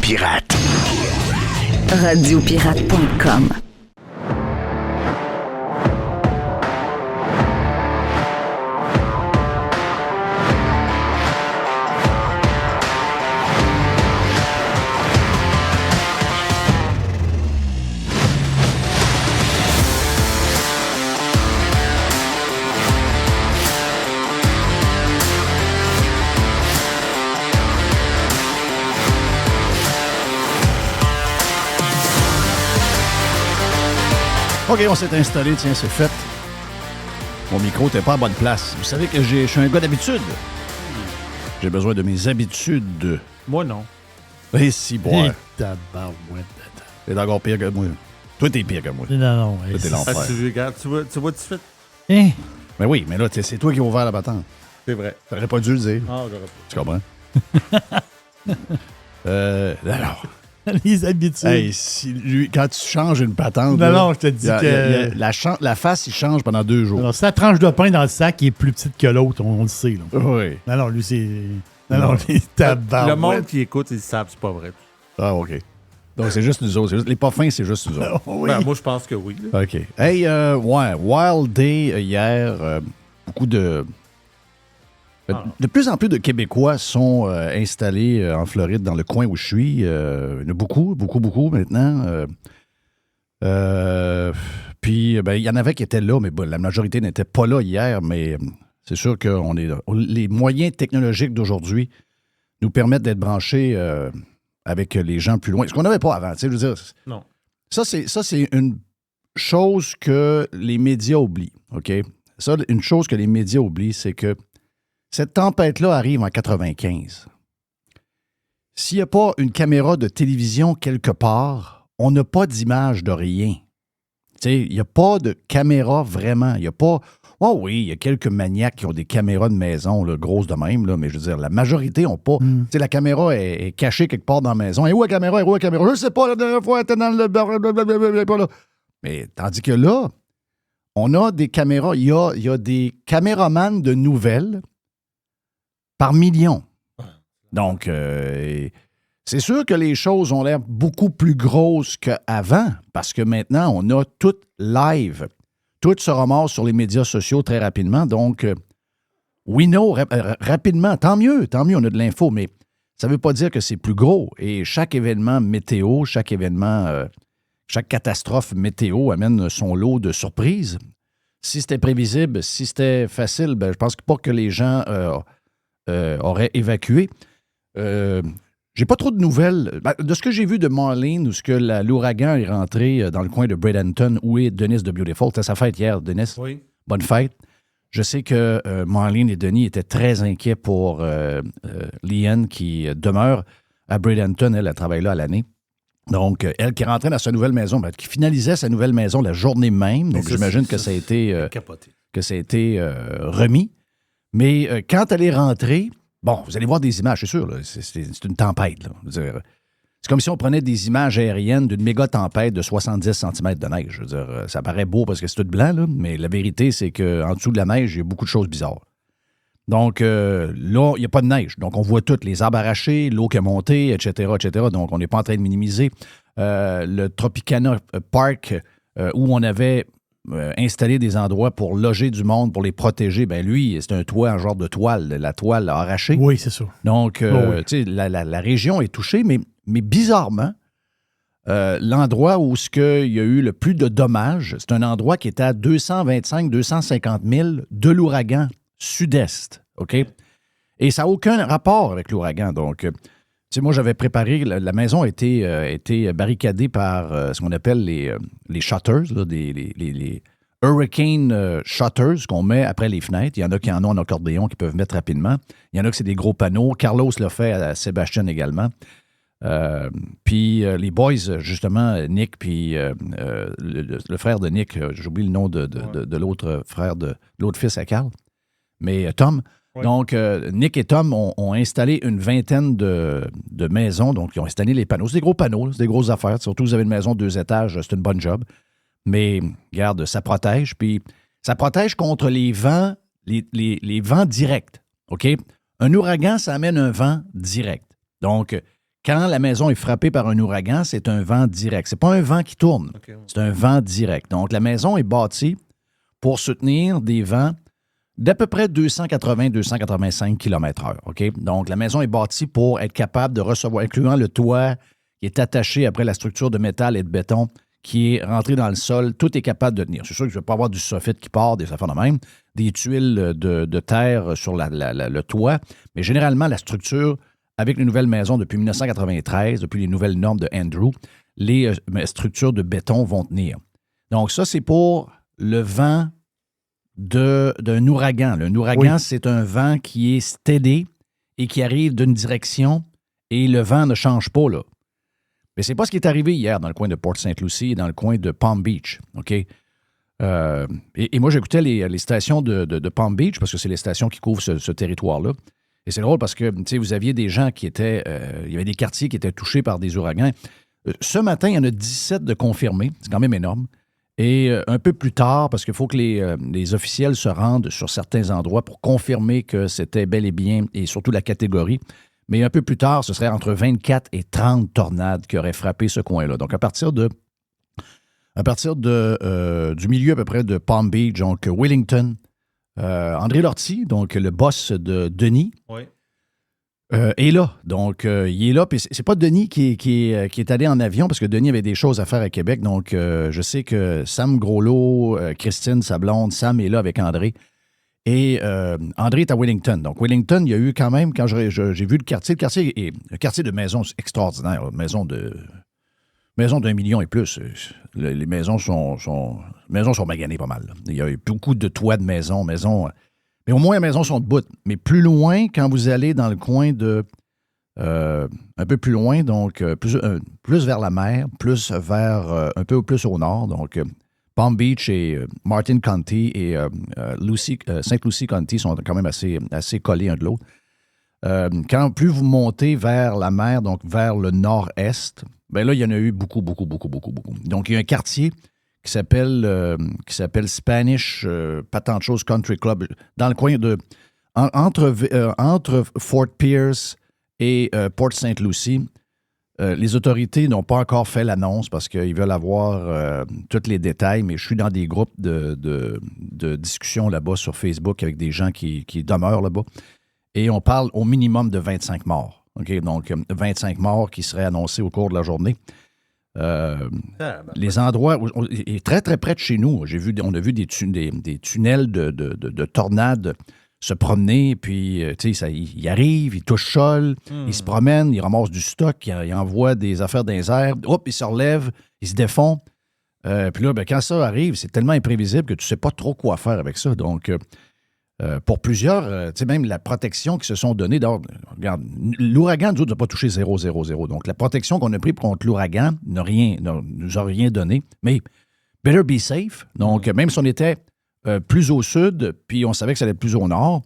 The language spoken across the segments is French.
Pirate. Radiopirate.com. OK, on s'est installé, tiens, c'est fait. Mon micro n'était pas à bonne place. Vous savez que je suis un gars d'habitude. J'ai besoin de mes habitudes. Moi, non. Et si, boire. Tabarouette. T'es encore pire que moi. Toi, t'es pire que moi. Non. Toi, t'es l'enfer. Tu vois tout de suite. Hein? Mais oui, mais là, c'est toi qui as ouvert la patente. C'est vrai. T'aurais pas dû le dire. Ah, j'aurais Tu comprends? Alors, Les habitudes. hey, si lui, quand tu changes une patente... Non, je te dis que... La face, il change pendant 2 jours. Alors, sa tranche de pain dans le sac est plus petite que l'autre, on le sait. Là. Oui. Non, lui, c'est... Non, les tabarouettes. Le monde qui écoute, ils savent, c'est pas vrai. Ah, OK. Donc, c'est juste nous autres. Les pas fins, c'est juste nous autres. Oui. Ben, moi, je pense que oui. Là. OK. Hey, Wild Day hier, beaucoup de... De plus en plus de Québécois sont installés en Floride, dans le coin où je suis. Il y en a beaucoup maintenant. Puis, il y en avait qui étaient là, mais la majorité n'était pas là hier. Mais c'est sûr que les moyens technologiques d'aujourd'hui nous permettent d'être branchés avec les gens plus loin. Ce qu'on n'avait pas avant. Je veux dire, Non. Ça, c'est une chose que les médias oublient. OK? Ça, une chose que les médias oublient, c'est que cette tempête-là arrive en 95. S'il n'y a pas une caméra de télévision quelque part, on n'a pas d'image de rien. Il n'y a pas de caméra vraiment. Il n'y a pas... Oh oui, il y a quelques maniaques qui ont des caméras de maison, là, grosses de même, là, mais je veux dire, la majorité n'ont pas. La caméra est cachée quelque part dans la maison. Et où la caméra? Je ne sais pas, la dernière fois, elle était dans le... Mais tandis que là, on a des caméras. Il y a des caméramans de nouvelles par millions. Donc, c'est sûr que les choses ont l'air beaucoup plus grosses qu'avant, parce que maintenant, on a tout live. Tout se ramasse sur les médias sociaux très rapidement. Donc, rapidement, tant mieux, on a de l'info, mais ça ne veut pas dire que c'est plus gros. Et chaque événement météo, chaque catastrophe météo amène son lot de surprises. Si c'était prévisible, si c'était facile, je pense pas que les gens... aurait évacué. J'ai pas trop de nouvelles. De ce que j'ai vu de Marlene, où l'ouragan est rentré dans le coin de Bradenton, où est Dennis de Beautiful. C'était sa fête hier, Dennis. Oui. Bonne fête. Je sais que Marlene et Denis étaient très inquiets pour Liane, qui demeure à Bradenton. Elle travaille là à l'année. Donc, elle qui rentrait dans sa nouvelle maison, qui finalisait sa nouvelle maison la journée même. Donc, j'imagine que ça a été remis. Mais quand elle est rentrée, bon, vous allez voir des images, c'est sûr, là, c'est une tempête. Là. C'est comme si on prenait des images aériennes d'une méga tempête de 70 cm de neige. Je veux dire, ça paraît beau parce que c'est tout blanc, là, mais la vérité, c'est qu'en dessous de la neige, il y a beaucoup de choses bizarres. Donc, là, il n'y a pas de neige. Donc, on voit toutes les arbres arrachés, l'eau qui a monté, etc., etc. Donc, on n'est pas en train de minimiser. Le Tropicana Park, où on avait... installer des endroits pour loger du monde, pour les protéger, lui, c'est un toit en genre de toile. La toile a arraché. Oui, c'est ça. Donc, oui. Tu sais, la région est touchée, mais bizarrement, l'endroit où il y a eu le plus de dommages, c'est un endroit qui était à 225-250 000 de l'ouragan sud-est. OK? Et ça n'a aucun rapport avec l'ouragan. Donc, tu sais, moi, j'avais préparé, la maison a été barricadée par ce qu'on appelle les shutters, là, les hurricane shutters qu'on met après les fenêtres. Il y en a qui en ont en accordéon qui peuvent mettre rapidement. Il y en a que c'est des gros panneaux. Carlos l'a fait à Sébastien également. Puis les boys, justement, Nick, puis le frère de Nick, j'oublie le nom de l'autre frère, de l'autre fils à Carl, mais Tom. Oui. Donc, Nick et Tom ont installé une vingtaine de maisons. Donc, ils ont installé les panneaux. C'est des gros panneaux, c'est des grosses affaires. Surtout, vous avez une maison de 2 étages, c'est une bonne job. Mais, regarde, ça protège. Puis, ça protège contre les vents, les vents directs. OK? Un ouragan, ça amène un vent direct. Donc, quand la maison est frappée par un ouragan, c'est un vent direct. C'est pas un vent qui tourne, c'est un vent direct. Donc, la maison est bâtie pour soutenir des vents d'à peu près 280-285 km/h. OK? Donc, la maison est bâtie pour être capable de recevoir, incluant le toit qui est attaché après la structure de métal et de béton qui est rentré dans le sol. Tout est capable de tenir. C'est sûr que je ne vais pas avoir du soffit qui part, des affaires de même, des tuiles de terre sur le toit, mais généralement, la structure, avec les nouvelles maisons depuis 1993, depuis les nouvelles normes de Andrew, les structures de béton vont tenir. Donc, ça, c'est pour le vent d'un ouragan. Un ouragan, c'est un vent qui est steady et qui arrive d'une direction et le vent ne change pas, là. Mais c'est pas ce qui est arrivé hier dans le coin de Port St. Lucie et dans le coin de Palm Beach, OK? Et moi, j'écoutais les stations de Palm Beach parce que c'est les stations qui couvrent ce territoire-là. Et c'est drôle parce que, tu sais, vous aviez des gens qui étaient... il y avait des quartiers qui étaient touchés par des ouragans. Ce matin, il y en a 17 de confirmés. C'est quand même énorme. Et un peu plus tard, parce qu'il faut que les officiels se rendent sur certains endroits pour confirmer que c'était bel et bien, et surtout la catégorie. Mais un peu plus tard, ce serait entre 24 et 30 tornades qui auraient frappé ce coin-là. Donc, à partir du milieu à peu près de Palm Beach, donc Wellington, André Lortie, donc le boss de Denis, est là. Donc, il est là. Puis c'est pas Denis qui est allé en avion parce que Denis avait des choses à faire à Québec. Donc, je sais que Sam Groslot, Christine, sa blonde, Sam est là avec André. Et André est à Wellington. Donc, Wellington, il y a eu quand même, quand j'ai vu le quartier est un quartier de maisons extraordinaire, maison d'1 million et plus. Les maisons sont maganées pas mal. Là. Il y a eu beaucoup de toits de maisons. Mais au moins, les maisons sont debout. Mais plus loin, quand vous allez dans le coin de... un peu plus loin, donc plus vers la mer, plus vers... un peu plus au nord, donc Palm Beach et Martin County et St. Lucie County sont quand même assez collés un de l'autre. Quand plus vous montez vers la mer, donc vers le nord-est, bien là, il y en a eu beaucoup. Donc, il y a un quartier qui s'appelle Spanish pas tant de choses Country Club, dans le coin de... entre Fort Pierce et Port St. Lucie. Les autorités n'ont pas encore fait l'annonce parce qu'ils veulent avoir tous les détails, mais je suis dans des groupes de discussion là-bas sur Facebook avec des gens qui demeurent là-bas. Et on parle au minimum de 25 morts. Okay? Donc, 25 morts qui seraient annoncés au cours de la journée. Les endroits, et très, très près de chez nous, on a vu des tunnels de tornades se promener, puis, tu sais, il arrive, il touche sol, il se promène, il ramasse du stock, il envoie des affaires dans les airs, hop, il se relève, il se défond. Puis là, ben, quand ça arrive, c'est tellement imprévisible que tu ne sais pas trop quoi faire avec ça. Donc, pour plusieurs, tu sais, même la protection qui se sont données, regarde, l'ouragan, nous autres, n'a pas touché 0,00. Donc, la protection qu'on a prise contre l'ouragan nous a rien donné. Mais better be safe. Donc, même si on était plus au sud, puis on savait que ça allait être plus au nord,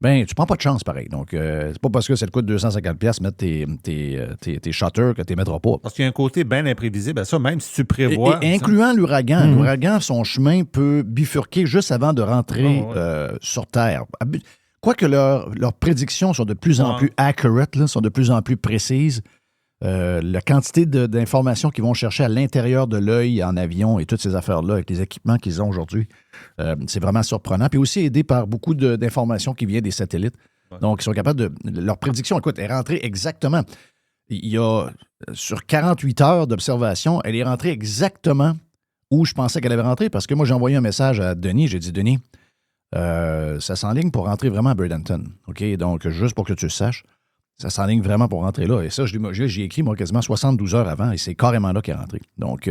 ben tu prends pas de chance pareil. Donc, c'est pas parce que ça te coûte 250$ mettre tes shutters que tu les mettras pas. Parce qu'il y a un côté bien imprévisible à ça, même si tu prévois... Et incluant l'ouragan. L'ouragan, son chemin peut bifurquer juste avant de rentrer sur Terre. Quoique leurs prédictions sont de plus en plus accurate, là, sont de plus en plus précises. La quantité d'informations qu'ils vont chercher à l'intérieur de l'œil en avion et toutes ces affaires-là, avec les équipements qu'ils ont aujourd'hui, c'est vraiment surprenant. Puis aussi aidé par beaucoup d'informations qui viennent des satellites. Ouais. Donc, ils sont capables de... Leur prédiction, écoute, est rentrée exactement. Il y a, sur 48 heures d'observation, elle est rentrée exactement où je pensais qu'elle avait rentré. Parce que moi, j'ai envoyé un message à Denis. J'ai dit, Denis, ça s'enligne pour rentrer vraiment à Bradenton. OK? Donc, juste pour que tu le saches. Ça s'enligne vraiment pour rentrer là. Et ça, j'ai écrit, moi, quasiment 72 heures avant, et c'est carrément là qu'il est rentré. Donc,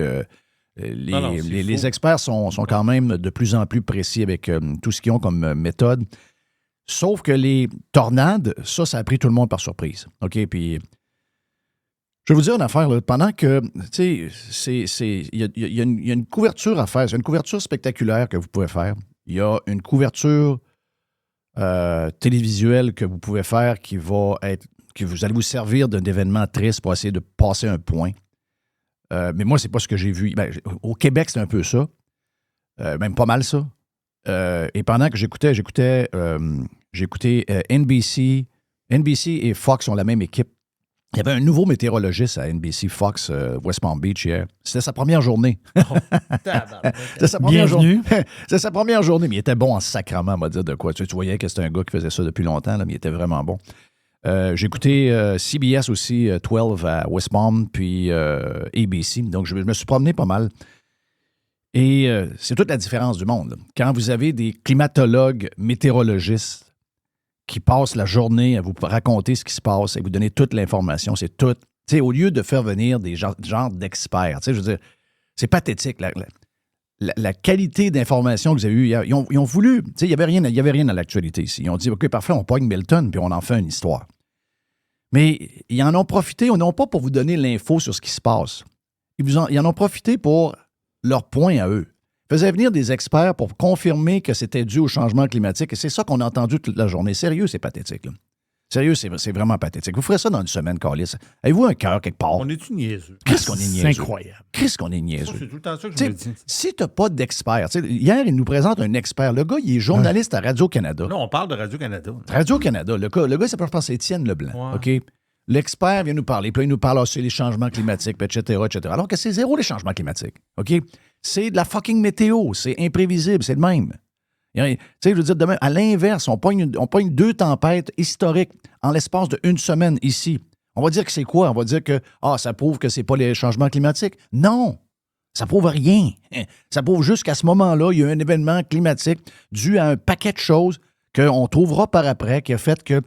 les experts sont quand même de plus en plus précis avec tout ce qu'ils ont comme méthode. Sauf que les tornades, ça a pris tout le monde par surprise. OK? Puis, je vais vous dire une affaire, là, pendant que, tu sais, il y a une couverture à faire. C'est une couverture spectaculaire que vous pouvez faire. Il y a une couverture télévisuelle que vous pouvez faire qui va être... que vous allez vous servir d'un événement triste pour essayer de passer un point. Mais moi, c'est pas ce que j'ai vu. Ben, au Québec, c'est un peu ça. Même pas mal ça. Et pendant que j'écoutais NBC et Fox ont la même équipe. Il y avait un nouveau météorologiste à NBC Fox, West Palm Beach, hier. C'était sa première journée. C'était sa première journée. C'était sa première journée, mais il était bon en sacrament, on va dire de quoi. Tu voyais que c'était un gars qui faisait ça depuis longtemps, là, mais il était vraiment bon. J'ai écouté CBS aussi, 12 à West Palm, puis ABC. Donc, je me suis promené pas mal. Et c'est toute la différence du monde, là. Quand vous avez des climatologues, météorologistes, qui passent la journée à vous raconter ce qui se passe et vous donner toute l'information. C'est tout. Tu sais, au lieu de faire venir des genres d'experts, tu sais, je veux dire, c'est pathétique. La qualité d'information que vous avez eue hier, ils ont voulu, tu sais, il n'y avait rien dans l'actualité ici. Ils ont dit, OK, parfait, on pogne Milton puis on en fait une histoire. Mais ils en ont profité, non pas pour vous donner l'info sur ce qui se passe. Ils en ont profité pour leur point à eux. Faisaient venir des experts pour confirmer que c'était dû au changement climatique. Et c'est ça qu'on a entendu toute la journée. Sérieux, c'est pathétique, là. Sérieux, c'est vraiment pathétique. Vous ferez ça dans une semaine, Carlis. Avez-vous un cœur quelque part? On est-tu niaiseux? Qu'est-ce qu'on est niaiseux? C'est incroyable. Qu'est-ce qu'on est niaiseux? C'est tout le temps ça que je me dis. Si tu n'as pas d'expert, hier, il nous présente un expert. Le gars, il est journaliste à Radio-Canada. Là, on parle de Radio-Canada. Radio-Canada. Le gars, il s'appelle, je pense, Étienne Leblanc. Ouais. OK? L'expert vient nous parler. Puis là, il nous parle sur les changements climatiques, etc., etc. Alors que c'est zéro les changements climatiques. OK? C'est de la fucking météo. C'est imprévisible. C'est le même. Tu sais, je veux dire, demain, à l'inverse, on pogne 2 tempêtes historiques en l'espace de 1 semaine ici. On va dire que c'est quoi? On va dire que ça prouve que c'est pas les changements climatiques. Non! Ça prouve rien. Ça prouve juste qu'à ce moment-là, il y a eu un événement climatique dû à un paquet de choses qu'on trouvera par après qui a fait que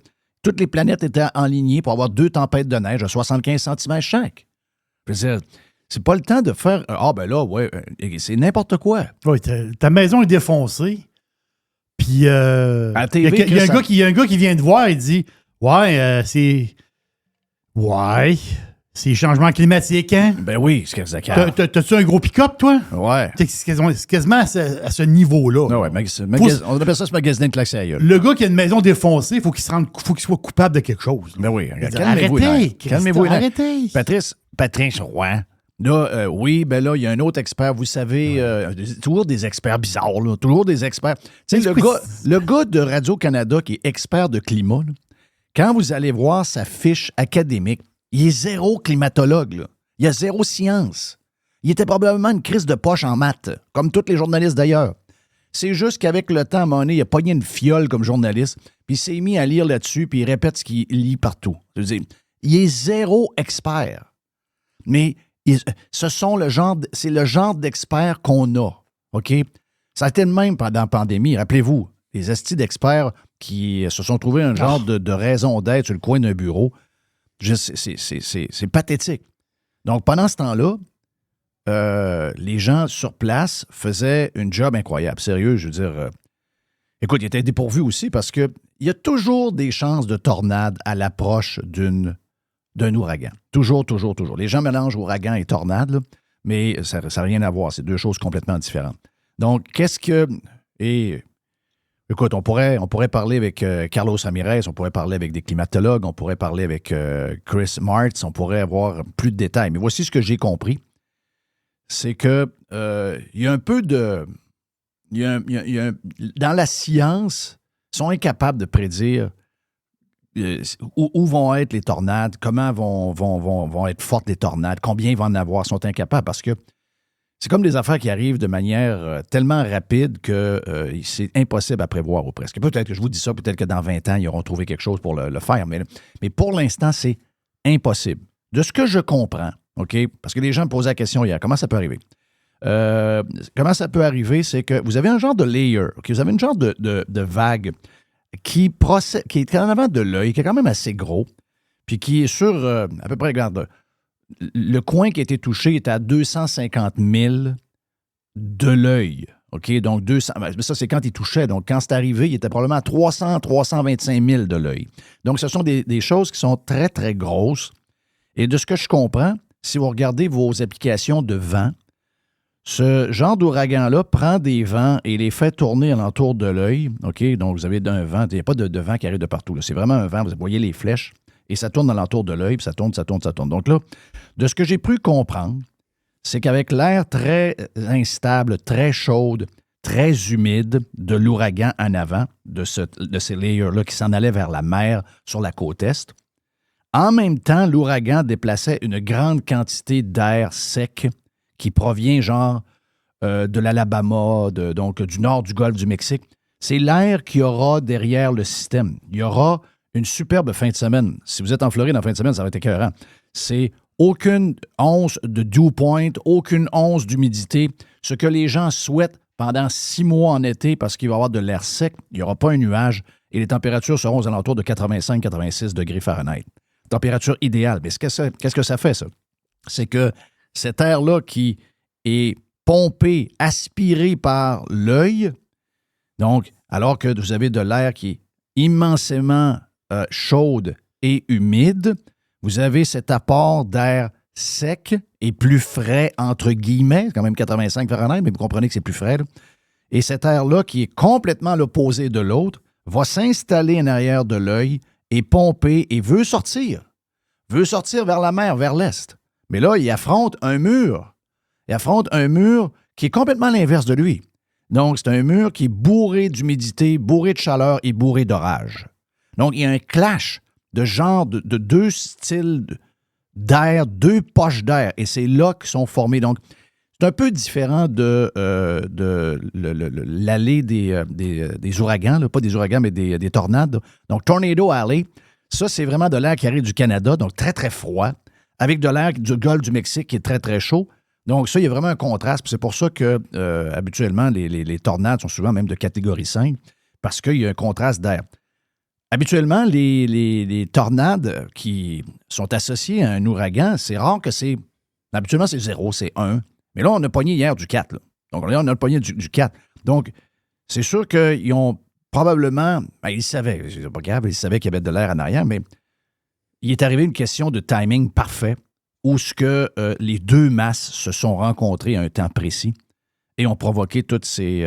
toutes les planètes étaient alignées pour avoir 2 tempêtes de neige à 75 cm chaque. Je veux dire, c'est pas le temps de faire c'est n'importe quoi. Oui, ta maison est défoncée. Puis, il y a un gars qui vient te voir et dit c'est changement climatique, hein? Ben oui, c'est exactement. T'as-tu un gros pick-up, toi? Ouais. C'est quasiment à ce niveau-là. Non, ouais, on appelle ça ce magasin de classe ailleurs. Le gars qui a une maison défoncée, il faut qu'il soit coupable de quelque chose. Ben oui. Calmez-vous. Arrêtez. Patrice Roy. Là, il y a un autre expert, vous savez, toujours des experts bizarres, là, toujours des experts. Tu sais, le gars de Radio-Canada qui est expert de climat, là, quand vous allez voir sa fiche académique, il est zéro climatologue, là. Il a zéro science. Il était probablement une crise de poche en maths, comme tous les journalistes d'ailleurs. C'est juste qu'avec le temps, à un moment donné, il a pogné une fiole comme journaliste, puis il s'est mis à lire là-dessus, puis il répète ce qu'il lit partout. Je veux dire, il est zéro expert. Mais c'est le genre d'experts qu'on a, OK? Ça a été le même pendant la pandémie. Rappelez-vous, les estis d'experts qui se sont trouvés un genre de raison d'être sur le coin d'un bureau. C'est pathétique. Donc, pendant ce temps-là, les gens sur place faisaient une job incroyable. Sérieux, je veux dire... écoute, ils étaient dépourvus aussi parce qu'il y a toujours des chances de tornade à l'approche d'un ouragan. Toujours. Les gens mélangent ouragan et tornade, là, mais ça n'a rien à voir. C'est 2 choses complètement différentes. Donc, écoute, on pourrait parler avec Carlos Ramirez, on pourrait parler avec des climatologues, on pourrait parler avec Chris Martz, on pourrait avoir plus de détails. Mais voici ce que j'ai compris. C'est que il y a un peu de... dans la science, ils sont incapables de prédire où vont être les tornades, comment vont être fortes les tornades, combien il va en avoir, ils sont incapables parce que c'est comme des affaires qui arrivent de manière tellement rapide que c'est impossible à prévoir ou presque. Peut-être que je vous dis ça, peut-être que dans 20 ans, ils auront trouvé quelque chose pour le faire, mais pour l'instant, c'est impossible. De ce que je comprends, OK, parce que les gens me posaient la question hier, comment ça peut arriver? Comment ça peut arriver, c'est que vous avez un genre de layer, OK, vous avez une genre de vague qui est en avant de l'œil, qui est quand même assez gros, puis qui est sur, à peu près, regarde, le coin qui a été touché est à 250 000 de l'œil. OK? Donc, 200, ça, c'est quand il touchait. Donc, quand c'est arrivé, il était probablement à 325 000 de l'œil. Donc, ce sont des choses qui sont très, très grosses. Et de ce que je comprends, si vous regardez vos applications de vent, ce genre d'ouragan-là prend des vents et les fait tourner alentour de l'œil. OK? Donc, vous avez un vent. Il n'y a pas de vent qui arrive de partout, là. C'est vraiment un vent. Vous voyez les flèches. Et ça tourne alentour de l'œil, puis ça tourne. Donc là, de ce que j'ai pu comprendre, c'est qu'avec l'air très instable, très chaude, très humide de l'ouragan en avant, de ces layers-là qui s'en allaient vers la mer sur la côte est, En même temps, l'ouragan déplaçait une grande quantité d'air sec qui provient de l'Alabama, donc du nord du golfe du Mexique. C'est l'air qu'il y aura derrière le système. Il y aura une superbe fin de semaine. Si vous êtes en Floride en fin de semaine, ça va être écœurant. C'est aucune once de dew point, aucune once d'humidité. Ce que les gens souhaitent pendant 6 mois en été parce qu'il va y avoir de l'air sec, il n'y aura pas un nuage et les températures seront aux alentours de 85-86 degrés Fahrenheit. Température idéale. Mais qu'est-ce que ça fait, ça? C'est que cet air-là qui est pompé, aspiré par l'œil, donc, alors que vous avez de l'air qui est immensément chaude et humide, vous avez cet apport d'air sec et plus frais, entre guillemets, quand même 85 Fahrenheit, mais vous comprenez que c'est plus frais, là. Et cet air-là, qui est complètement l'opposé de l'autre, va s'installer en arrière de l'œil et pomper et veut sortir vers la mer, vers l'est. Mais là, il affronte un mur. Il affronte un mur qui est complètement l'inverse de lui. Donc, c'est un mur qui est bourré d'humidité, bourré de chaleur et bourré d'orage. Donc, il y a un clash de deux styles d'air, deux poches d'air, et c'est là qu'ils sont formés. Donc, c'est un peu différent de l'allée des ouragans, là, pas des ouragans, mais des tornades. Donc, Tornado Alley, ça, c'est vraiment de l'air qui arrive du Canada, donc très, très froid, avec de l'air du golfe du Mexique qui est très, très chaud. Donc, ça, il y a vraiment un contraste. Puis c'est pour ça que, habituellement, les tornades sont souvent même de catégorie 5, parce qu'il y a un contraste d'air. Habituellement, les tornades qui sont associées à un ouragan, c'est rare que c'est... Habituellement, c'est 0, c'est 1. Mais là, on a pogné hier du 4. Là. Donc, là, on a pogné du 4. Donc, c'est sûr qu'ils ont probablement... ils savaient, c'est pas grave, ils savaient qu'il y avait de l'air en arrière, mais il est arrivé une question de timing parfait où ce que les deux masses se sont rencontrées à un temps précis et ont provoqué toutes ces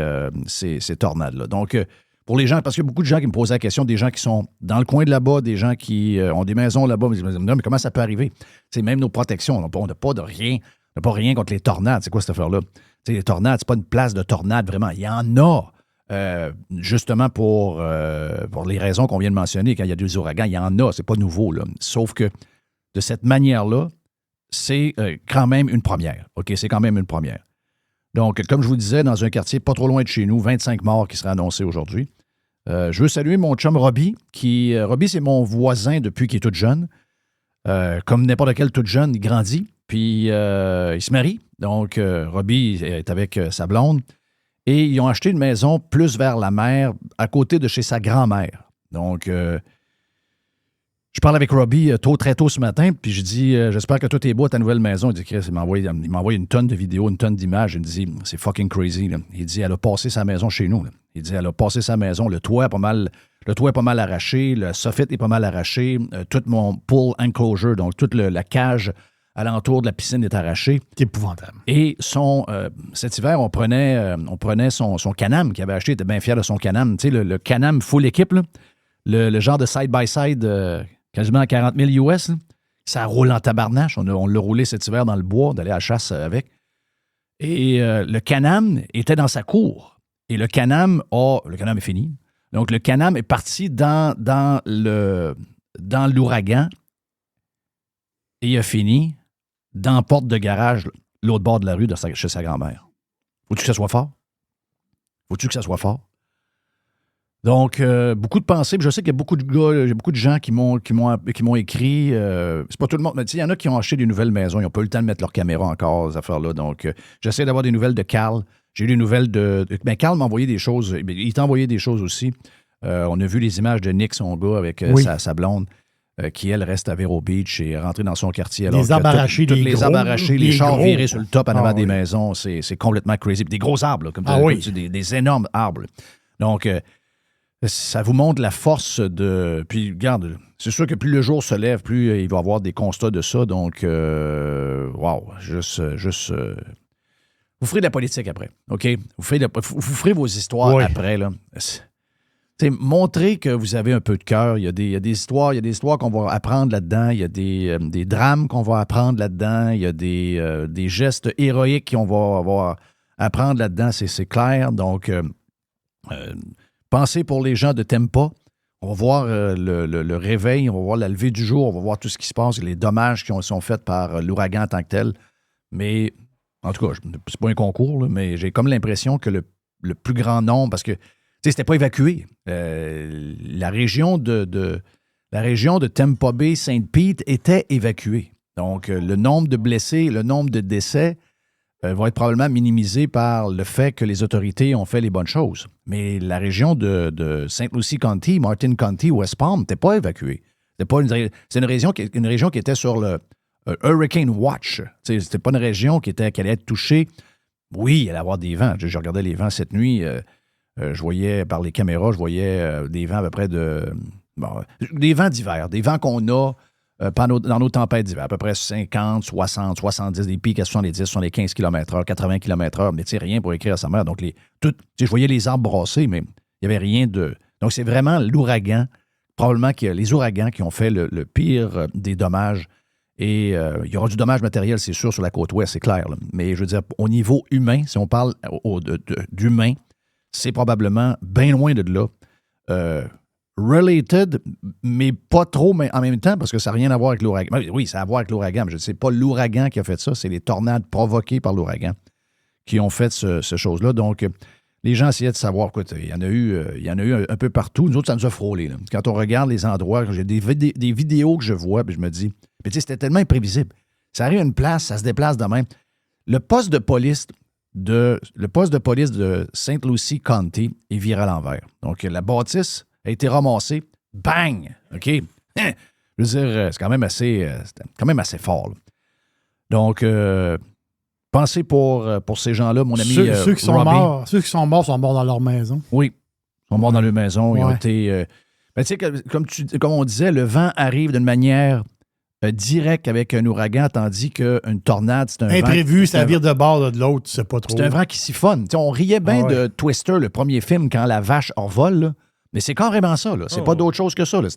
tornades-là. Donc, pour les gens, parce qu'il y a beaucoup de gens qui me posent la question, des gens qui sont dans le coin de là-bas, des gens qui ont des maisons là-bas, ils me disent, non, mais comment ça peut arriver? C'est même nos protections, on n'a pas de rien, on n'a pas rien contre les tornades. C'est quoi cette affaire-là? T'sais, les tornades, c'est pas une place de tornade, vraiment. Il y en a, justement pour les raisons qu'on vient de mentionner, quand il y a des ouragans, il y en a, c'est pas nouveau, là. Sauf que de cette manière-là, c'est quand même une première. OK, c'est quand même une première. Donc, comme je vous disais, dans un quartier pas trop loin de chez nous, 25 morts qui seraient annoncés aujourd'hui. Je veux saluer mon chum Robbie, Robbie, c'est mon voisin depuis qu'il est tout jeune. Comme n'importe quel tout jeune, il grandit, puis il se marie. Donc, Robbie est avec sa blonde. Et ils ont acheté une maison plus vers la mer, à côté de chez sa grand-mère. Donc, je parle avec Robbie très tôt ce matin, puis je dis, j'espère que tout est beau à ta nouvelle maison. Il dit, Chris, il m'envoie une tonne de vidéos, une tonne d'images. Il me dit, c'est fucking crazy, là. Il dit, elle a passé sa maison chez nous, là. Il dit, elle a passé sa maison, le toit est pas mal arraché, le soffit est pas mal arraché, tout mon pool enclosure, donc toute la cage alentour de la piscine est arrachée. C'est épouvantable. Et cet hiver, on prenait son Can-Am qu'il avait acheté, il était bien fier de son Can-Am. Tu sais, le Can-Am full équipe, là, le genre de side-by-side quasiment à 40 000 US. Là. Ça roule en tabarnache. On l'a roulé cet hiver dans le bois, d'aller à la chasse avec. Et le Can-Am était dans sa cour. Et le Can-Am est fini. Donc, le Can-Am est parti dans l'ouragan et il a fini dans la porte de garage, l'autre bord de la rue, chez sa grand-mère. Faut-tu que ça soit fort? Donc, beaucoup de pensées. Je sais qu'il y a beaucoup de gars, il y a beaucoup de gens qui m'ont écrit. C'est pas tout le monde, mais il y en a qui ont acheté des nouvelles maisons. Ils n'ont pas eu le temps de mettre leur caméra encore, ces affaires-là. Donc, j'essaie d'avoir des nouvelles de Carl. J'ai eu des nouvelles ben, Carl m'a envoyé des choses. Il t'a envoyé des choses aussi. On a vu les images de Nick, son gars, avec sa blonde, qui, elle, reste à Vero Beach et est rentrée dans son quartier. Alors les arbres arrachés, les chars virés sur le top en avant des maisons. C'est complètement crazy. Puis des gros arbres, là, comme des énormes arbres. Donc, ça vous montre la force de... Puis, regarde, c'est sûr que plus le jour se lève, plus il va y avoir des constats de ça. Donc, vous ferez de la politique après, OK? Vous ferez vos histoires après, là. Montrez que vous avez un peu de cœur. Il y a des histoires qu'on va apprendre là-dedans. Il y a des drames qu'on va apprendre là-dedans. Il y a des gestes héroïques qu'on va apprendre là-dedans, c'est clair. Donc, pensez pour les gens de Tampa. On va voir le réveil, on va voir la levée du jour, on va voir tout ce qui se passe, les dommages qui sont faits par l'ouragan en tant que tel. Mais, en tout cas, c'est pas un concours, là, mais j'ai comme l'impression que le plus grand nombre, parce que, tu sais, c'était pas évacué. La région de Tampa Bay, Saint Pete était évacuée. Donc, le nombre de blessés, le nombre de décès va être probablement minimisé par le fait que les autorités ont fait les bonnes choses. Mais la région de St. Lucie County, Martin County, West Palm, n'était pas évacuée. C'est une région qui était sur le Hurricane Watch. C'était pas une région qui allait être touchée. Oui, il allait y avoir des vents. Je regardais les vents cette nuit. Je voyais par les caméras, des vents à peu près des vents d'hiver, des vents qu'on a dans nos tempêtes d'hiver, à peu près 50, 60, 70, des pics à 70, 75 km/h, 80 km/h, mais tu sais, rien pour écrire à sa mère. Donc, je voyais les arbres brasser, mais il n'y avait rien de... Donc, c'est vraiment l'ouragan, probablement les ouragans qui ont fait le pire des dommages. Et il y aura du dommage matériel, c'est sûr, sur la côte ouest, c'est clair. Là. Mais je veux dire, au niveau humain, si on parle d'humain, c'est probablement bien loin de là. Related, mais pas trop, mais en même temps, parce que ça n'a rien à voir avec l'ouragan. Oui, ça a à voir avec l'ouragan, mais je ne sais pas l'ouragan qui a fait ça, c'est les tornades provoquées par l'ouragan qui ont fait ce chose-là. Donc, les gens essayaient de savoir, écoute, il y en a eu un peu partout. Nous autres, ça nous a frôlé. Là. Quand on regarde les endroits, j'ai des vidéos que je vois, puis je me dis, puis tu sais, c'était tellement imprévisible. Ça arrive à une place, ça se déplace de même. Le poste de police de St. Lucie County est viré à l'envers. Donc, la bâtisse a été ramassée. Bang! OK? Je veux dire, c'est quand même assez fort. Là. Donc, pensez pour ces gens-là, mon ami ceux qui sont morts dans leur maison. Oui, ils sont morts dans leur maison. Ils ont été... tu sais, comme on disait, le vent arrive d'une manière directe avec un ouragan, tandis qu'une tornade, c'est un imprévu, vent... ça vire de bord de l'autre, tu sais pas trop. C'est un vent qui siphonne. T'sais, on riait bien de Twister, le premier film, quand la vache envole, là. Mais c'est carrément ça. Là. C'est pas d'autre chose que ça. Là.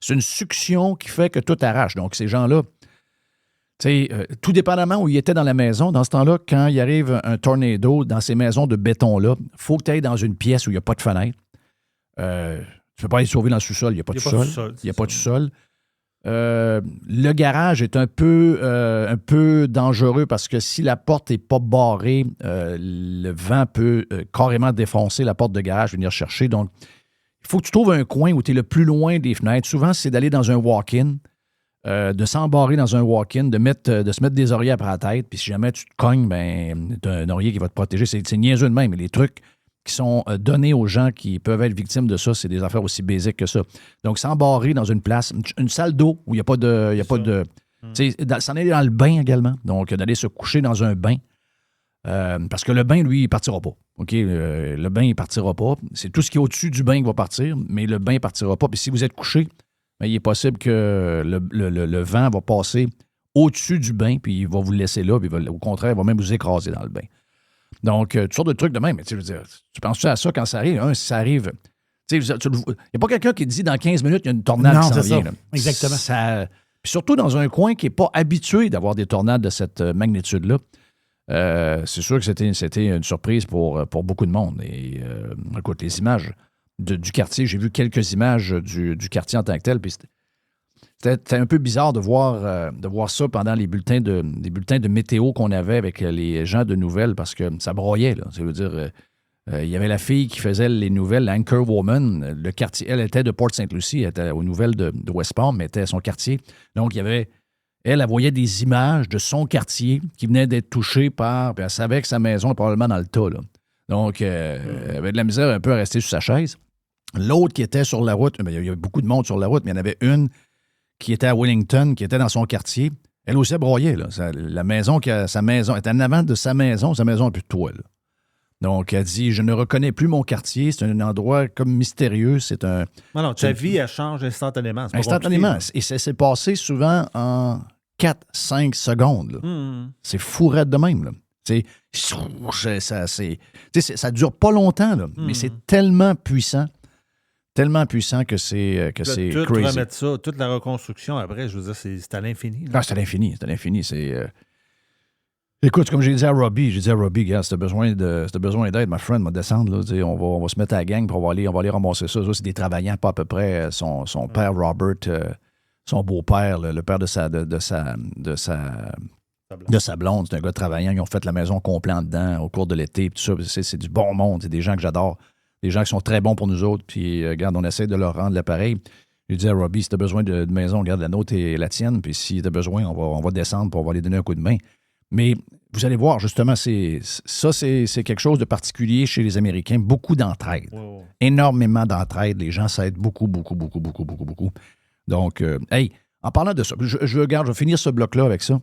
C'est une succion qui fait que tout arrache. Donc, ces gens-là, tout dépendamment où ils étaient dans la maison, dans ce temps-là, quand il arrive un tornado dans ces maisons de béton-là, il faut que tu ailles dans une pièce où il n'y a pas de fenêtre. Tu ne peux pas aller sauver dans le sous-sol. Il n'y a pas de sous-sol. Il n'y a pas de sous-sol. Le garage est un peu dangereux parce que si la porte n'est pas barrée, le vent peut carrément défoncer la porte de garage, venir chercher. Donc, il faut que tu trouves un coin où tu es le plus loin des fenêtres. Souvent, c'est d'aller dans un walk-in, de s'embarrer dans un walk-in, de se mettre des oreillers après la tête. Puis si jamais tu te cognes, ben, tu as un oreiller qui va te protéger. C'est niaiseux de même. Mais les trucs qui sont donnés aux gens qui peuvent être victimes de ça, c'est des affaires aussi basiques que ça. Donc, s'embarrer dans une place, une salle d'eau où il n'y a pas de... S'en aller dans le bain également. Donc, d'aller se coucher dans un bain. Parce que le bain, lui, il ne partira pas. OK? Le bain, il ne partira pas. C'est tout ce qui est au-dessus du bain qui va partir, mais le bain ne partira pas. Puis si vous êtes couché, bien, il est possible que le vent va passer au-dessus du bain, puis il va vous laisser là, puis au contraire, il va même vous écraser dans le bain. Donc, toutes sortes de trucs de même. Mais tu veux dire, tu penses-tu à ça quand ça arrive? Si ça arrive... Il n'y a pas quelqu'un qui dit dans 15 minutes, il y a une tornade qui s'en vient. Là. Exactement. Puis surtout dans un coin qui n'est pas habitué d'avoir des tornades de cette magnitude-là. C'est sûr que c'était une surprise pour beaucoup de monde. Et écoute, les images du quartier, j'ai vu quelques images du quartier en tant que tel, puis c'était un peu bizarre de voir ça pendant les bulletins de météo qu'on avait avec les gens de nouvelles, parce que ça broyait. Là. Ça veut dire, il y avait la fille qui faisait les nouvelles, l'Anchor Woman. Le quartier, elle était de Port-Saint-Lucie, elle était aux nouvelles de West Palm, mais était son quartier. Donc, il y avait... Elle voyait des images de son quartier qui venait d'être touché par... Puis elle savait que sa maison est probablement dans le tas. Là. Donc, elle avait de la misère un peu à rester sur sa chaise. L'autre qui était sur la route, il y avait beaucoup de monde sur la route, mais il y en avait une qui était à Wellington, qui était dans son quartier. Elle aussi, elle broyait. Là. Sa maison était en avant de sa maison n'a plus de toit. Là. Donc, elle dit, je ne reconnais plus mon quartier. C'est un endroit comme mystérieux. C'est un... Non, ta vie, elle change instantanément. Instantanément. Et ça s'est passé souvent en 4-5 secondes. Là. C'est fou raide de même. Là. Ça dure pas longtemps, là, mais c'est tellement puissant que c'est crazy. Remettre ça, toute la reconstruction, après, je veux dire, c'est à l'infini. Ah, c'est à l'infini. Écoute, comme j'ai dit à Robbie, gars, si t'as besoin d'aide, ma friend, va descendre, là, on va se mettre à la gang, puis on va aller ramasser ça. Ça, c'est des travaillants, pas à peu près. Son père, Robert, son beau-père, le père de sa blonde, c'est un gars travaillant. Ils ont fait la maison complète en dedans au cours de l'été, puis tout ça. C'est du bon monde, c'est des gens que j'adore. Des gens qui sont très bons pour nous autres, puis regarde, on essaie de leur rendre l'appareil. J'ai dit à Robbie, si t'as besoin de maison, regarde, la nôtre et la tienne, puis si t'as besoin, on va descendre, puis on va aller donner un coup de main. Mais vous allez voir, justement, c'est quelque chose de particulier chez les Américains. Beaucoup d'entraide. Wow. Énormément d'entraide. Les gens s'aident beaucoup. Donc, en parlant de ça, je vais finir ce bloc-là avec ça.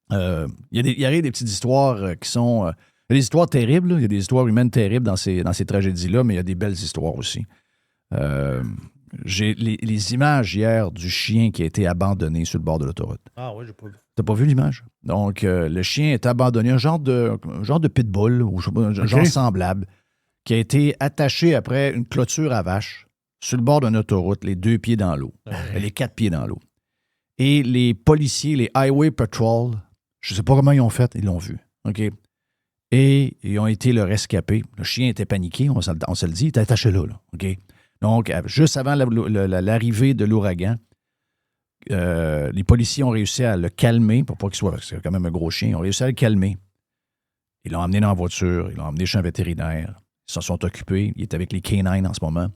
Il y a des petites histoires qui sont... il y a des histoires terribles. Il y a des histoires humaines terribles dans ces tragédies-là, mais il y a des belles histoires aussi. J'ai les images hier du chien qui a été abandonné sur le bord de l'autoroute. Ah oui, j'ai pas vu. T'as pas vu l'image? Donc, le chien est abandonné, un genre de pitbull, ou un genre semblable, qui a été attaché après une clôture à vache sur le bord d'une autoroute, les 2 pieds dans l'eau, les 4 pieds dans l'eau. Et les policiers, les Highway Patrol, je sais pas comment ils ont fait, ils l'ont vu. OK? Et ils ont été le rescapé. Le chien était paniqué, on se le dit, il était attaché là. OK? Donc, juste avant l'arrivée de l'ouragan, les policiers ont réussi à le calmer, pour pas qu'il soit, c'est quand même un gros chien, ils ont réussi à le calmer. Ils l'ont emmené dans la voiture, ils l'ont emmené chez un vétérinaire, ils s'en sont occupés, il est avec les canines en ce moment.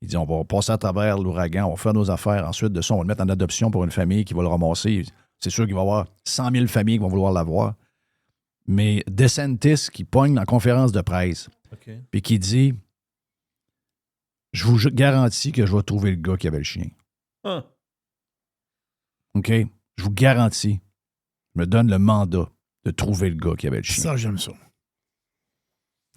Il dit, on va passer à travers l'ouragan, on va faire nos affaires, ensuite de ça, on va le mettre en adoption pour une famille qui va le ramasser. C'est sûr qu'il va y avoir 100 000 familles qui vont vouloir l'avoir. Mais DeSantis qui pogne en conférence de presse, puis qui dit, je vous garantis que je vais trouver le gars qui avait le chien. Ah. OK? Je vous garantis. Je me donne le mandat de trouver le gars qui avait le chien. Ça, j'aime ça.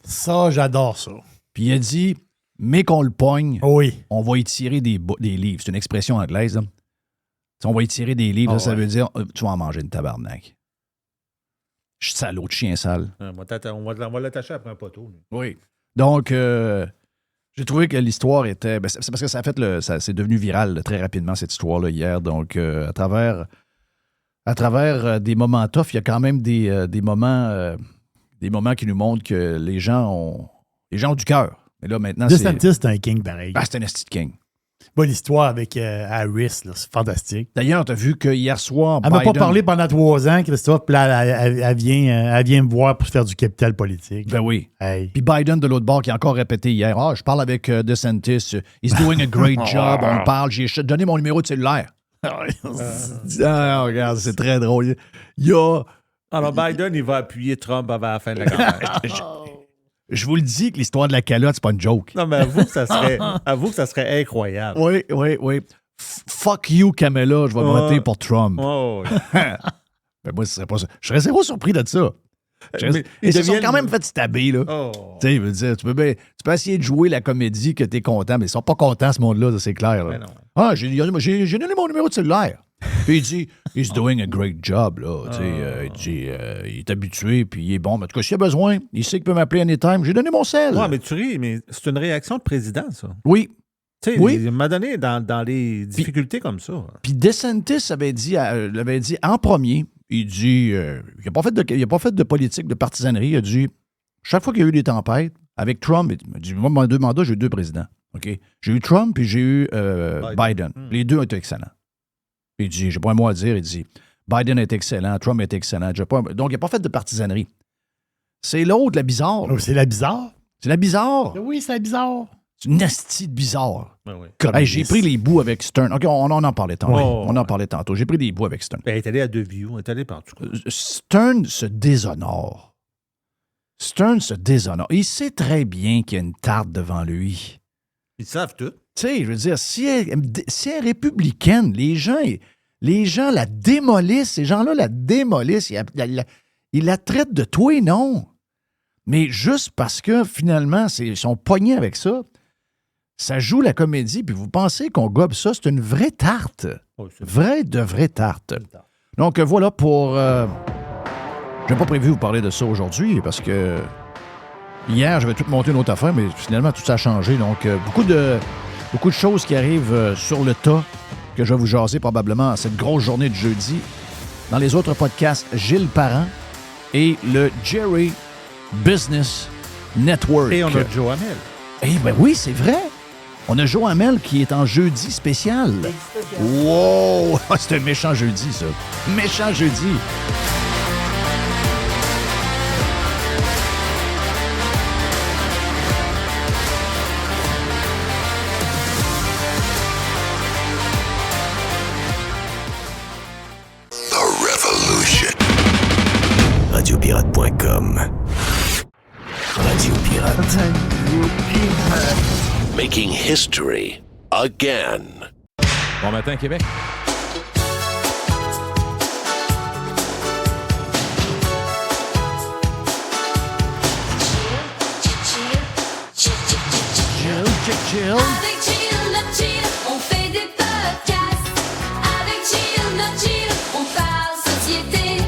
Ça, j'adore ça. Puis il a dit, mais qu'on le pogne, oui. On va y tirer des livres. C'est une expression anglaise. Là. On va y tirer des livres, ça veut dire, tu vas en manger une tabarnak. Je suis salaud de chien sale. On va l'attacher après un poteau. Lui. Oui. Donc, j'ai trouvé que l'histoire était... c'est parce que c'est devenu viral très rapidement, cette histoire-là, hier. Donc, à travers des moments tough, il y a quand même des moments qui nous montrent que les gens ont du cœur. Mais là, maintenant, DeSantis, c'est un king pareil. C'est un esti de king. Bon, l'histoire avec Harris, là, c'est fantastique. D'ailleurs, tu as vu que hier soir, elle m'a pas parlé pendant 3 ans, Christophe, puis là, elle vient me voir pour faire du capital politique. Ben oui. Hey. Puis Biden, de l'autre bord, qui a encore répété hier, je parle avec DeSantis, he's doing a great job, on parle, j'ai donné mon numéro de cellulaire. Regarde, c'est très drôle. Il y a... Alors, Biden, il va appuyer Trump avant la fin de la campagne. Je vous le dis que l'histoire de la calotte, c'est pas une joke. Non, mais avoue que ça serait incroyable. Oui. Fuck you, Kamala, je vais voter pour Trump. Oh. Mais moi, ce serait pas ça. Je serais zéro surpris de ça. Ils se sont quand même fait stabber, là. Oh. Tu sais, je veux dire, tu peux essayer de jouer la comédie que t'es content, mais ils sont pas contents, ce monde-là, c'est clair. Là. Ah, j'ai donné mon numéro de cellulaire. Puis il dit, he's doing a great job, là. Il dit, il est habitué, puis il est bon. Mais en tout cas, s'il a besoin, il sait qu'il peut m'appeler anytime. J'ai donné mon sel. Ouais, mais tu ris, mais c'est une réaction de président, ça. Oui. Tu sais, il m'a donné dans les difficultés comme ça. Puis DeSantis l'avait dit en premier, il dit, il n'a pas fait de politique de partisanerie. Il a dit, chaque fois qu'il y a eu des tempêtes, avec Trump, il dit, moi, mon 2 mandats, j'ai eu 2 présidents. OK? J'ai eu Trump, puis j'ai eu Biden. Les 2 ont été excellents. Il dit, j'ai pas un mot à dire, il dit, Biden est excellent, Trump est excellent. Donc, il n'a pas fait de partisanerie. C'est l'autre, la bizarre. Oh, c'est la bizarre? C'est la bizarre. Oui, c'est la bizarre. C'est une nasty de bizarre. Oui. Hey, j'ai pris les bouts avec Stern. OK, on en parlait tantôt. On en parlait tantôt. J'ai pris des bouts avec Stern. Elle est allée à 2 views, elle est allée partout. Stern se déshonore. Il sait très bien qu'il y a une tarte devant lui. Ils savent tout. Tu sais, je veux dire, si elle est républicaine, les gens la démolissent, ces gens-là la démolissent, ils la traitent de tout et non. Mais juste parce que, finalement, ils sont pognés avec ça, ça joue la comédie, puis vous pensez qu'on gobe ça, c'est une vraie tarte. Oui, vraie tarte. Donc, voilà pour... je n'ai pas prévu vous parler de ça aujourd'hui, parce que hier, j'avais tout monté une autre affaire, mais finalement, tout ça a changé. Donc, beaucoup de choses qui arrivent sur le tas que je vais vous jaser probablement cette grosse journée de jeudi. Dans les autres podcasts, Gilles Parent, et le Jerry Business Network. Et on a Joe Hamel. Eh bien oui, c'est vrai. On a Joe Hamel qui est en jeudi spécial. Wow! C'est un méchant jeudi, ça. Méchant jeudi. Radiopirate.com. Radio Pirate. Making history again. Bon matin, Québec. Chill. Avec Chill, not Chill, on fait des podcasts. Avec Chill, not Chill, on parle société.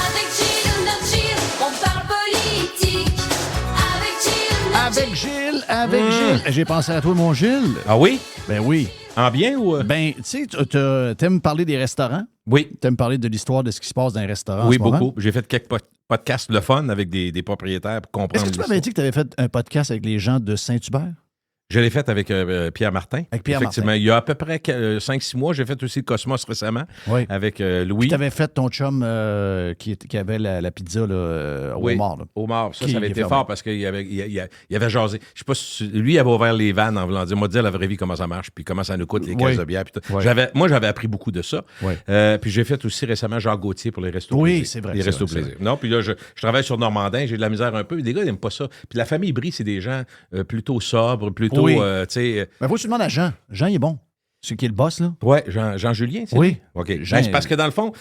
Avec Chill, not Chill, on parle politique. Avec Chill, Avec Gilles. J'ai pensé à toi, mon Gilles. Ah oui? Ben oui. En bien ou... Ben, tu sais, t'aimes parler des restaurants? Oui. T'aimes parler de l'histoire de ce qui se passe dans les restaurants? Oui, en ce moment? beaucoup. J'ai fait quelques podcasts le fun avec des propriétaires pour comprendre. Est-ce que tu m'avais dit que tu avais fait un podcast avec les gens de Saint-Hubert? Je l'ai fait avec Pierre Martin. Avec Pierre Effectivement, Martin. Il y a à peu près 5-6 mois, j'ai fait aussi le Cosmos récemment Oui. avec Louis. Tu avais fait ton chum qui avait la pizza là, au Oui, homard. Là. au mort. Ça Qui avait est été fermé. fort parce qu'il avait jasé. Je sais pas si lui avait ouvert les vannes en voulant dire, moi, dire la vraie vie, comment ça marche, puis comment ça nous coûte les caisses de bière. Puis tout. Oui. Moi, j'avais appris beaucoup de ça. Oui. Puis j'ai fait aussi récemment Jacques Gauthier pour les restos Oui, plaisir. c'est vrai, Les c'est restos vrai, plaisir. Non, puis là, je travaille sur Normandin, j'ai de la misère un peu. Les gars, ils n'aiment pas ça. Puis la famille Brie, c'est des gens plutôt sobres, plutôt, Oui. tu sais... Ben, faut que tu demandes à Jean. Jean, il est bon. C'est qui est le boss, là? Oui, Jean-Julien, c'est Oui. lui? OK. Jean- Ben, c'est parce que dans le fond,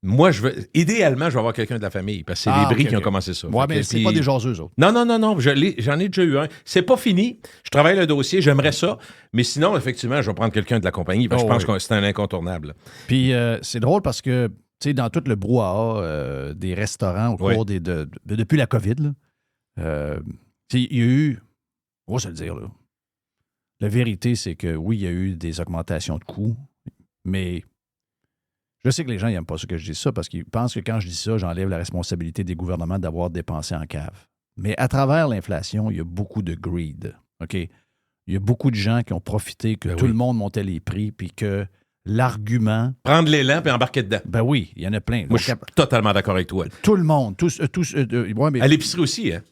moi, idéalement, je vais avoir quelqu'un de la famille, parce que c'est les Brie qui ont commencé ça. Ouais, Fait mais que, c'est puis- pas des jaseux, autres. Non, j'en ai déjà eu un. C'est pas fini. Je travaille le dossier, j'aimerais ça. Mais sinon, effectivement, je vais prendre quelqu'un de la compagnie. Parce que je pense que c'est un incontournable. Puis c'est drôle parce que, tu sais, dans tout le brouhaha des restaurants au cours depuis la COVID, là, tu sais, il y a eu, on va se le dire, là, la vérité, c'est que oui, il y a eu des augmentations de coûts, mais je sais que les gens n'aiment pas ça que je dise ça parce qu'ils pensent que quand je dis ça, j'enlève la responsabilité des gouvernements d'avoir dépensé en cave. Mais à travers l'inflation, il y a beaucoup de greed. OK? Il y a beaucoup de gens qui ont profité que tout le monde montait les prix puis que l'argument. Prendre l'élan puis embarquer dedans. Ben oui, il y en a plein. Moi, je suis totalement d'accord avec toi. Tout le monde. Ouais, mais, À l'épicerie aussi, hein?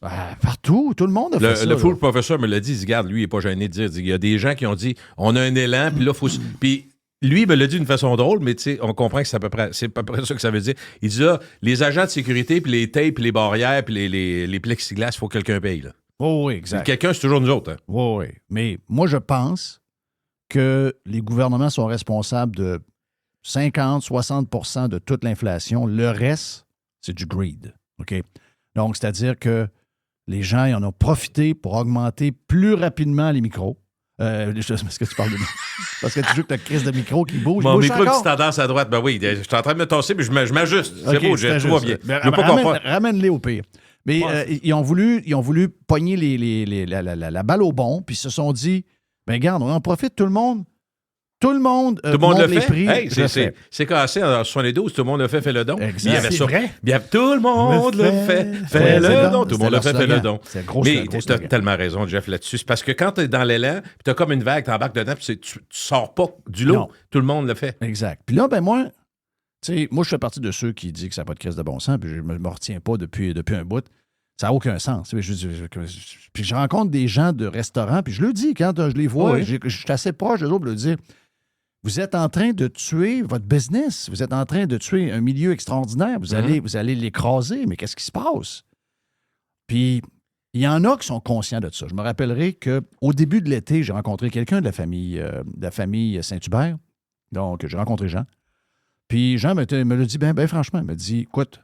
partout, tout le monde a fait ça. Le full professeur me l'a dit. Il dit, regarde, lui, il n'est pas gêné de dire. Il y a des gens qui ont dit, on a un élan, puis là, il faut. Puis lui, il me l'a dit d'une façon drôle, mais tu sais, on comprend que c'est à peu près ça que ça veut dire. Il dit, les agents de sécurité, puis les tapes, puis les barrières, puis les plexiglas, il faut que quelqu'un paye, là. Oh, oui, exact. Quelqu'un, c'est toujours nous autres, hein? Oui, oui. Mais moi, je pense que les gouvernements sont responsables de 50-60% de toute l'inflation. Le reste, c'est du greed. OK? Donc, c'est-à-dire que les gens ils en ont profité pour augmenter plus rapidement les micros. Parce que tu parles de... Parce que tu joues avec ta crise de micro qui bouge. Mon bouge micro encore. qui tendance à droite, ben oui, je suis en train de me tasser, mais je m'ajuste. C'est OK, beau, c'est tout va juste. bien. Ben, Je veux pas comprendre. ramène-les au pire. Mais ils ont voulu pogner la balle au bon, puis ils se sont dit, ben regarde, on en profite, tout le monde monte le les fait. prix. Hey, je le fais. c'est cassé en 72, tout le monde le fait le don. Exact. Il y avait C'est ça. vrai. Bien, tout le monde le fait le don. Tout le monde le fait le don. C'est gros. Mais tu as tellement raison, Jeff, là-dessus. C'est parce que quand tu es dans l'élan, puis tu as comme une vague, tu embarques dedans, puis tu sors pas du lot. Non. Tout le monde le fait. Exact. Puis là, ben moi, tu sais, moi, je fais partie de ceux qui disent que ça n'a pas de crise de bon sens, puis je me retiens pas depuis un bout. Ça n'a aucun sens. Puis je rencontre des gens de restaurants, puis je le dis quand je les vois, Oui. je suis assez proche de eux pour le dire. Vous êtes en train de tuer votre business. Vous êtes en train de tuer un milieu extraordinaire. Vous allez l'écraser. Mais qu'est-ce qui se passe? Puis, il y en a qui sont conscients de ça. Je me rappellerai qu'au début de l'été, j'ai rencontré quelqu'un de la famille Saint-Hubert. Donc, j'ai rencontré Jean. Puis, Jean me l'a dit, ben franchement, il m'a dit, écoute,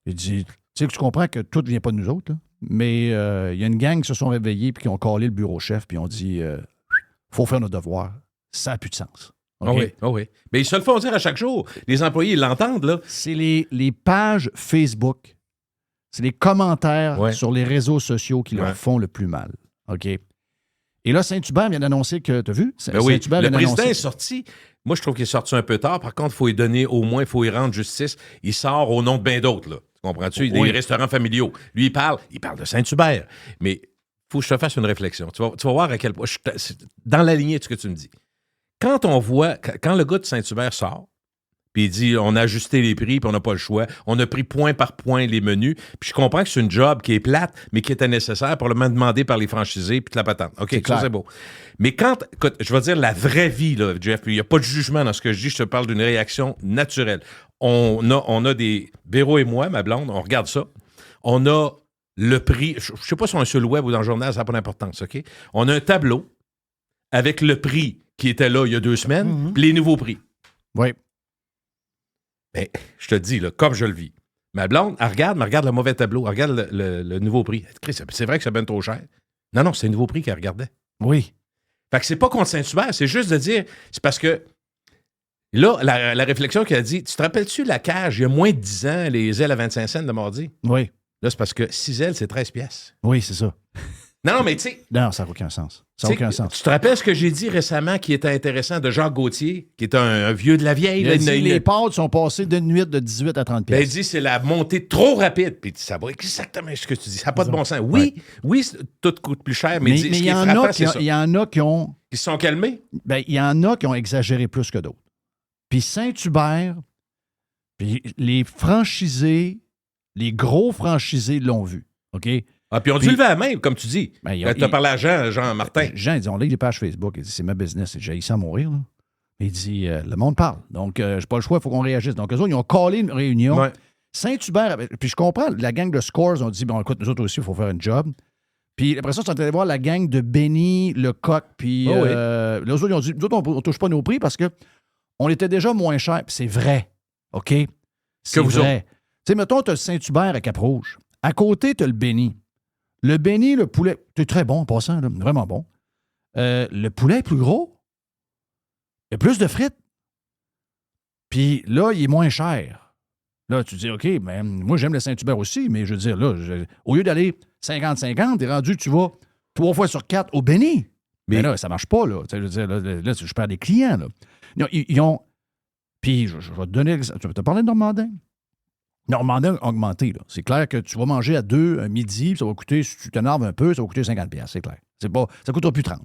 il dit, tu sais que tu comprends que tout ne vient pas de nous autres, là, mais il y a une gang qui se sont réveillés puis qui ont collé le bureau chef puis ont dit, faut faire notre devoir. Ça n'a plus de sens. Okay? Oui. Mais ils se le font dire à chaque jour. Les employés, ils l'entendent, là. C'est les pages Facebook, c'est les commentaires sur les réseaux sociaux qui leur font le plus mal. OK? Et là, Saint-Hubert vient d'annoncer que, tu as vu? Ben oui. Saint-Hubert Le vient président d'annoncer- est sorti. Moi, je trouve qu'il est sorti un peu tard. Par contre, il faut lui donner au moins, il faut y rendre justice. Il sort au nom de bien d'autres, là. Tu Comprends-tu? Des restaurants familiaux. Lui, il parle de Saint-Hubert. Mais il faut que je te fasse une réflexion. Tu vas voir à quel point... c'est dans la lignée de ce que tu me dis. Quand le gars de Saint-Hubert sort, puis il dit, on a ajusté les prix, puis on n'a pas le choix. On a pris point par point les menus. Puis je comprends que c'est une job qui est plate, mais qui était nécessaire, probablement demandée par les franchisés, puis de la patente. OK, ça, c'est beau. Mais écoute, je vais dire la vraie vie, là, Jeff, il n'y a pas de jugement dans ce que je dis, je te parle d'une réaction naturelle. On a des... Véro et moi, ma blonde, on regarde ça. On a le prix... Je ne sais pas si on est sur le web ou dans le journal, ça n'a pas d'importance, OK? On a un tableau avec le prix qui était là il y a 2 semaines, puis les nouveaux prix. Oui. Mais je te dis, là, comme je le vis, ma blonde, elle regarde le mauvais tableau, elle regarde le nouveau prix. C'est vrai que c'est bien trop cher. Non, c'est le nouveau prix qu'elle regardait. Oui. Fait que c'est pas contre Saint-Hubert, c'est juste de dire, c'est parce que là, la réflexion qu'elle a dit, tu te rappelles-tu la cage, il y a moins de 10 ans, les ailes à 25 cents de mardi? Oui. Là, c'est parce que 6 ailes, c'est 13 piastres. Oui, c'est ça. Non, mais tu sais... Non, ça n'a aucun sens. Ça n'a aucun sens. Tu te rappelles ce que j'ai dit récemment qui était intéressant de Jacques Gauthier, qui est un vieux de la vieille? Il a dit, les pâtes sont passées d'une nuit de 18 à 30 pièces. Il dit c'est la montée trop rapide. Puis ça va exactement ce que tu dis. Ça n'a pas de bon sens. Oui, tout coûte plus cher, mais ce qui est frappant, c'est ça. Il y en a qui ont... Qui se sont calmés? Ben, il y en a qui ont exagéré plus que d'autres. Puis Saint-Hubert, puis les franchisés, les gros franchisés l'ont vu. OK? Ah, puis on dû lever la main, comme tu dis. Ben, tu as parlé à Jean Martin. Jean, il dit, on lit les pages Facebook. Il dit, c'est ma business. J'ai ça à mourir. Là. Il dit, le monde parle. Donc, j'ai pas le choix, il faut qu'on réagisse. Donc, eux autres, ils ont callé une réunion. Ouais. Saint-Hubert, puis je comprends, la gang de Scores ont dit, bon, écoute, nous autres aussi, il faut faire un job. Puis après ça, ils sont allés voir la gang de Benny, Lecoq, puis les autres, ils ont dit, nous autres, on ne touche pas nos prix parce qu'on était déjà moins cher. Puis c'est vrai. OK? C'est vrai. Tu sais, mettons, tu as le Saint-Hubert à Cap-Rouge. À côté, tu as le Benny. Le Benny, le poulet, c'est très bon en passant, là, vraiment bon. Le poulet est plus gros. Il y a plus de frites. Puis là, il est moins cher. Là, tu dis, OK, mais moi, j'aime le Saint-Hubert aussi, mais je veux dire, là, au lieu d'aller 50-50, t'es rendu, tu vas 3 fois sur 4 au Benny. Mais là, ça marche pas, là. Je veux dire, là, je perds des clients, là. Ils ont... Puis, je vais te donner... Tu vas te parler de Normandin? Normandin a augmenté, là. C'est clair que tu vas manger à 2 à midi, puis ça va coûter, si tu t'énerves un peu, ça va coûter 50$, c'est clair. Ça ne coûtera plus 30$.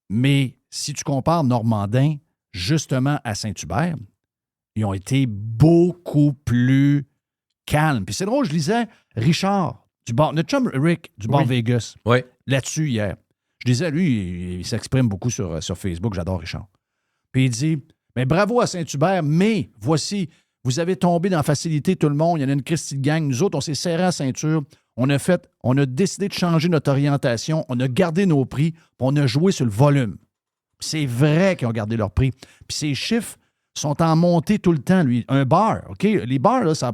Mais si tu compares Normandin, justement, à Saint-Hubert, ils ont été beaucoup plus calmes. Puis c'est drôle, je lisais Richard, notre chum Rick, du bar Vegas, là-dessus hier. Je disais, lui, il s'exprime beaucoup sur Facebook, j'adore Richard. Puis il dit, mais bravo à Saint-Hubert, mais voici... Vous avez tombé dans la facilité, tout le monde. Il y en a une Christie de gang. Nous autres, on s'est serré à la ceinture. On a décidé de changer notre orientation. On a gardé nos prix. Puis on a joué sur le volume. Puis c'est vrai qu'ils ont gardé leur prix. Puis ces chiffres sont en montée tout le temps, lui. Un bar, OK? Les bars, là, ça n'a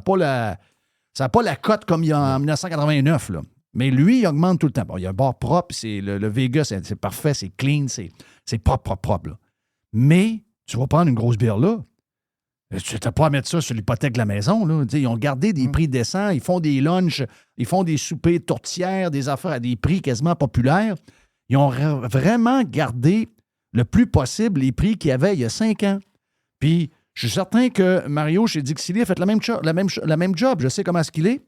pas la cote comme il y a en 1989, là. Mais lui, il augmente tout le temps. Bon, il y a un bar propre. C'est le Vegas, c'est parfait, c'est clean, c'est propre, là. Mais tu vas prendre une grosse bière là. Tu n'as pas à mettre ça sur l'hypothèque de la maison. Là. Ils ont gardé des prix décents, ils font des lunchs, ils font des soupers tourtières, des affaires à des prix quasiment populaires. Ils ont vraiment gardé le plus possible les prix qu'il y avait il y a 5 ans. Puis, je suis certain que Mario, chez Dixili, a fait la même job. Je sais comment est-ce qu'il est.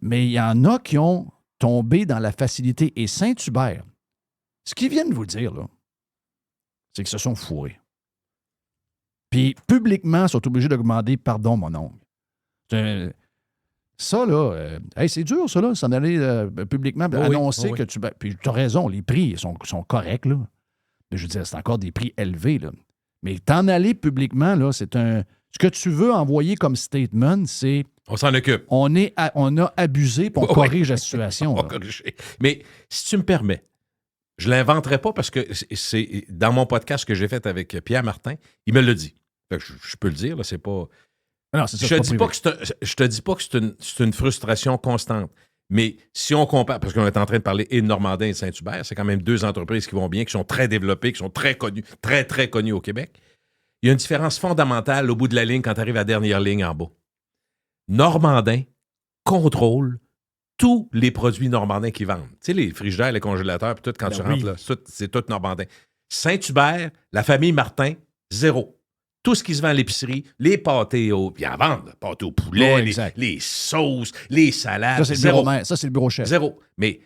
Mais il y en a qui ont tombé dans la facilité. Et Saint-Hubert, ce qu'ils viennent de vous dire, là, c'est qu'ils se sont fourrés. Puis, publiquement, ils sont obligés d'augmenter, pardon, mon oncle. Ça, là, c'est dur, ça, là, s'en aller publiquement, annoncer que tu... Puis, tu as raison, les prix sont corrects, là. Mais je veux dire, c'est encore des prix élevés, là. Mais t'en aller publiquement, là, c'est un... Ce que tu veux envoyer comme statement, c'est... On s'en occupe. On a abusé, puis on corrige la situation. On va corriger. Mais, si tu me permets, je ne l'inventerai pas parce que c'est dans mon podcast que j'ai fait avec Pierre Martin, il me l'a dit. Fait que je peux le dire, là, c'est pas... Non, c'est ça, je te dis pas que c'est une frustration constante. Mais si on compare, parce qu'on est en train de parler et de Normandin et de Saint-Hubert, c'est quand même 2 entreprises qui vont bien, qui sont très développées, qui sont très connues, très, très connues au Québec. Il y a une différence fondamentale au bout de la ligne quand tu arrives à la dernière ligne en bas. Normandin contrôle tous les produits Normandin qu'ils vendent. Tu sais, les frigidaires, les congélateurs, puis tout, quand tu rentres, là, c'est tout Normandin. Saint-Hubert, la famille Martin, 0. tout ce qui se vend à l'épicerie, les pâtés au... Ils en vendent, là, pâtés au poulet, Ouais, les, exact. les sauces, les salades. Ça, c'est le zéro. bureau, ça, c'est le bureau chef. Zéro. Mais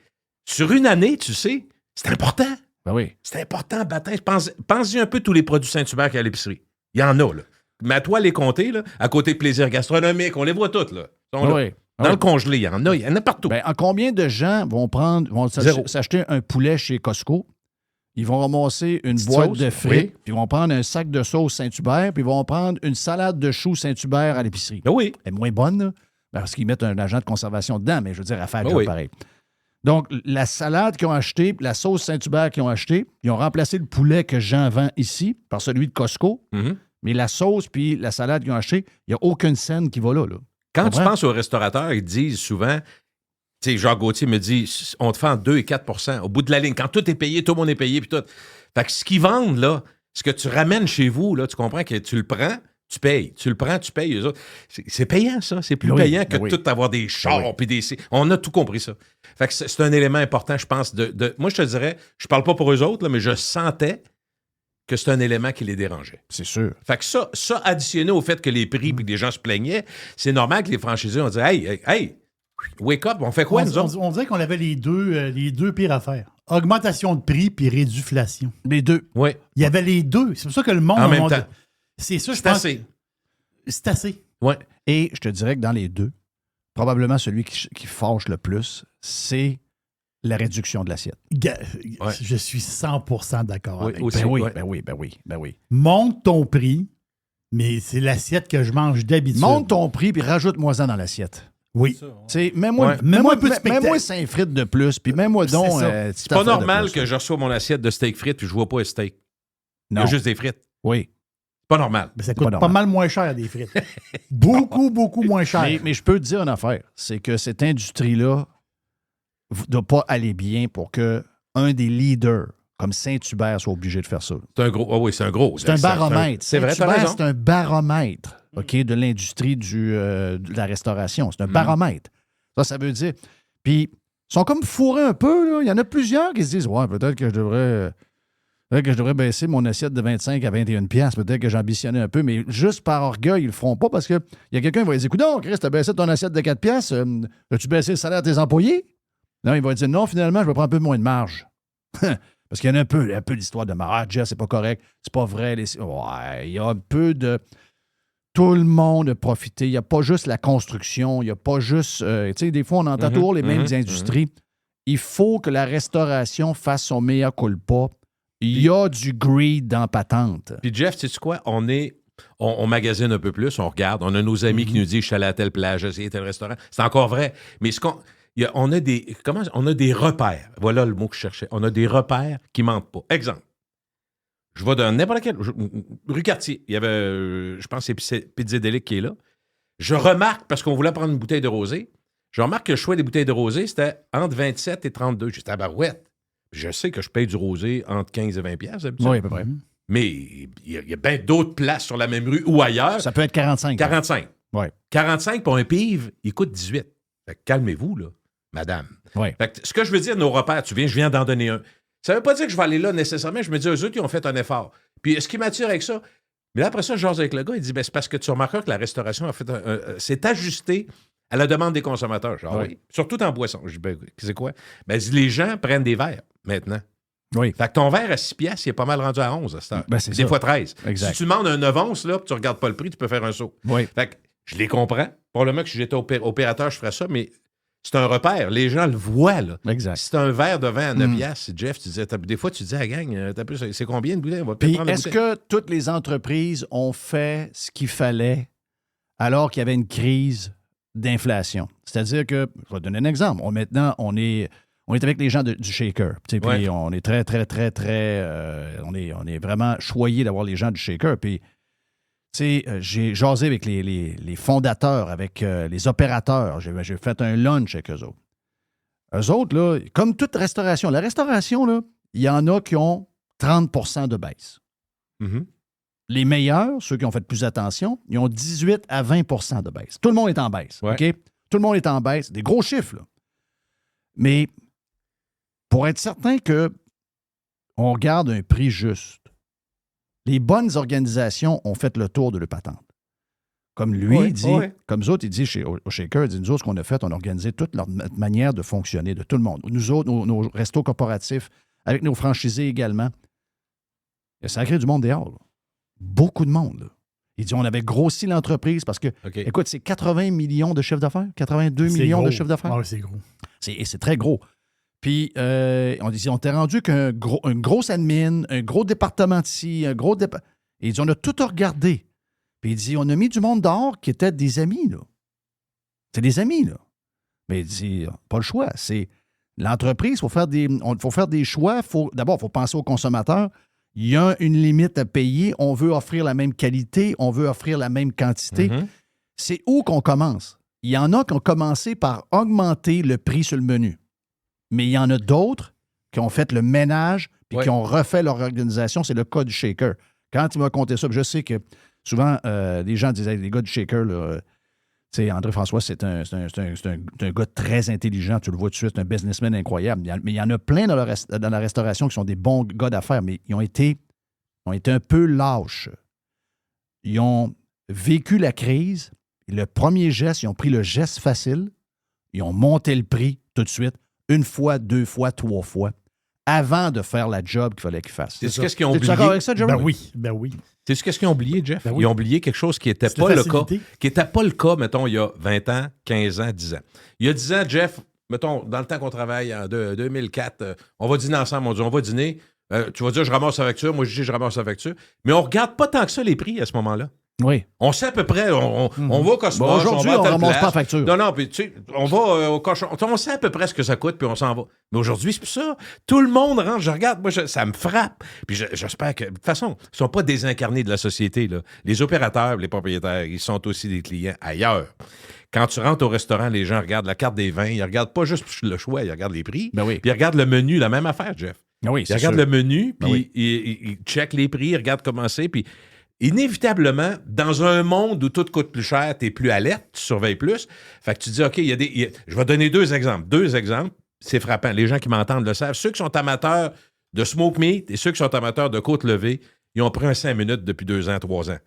sur une année, tu sais, c'est important. Ben oui. C'est important, baptême. Pense-y un peu tous les produits Saint-Hubert qu'il y a à l'épicerie. Il y en a, là. Mais à toi, les compter, là, à côté de plaisir gastronomique, on les voit toutes, là. Ils sont là. Oui. Dans le congelé, il y en a partout. Ben, en combien de gens vont Zéro. s'acheter un poulet chez Costco? Ils vont ramasser une Petite boîte sauce, de frites, oui. puis ils vont prendre un sac de sauce Saint-Hubert, puis ils vont prendre une salade de choux Saint-Hubert à l'épicerie. Ben oui. Elle est moins bonne, là, parce qu'ils mettent un agent de conservation dedans, mais je veux dire, à faire Ben job oui. pareil. Donc, la salade qu'ils ont achetée, puis la sauce Saint-Hubert qu'ils ont achetée, ils ont remplacé le poulet que Jean vend ici par celui de Costco, Mhm. mais la sauce puis la salade qu'ils ont achetée, il n'y a aucune scène qui va là. Quand tu Comprends? penses aux restaurateurs, ils disent souvent, tu sais, Jacques Gauthier me dit, on te fait en 2 et 4 au bout de la ligne. Quand tout est payé, tout le monde est payé, puis tout. Fait que ce qu'ils vendent, là, ce que tu ramènes chez vous, là, tu comprends que tu le prends, tu payes. Tu le prends, tu payes. Eux autres. C'est payant, ça. C'est plus Oui, payant que oui. tout avoir des chars Oui. puis des... On a tout compris, ça. Fait que c'est un élément important, je pense. Moi, je te dirais, je parle pas pour eux autres, là, mais je sentais que c'est un élément qui les dérangeait. C'est sûr. Fait que ça additionné au fait que les prix et que les gens se plaignaient, c'est normal que les franchisés ont dit hey, wake up, on fait quoi, nous autres? On dirait qu'on avait les deux pires affaires. Augmentation de prix puis réduflation. Les deux. Oui, Il y avait les deux. C'est pour ça que le monde... en même temps. C'est ça, je C'est pense. assez. C'est assez. Ouais. Et je te dirais que dans les deux, probablement celui qui fâche le plus, c'est la réduction de l'assiette. Ouais. Je suis 100% d'accord Oui, avec aussi. toi. Ben oui. Monte ton prix, mais c'est l'assiette que je mange d'habitude. Monte ton prix puis rajoute-moi-en dans l'assiette. Oui. Mets-moi Ouais. Mets-moi un peu de spectacle. mets-moi 5 frites de plus, puis mets-moi C'est donc... ça. C'est pas normal que je reçois mon assiette de steak frites puis je vois pas un steak. Il y Non. a juste des frites. Oui. C'est pas normal. Mais ça pas coûte pas normal. mal moins cher, des frites. beaucoup moins cher. Mais je peux te dire une affaire, c'est que cette industrie-là ne doit pas aller bien pour que un des leaders comme Saint-Hubert soit obligé de faire ça. C'est un gros. Ah oui, c'est un gros. C'est un baromètre. C'est vrai, t'as Saint-Hubert, raison. c'est un baromètre de l'industrie de la restauration. C'est un baromètre. Ça veut dire... Puis, ils sont comme fourrés un peu. Là. Il y en a plusieurs qui se disent « Ouais, peut-être que je devrais baisser mon assiette de 25 à 21 piastres. Peut-être que j'ambitionnais un peu. » Mais juste par orgueil, ils le feront pas parce qu'il y a quelqu'un qui va dire « Écoute donc, Chris, t'as baissé ton assiette de 4 piastres. As-tu baissé le salaire de tes employés? » Non, il va dire « Non, finalement, je vais prendre un peu moins de marge. » Parce qu'il y en a un peu l'histoire de marge. Ah, Jeff, c'est pas correct. C'est pas vrai. Ouais, il y a un peu de... Tout le monde a profité. Il n'y a pas juste la construction. Il n'y a pas juste... tu sais, des fois, on entend toujours les mêmes industries. Il faut que la restauration fasse son meilleur culpa. Il y a du greed dans patente. Puis Jeff, sais-tu quoi? On magasine un peu plus, on regarde. On a nos amis qui nous disent « Je suis allé à telle plage, j'ai essayé tel restaurant. » C'est encore vrai. Mais on a des repères. Voilà le mot que je cherchais. On a des repères qui mentent pas. Exemple. Je vais dans n'importe quel... Rue Cartier. Il y avait, je pense, c'est Pizzadelic qui est là. Je remarque, parce qu'on voulait prendre une bouteille de rosé, je remarque que le choix des bouteilles de rosé, c'était entre 27 et 32. J'ai dit, tabarouette. Je sais que je paye du rosé entre 15 et 20 piastres, d'habitude. Oui, à peu près. Mais il y a bien d'autres places sur la même rue ou ailleurs. Ça peut être 45. 45. Oui. 45 pour un pive, il coûte 18. Fait que calmez-vous, là, madame. Oui. Fait que ce que je veux dire, nos repères, je viens d'en donner un. Ça ne veut pas dire que je vais aller là nécessairement. Je me dis, eux autres, ils ont fait un effort. Puis, ce qui m'attire avec ça, mais là, après ça, je jase avec le gars, il dit, ben, c'est parce que tu remarqueras que la restauration a fait s'est ajustée à la demande des consommateurs. Genre, oui. Surtout en boisson. Je dis, ben, c'est quoi? Ben, les gens prennent des verres maintenant. Oui. Fait que ton verre à 6 piastres, il est pas mal rendu à 11 à cette heure. Ben, c'est des ça. fois 13. Exact. Si tu demandes un 9 onces, là, puis tu regardes pas le prix, tu peux faire un saut. Oui. Fait que je les comprends. Probablement que si j'étais opérateur, je ferais ça, mais c'est un repère. Les gens le voient, là. Exact. Si c'est un verre de vin à 9 piastres, Jeff, tu disais, des fois, tu dis à la gang, c'est combien de bouteilles? On va peut-être Puis, prendre la est-ce bouteille. que toutes les entreprises ont fait ce qu'il fallait alors qu'il y avait une crise d'inflation? C'est-à-dire que, je vais te donner un exemple. Maintenant, on est avec les gens du Shaker. Tu sais, puis on est très, très, très, très... on est vraiment choyé d'avoir les gens du Shaker. Puis, tu sais, j'ai jasé avec les fondateurs, avec les opérateurs. J'ai fait un lunch avec eux autres. Eux autres, là, comme toute restauration, la restauration, là, il y en a qui ont 30 de baisse. Mhm. Les meilleurs, ceux qui ont fait plus attention, ils ont 18 à 20 de baisse. Tout le monde est en baisse. Ouais. OK? Tout le monde est en baisse. Des gros chiffres, là. Mais pour être certain qu'on garde un prix juste, Les bonnes organisations ont fait le tour de le patente. Comme lui, il dit, comme nous autres, il dit au Shaker, il dit, nous autres, ce qu'on a fait, on a organisé toute notre manière de fonctionner de tout le monde. Nous autres, nos restos corporatifs, avec nos franchisés également. Il a sacré du monde dehors. Là. Beaucoup de monde. Là. Il dit, on avait grossi l'entreprise parce que, écoute, c'est 80 millions de chiffre d'affaires, 82 millions gros. De chiffre d'affaires. Oui, c'est gros. C'est très gros. Puis, on dit, on t'est rendu qu'un gros admin, un gros département ici, un gros département. Et il dit, on a tout regardé. Puis il dit, on a mis du monde dehors qui étaient des amis, là. C'est des amis, là. Mais il dit, pas le choix. C'est l'entreprise, il faut faire des choix. D'abord, il faut penser aux consommateurs. Il y a une limite à payer. On veut offrir la même qualité. On veut offrir la même quantité. Mm-hmm. C'est où qu'on commence? Il y en a qui ont commencé par augmenter le prix sur le menu. Mais il y en a d'autres qui ont fait le ménage et qui ont refait leur organisation. C'est le cas du Shaker. Quand il m'a conté ça, je sais que souvent, les gens disaient, les gars du Shaker, là, André-François, c'est un gars très intelligent. Tu le vois tout de suite, c'est un businessman incroyable. Mais il y en a plein dans la restauration qui sont des bons gars d'affaires, mais ils ont été un peu lâches. Ils ont vécu la crise. Et le premier geste, ils ont pris le geste facile. Ils ont monté le prix tout de suite, 1 fois, 2 fois, 3 fois, avant de faire la job qu'il fallait qu'ils fassent. C'est qu'est-ce qu'ils ont oublié? Tu es d'accord avec ça, Jeremy? Ben oui. C'est qu'est-ce qu'ils ont oublié, Jeff? Ben oui. Ils ont oublié quelque chose qui n'était pas le cas. Qui n'était pas le cas, mettons, il y a 20 ans, 15 ans, 10 ans. Il y a 10 ans, Jeff, mettons, dans le temps qu'on travaille, en 2004, on va dîner ensemble, on va dîner. Tu vas dire, je ramasse la facture. Moi, je dis, je ramasse la facture. Mais on ne regarde pas tant que ça les prix à ce moment-là. Oui. On sait à peu près, on va au Cosmos. Bon, aujourd'hui, on ne ramasse pas la facture. Non, puis tu sais, on va au cochon. On sait à peu près ce que ça coûte, puis on s'en va. Mais aujourd'hui, c'est plus ça. Tout le monde rentre, je regarde, moi, ça me frappe. Puis j'espère que, de toute façon, ils ne sont pas désincarnés de la société, là. Les opérateurs, les propriétaires, ils sont aussi des clients ailleurs. Quand tu rentres au restaurant, les gens regardent la carte des vins, ils ne regardent pas juste le choix, ils regardent les prix. Ben oui. Puis ils regardent le menu, la même affaire, Jeff. Ben oui, ils regardent le menu, puis ils checkent les prix, ils regardent comment c'est, puis inévitablement, dans un monde où tout coûte plus cher, tu es plus alerte, tu surveilles plus. Fait que tu dis, OK, je vais donner 2 exemples. 2 exemples, c'est frappant. Les gens qui m'entendent le savent. Ceux qui sont amateurs de smoke meat et ceux qui sont amateurs de côte levée, ils ont pris un 5 minutes depuis 2 ans, 3 ans.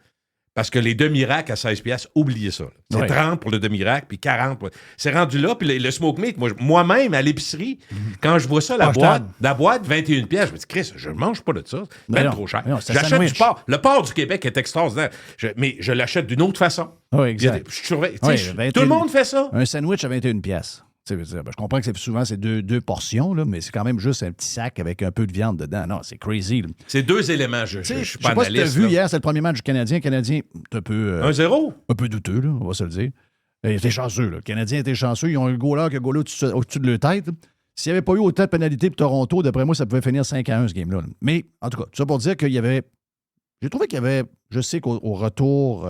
Parce que les demi-racks à 16$, oubliez ça. C'est 30 pour le demi-rack, puis 40 pour... C'est rendu là, puis le smoke meat, moi-même, à l'épicerie, quand je vois ça, la boîte, 21$, je me dis, Chris, je ne mange pas de ça. C'est même trop cher. J'achète du porc. Le porc du Québec est extraordinaire. Mais je l'achète d'une autre façon. Oui, exact. Je surveille. Tout le monde fait ça. Un sandwich à 21$. Je comprends que souvent, c'est deux portions, là, mais c'est quand même juste un petit sac avec un peu de viande dedans. Non, c'est crazy. Là. C'est 2 éléments. Je suis pas analyste. Je sais pas si tu as vu hier, c'est le premier match du Canadien. Le Canadien, un peu... 1-0? Un peu douteux, là, on va se le dire. Il était chanceux. Là. Le Canadien était chanceux. Ils ont eu le goaler qui a goalé au-dessus de leur tête. S'il n'y avait pas eu autant de pénalités pour Toronto, d'après moi, ça pouvait finir 5-1 ce game-là. Mais, en tout cas, tout ça pour dire qu'il y avait... J'ai trouvé qu'il y avait... Je sais qu'au retour...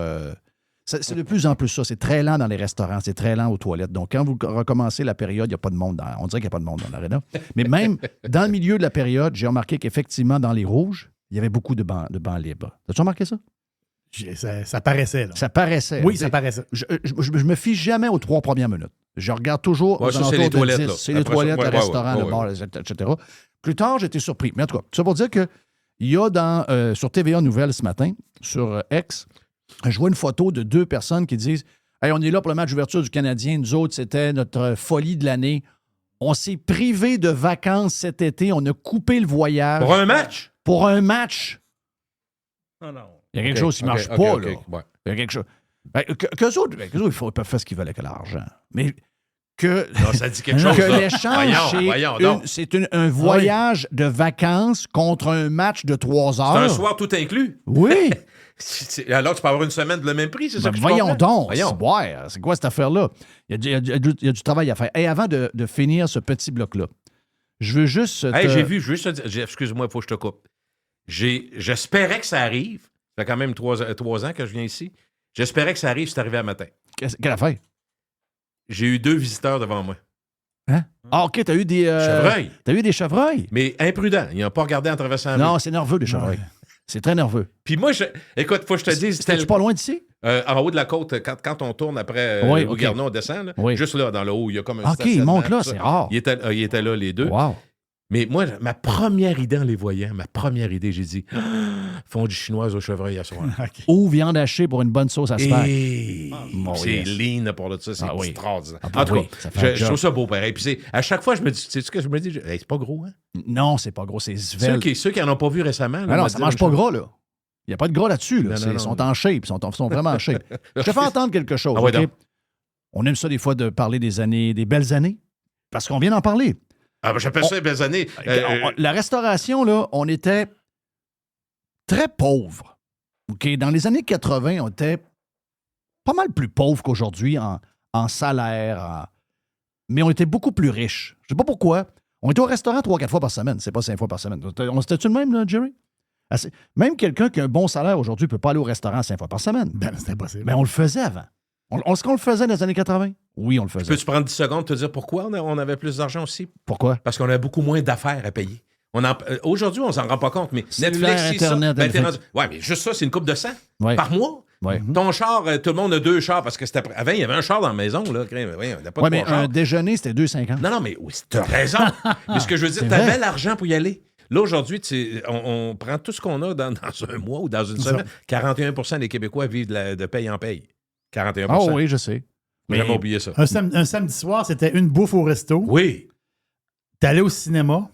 C'est de plus en plus ça. C'est très lent dans les restaurants, c'est très lent aux toilettes. Donc, quand vous recommencez la période, il n'y a pas de monde. On dirait qu'il n'y a pas de monde dans l'aréna. Mais même dans le milieu de la période, j'ai remarqué qu'effectivement, dans les rouges, il y avait beaucoup de bancs libres. As-tu remarqué ça? Ça paraissait. Là. Ça paraissait. Oui, ça paraissait. Je me fie jamais aux 3 premières minutes. Je regarde toujours aux alentours les de toilettes, 10. là. C'est les toilettes, le restaurant, le bar, etc. Plus tard, j'étais surpris. Mais en tout cas, tout ça pour dire qu'il y a sur TVA Nouvelles ce matin, sur X, je vois une photo de 2 personnes qui disent « Hey, on est là pour le match d'ouverture du Canadien. Nous autres, c'était notre folie de l'année. On s'est privé de vacances cet été. On a coupé le voyage. » Pour un match? Pour un match. Oh non. Il y a quelque chose qui ne marche pas, là. Ouais. Il y a quelque chose. Qu'eux autres, ils peuvent faire ce qu'ils veulent avec l'argent. Mais que... Non, ça dit quelque chose. Que l'échange, c'est un voyage de vacances contre un match de 3 heures. C'est un soir tout inclus. Oui. Alors, tu peux avoir une semaine de le même prix, c'est ça que je voyons donc. Voyons. C'est quoi cette affaire-là? Il y a du travail à faire. Et avant de finir ce petit bloc-là, je veux juste... J'ai vu, je veux juste te dire, excuse-moi, il faut que je te coupe. J'espérais que ça arrive. Ça fait quand même 3 ans que je viens ici. J'espérais que ça arrive, c'est arrivé à matin. Quelle affaire? J'ai eu 2 visiteurs devant moi. Hein? Ah, OK, t'as eu des... chevreuils. T'as eu des chevreuils? Mais imprudents. Ils n'ont pas regardé en traversant la rue. Non, c'est nerveux, les chevreuils. C'est très nerveux. Puis moi, écoute, faut que je te dise... C'était-tu pas loin d'ici? En haut de la côte, quand on tourne après au Garnon, on descend. Là, juste là, dans le haut, il y a comme un OK, ils montent là, c'est rare. Il était là, les 2. Wow. Mais moi, ma première idée en les voyant, j'ai dit fondue chinoise au chevreuil à soir. Ou viande hachée pour une bonne sauce à spag. C'est lean pour de ça, c'est extraordinaire. Ah, en tout oui, cas, je trouve ça beau pareil. Puis à chaque fois, je me dis, tu sais ce que je me dis? Hey, c'est pas gros, hein? Non, c'est pas gros, c'est svelte. Ceux qui n'en ont pas vu récemment. Non, ça mange pas gras, là. Il n'y a pas de gras là-dessus. Là. Non. Ils sont en shape, ils sont vraiment en shape. Je te fais entendre quelque chose. Ah, ouais, on aime ça des fois de parler des belles années, parce qu'on vient d'en parler. Ah, ben, j'appelle ça les belles années. La restauration, là, on était très pauvres. Okay? Dans les années 80, on était pas mal plus pauvres qu'aujourd'hui en salaire, mais on était beaucoup plus riches. Je sais pas pourquoi. On était au restaurant 3-4 fois par semaine. C'est pas 5 fois par semaine. On c'était-tu le même, là, Jerry? Même quelqu'un qui a un bon salaire aujourd'hui ne peut pas aller au restaurant 5 fois par semaine. Ben, c'est impossible. Mais on le faisait avant. Est-ce qu'on le faisait dans les années 80? Oui, on le faisait. Peux-tu prendre 10 secondes et te dire pourquoi on avait plus d'argent aussi? Pourquoi? Parce qu'on avait beaucoup moins d'affaires à payer. Aujourd'hui, on s'en rend pas compte, mais Cellulaire, Netflix, Internet, ouais, mais juste ça, c'est une coupe de 100 Ouais. par mois. Ouais. Ton char, tout le monde a 2 chars parce que c'était avant, il y avait un char dans la maison. Là. Ouais, on n'a pas de mais 3 chars. un déjeuner, c'était 2,50. Non, mais oui, tu as raison. Mais ce que je veux dire, C'est tu avais vrai. l'argent pour y aller. Là, aujourd'hui, on prend tout ce qu'on a dans un mois ou dans une semaine. 41% des Québécois vivent de paye en paye. 41%. Ah oui, je sais. J'ai jamais oublié ça. Un samedi soir, c'était une bouffe au resto. Oui. T'allais au cinéma,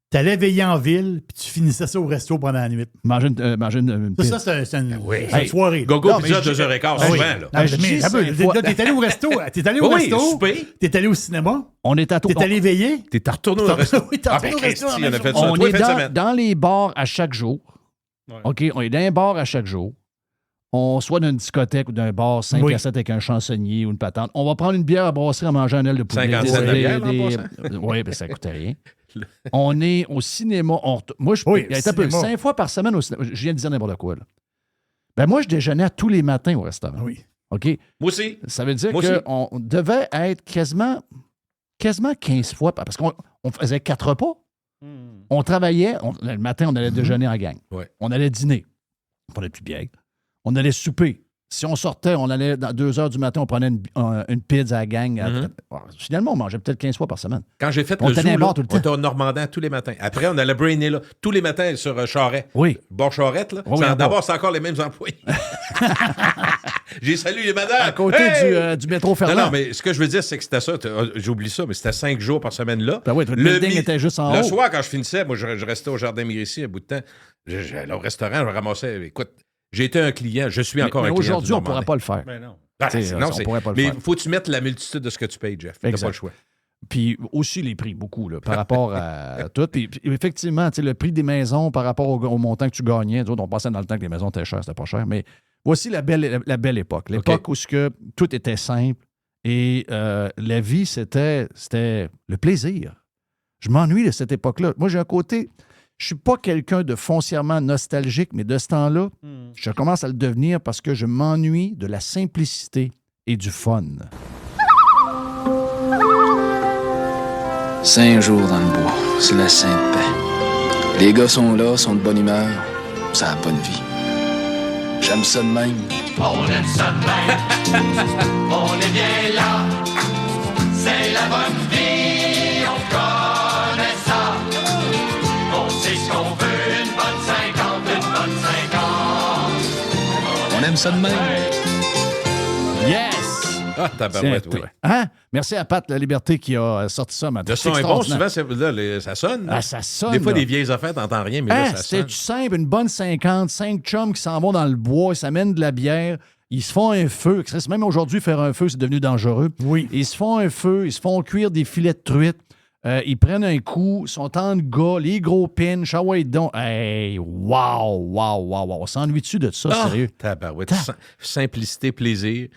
t'allais veiller en ville, puis tu finissais ça au resto pendant la nuit. Manger une Ça, c'est une Oui. soirée. Gogo Non, pizza mais 2h15, Ah oui. souvent. Là. Non, mais t'es allé au resto. T'es allé au Oui, resto. souper. T'es allé au cinéma. On est à tout. T'es allé veiller. T'es retourné au resto. Oui, t'es retourné au resto Christy, en on a même fait jour. ça. On Toi, est fin de semaine. dans les bars à chaque jour. Ouais. OK? On est dans un bar à chaque jour. On soit dans une discothèque ou d'un bar 5 Oui. à 7 avec un chansonnier ou une patente. On va prendre une bière à brasserie en mangeant un aile de poulet. 50 cents la bière, Oui, ben ça coûtait rien. On est au cinéma. Moi, Oui, il y a un peu cinéma. 5 fois par semaine au cinéma. Je viens de dire n'importe quoi, là. Ben moi, je déjeunais tous les matins au restaurant. Oui. OK? Moi aussi. Ça veut dire Moi aussi. qu'on devait être quasiment 15 fois, parce qu'on faisait 4 repas. On travaillait, le matin, on allait déjeuner en gang. Ouais. On allait dîner. On prenait plus bien. On allait souper. Si on sortait, on allait dans 2 heures du matin, on prenait une pizza à la gang. Finalement, on mangeait peut-être 15 fois par semaine. Quand j'ai fait On le tenait zoo, un bar là, tout le on temps. était au Normandin tous les matins. Après, on allait brainer là, tous les matins sur Charret. Oui. Bord Charrette, là. Oui, oui, D'abord, c'est encore les mêmes employés. J'ai salué les madames. À côté du métro Ferland. Non, mais ce que je veux dire, c'est que c'était ça. J'oublie ça, mais c'était 5 jours par semaine là. Ben oui, le building était juste en Le haut. soir, quand je finissais, moi, je restais au Jardin Mirici un bout de temps. J'allais au restaurant, je ramassais. Écoute, j'ai été un client, je suis encore mais un client. aujourd'hui, on ne pourrait pas le faire. Ben non. Ah, T'sais, non, on pourrait pas le mais faire. il faut que tu mettes la multitude de ce que tu payes, Jeff. T'as Exact. pas le choix. Puis aussi les prix, beaucoup, là, par rapport à tout. Puis effectivement, le prix des maisons par rapport au montant que tu gagnais. Nous autres, on passait dans le temps que les maisons étaient chères, c'était pas cher. Mais voici la belle époque. L'époque où tout était simple et la vie, c'était le plaisir. Je m'ennuie de cette époque-là. Moi, j'ai un côté... Je suis pas quelqu'un de foncièrement nostalgique, mais de ce temps-là, je commence à le devenir parce que je m'ennuie de la simplicité et du fun. 5 jours dans le bois, c'est la sainte paix. Les gars sont là, sont de bonne humeur, ça a bonne vie. J'aime ça de même. On aime ça de même. On est bien là. C'est la bonne vie. On connaît ça. On sait ce qu'on veut. Une bonne 50, une bonne 50. On aime ça de même. Yes! Ah, tabarouette, oui. Hein? Merci à Pat La Liberté qui a sorti ça maintenant. Le son est bon, souvent, ça sonne. Ah, ça sonne. Des fois, là. des vieilles affaires, t'entends rien, mais là, ça sonne. C'était simple, une bonne 50, 5 chums qui s'en vont dans le bois, ils s'amènent de la bière, ils se font un feu. Même aujourd'hui, faire un feu, c'est devenu dangereux. Oui. Ils se font un feu, ils se font cuire des filets de truite, ils prennent un coup, sont en gars, les gros pins, Hawaii donc. Hey, wow. On s'ennuie-tu de ça, sérieux? Tabarouette. Simplicité, plaisir.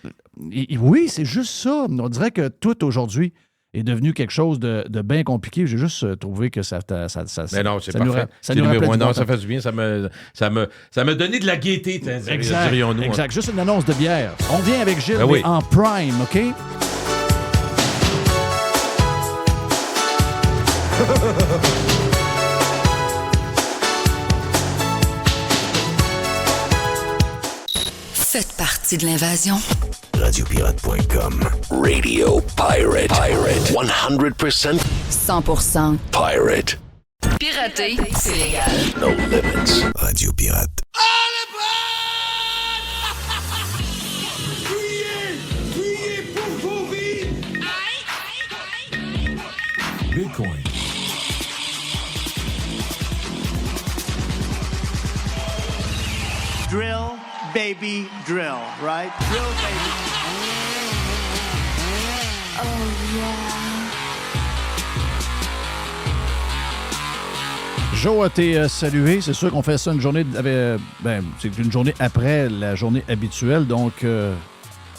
Oui, c'est juste ça. On dirait que tout aujourd'hui est devenu quelque chose de bien compliqué. J'ai juste trouvé que ça Mais non, c'est ça nous parfait. ça C'est nous numéro rappelle 1. du Non, bon ça temps. fait du bien. Ça m'a donné de la gaieté, dirions-nous. Exact. Juste une annonce de bière. On vient avec Gilles Ben oui. mais en prime, OK? Faites partie de l'invasion. Radiopirate.com. Radio Pirate. 100% 100% pirate. Pirater, c'est légal. No limits. Radio Pirate. Criez pour vos vies! Bitcoin. Drill, baby, drill, right? Drill, baby. Joe a été salué. C'est sûr qu'on fait ça une journée. C'est une journée après la journée habituelle. Donc, un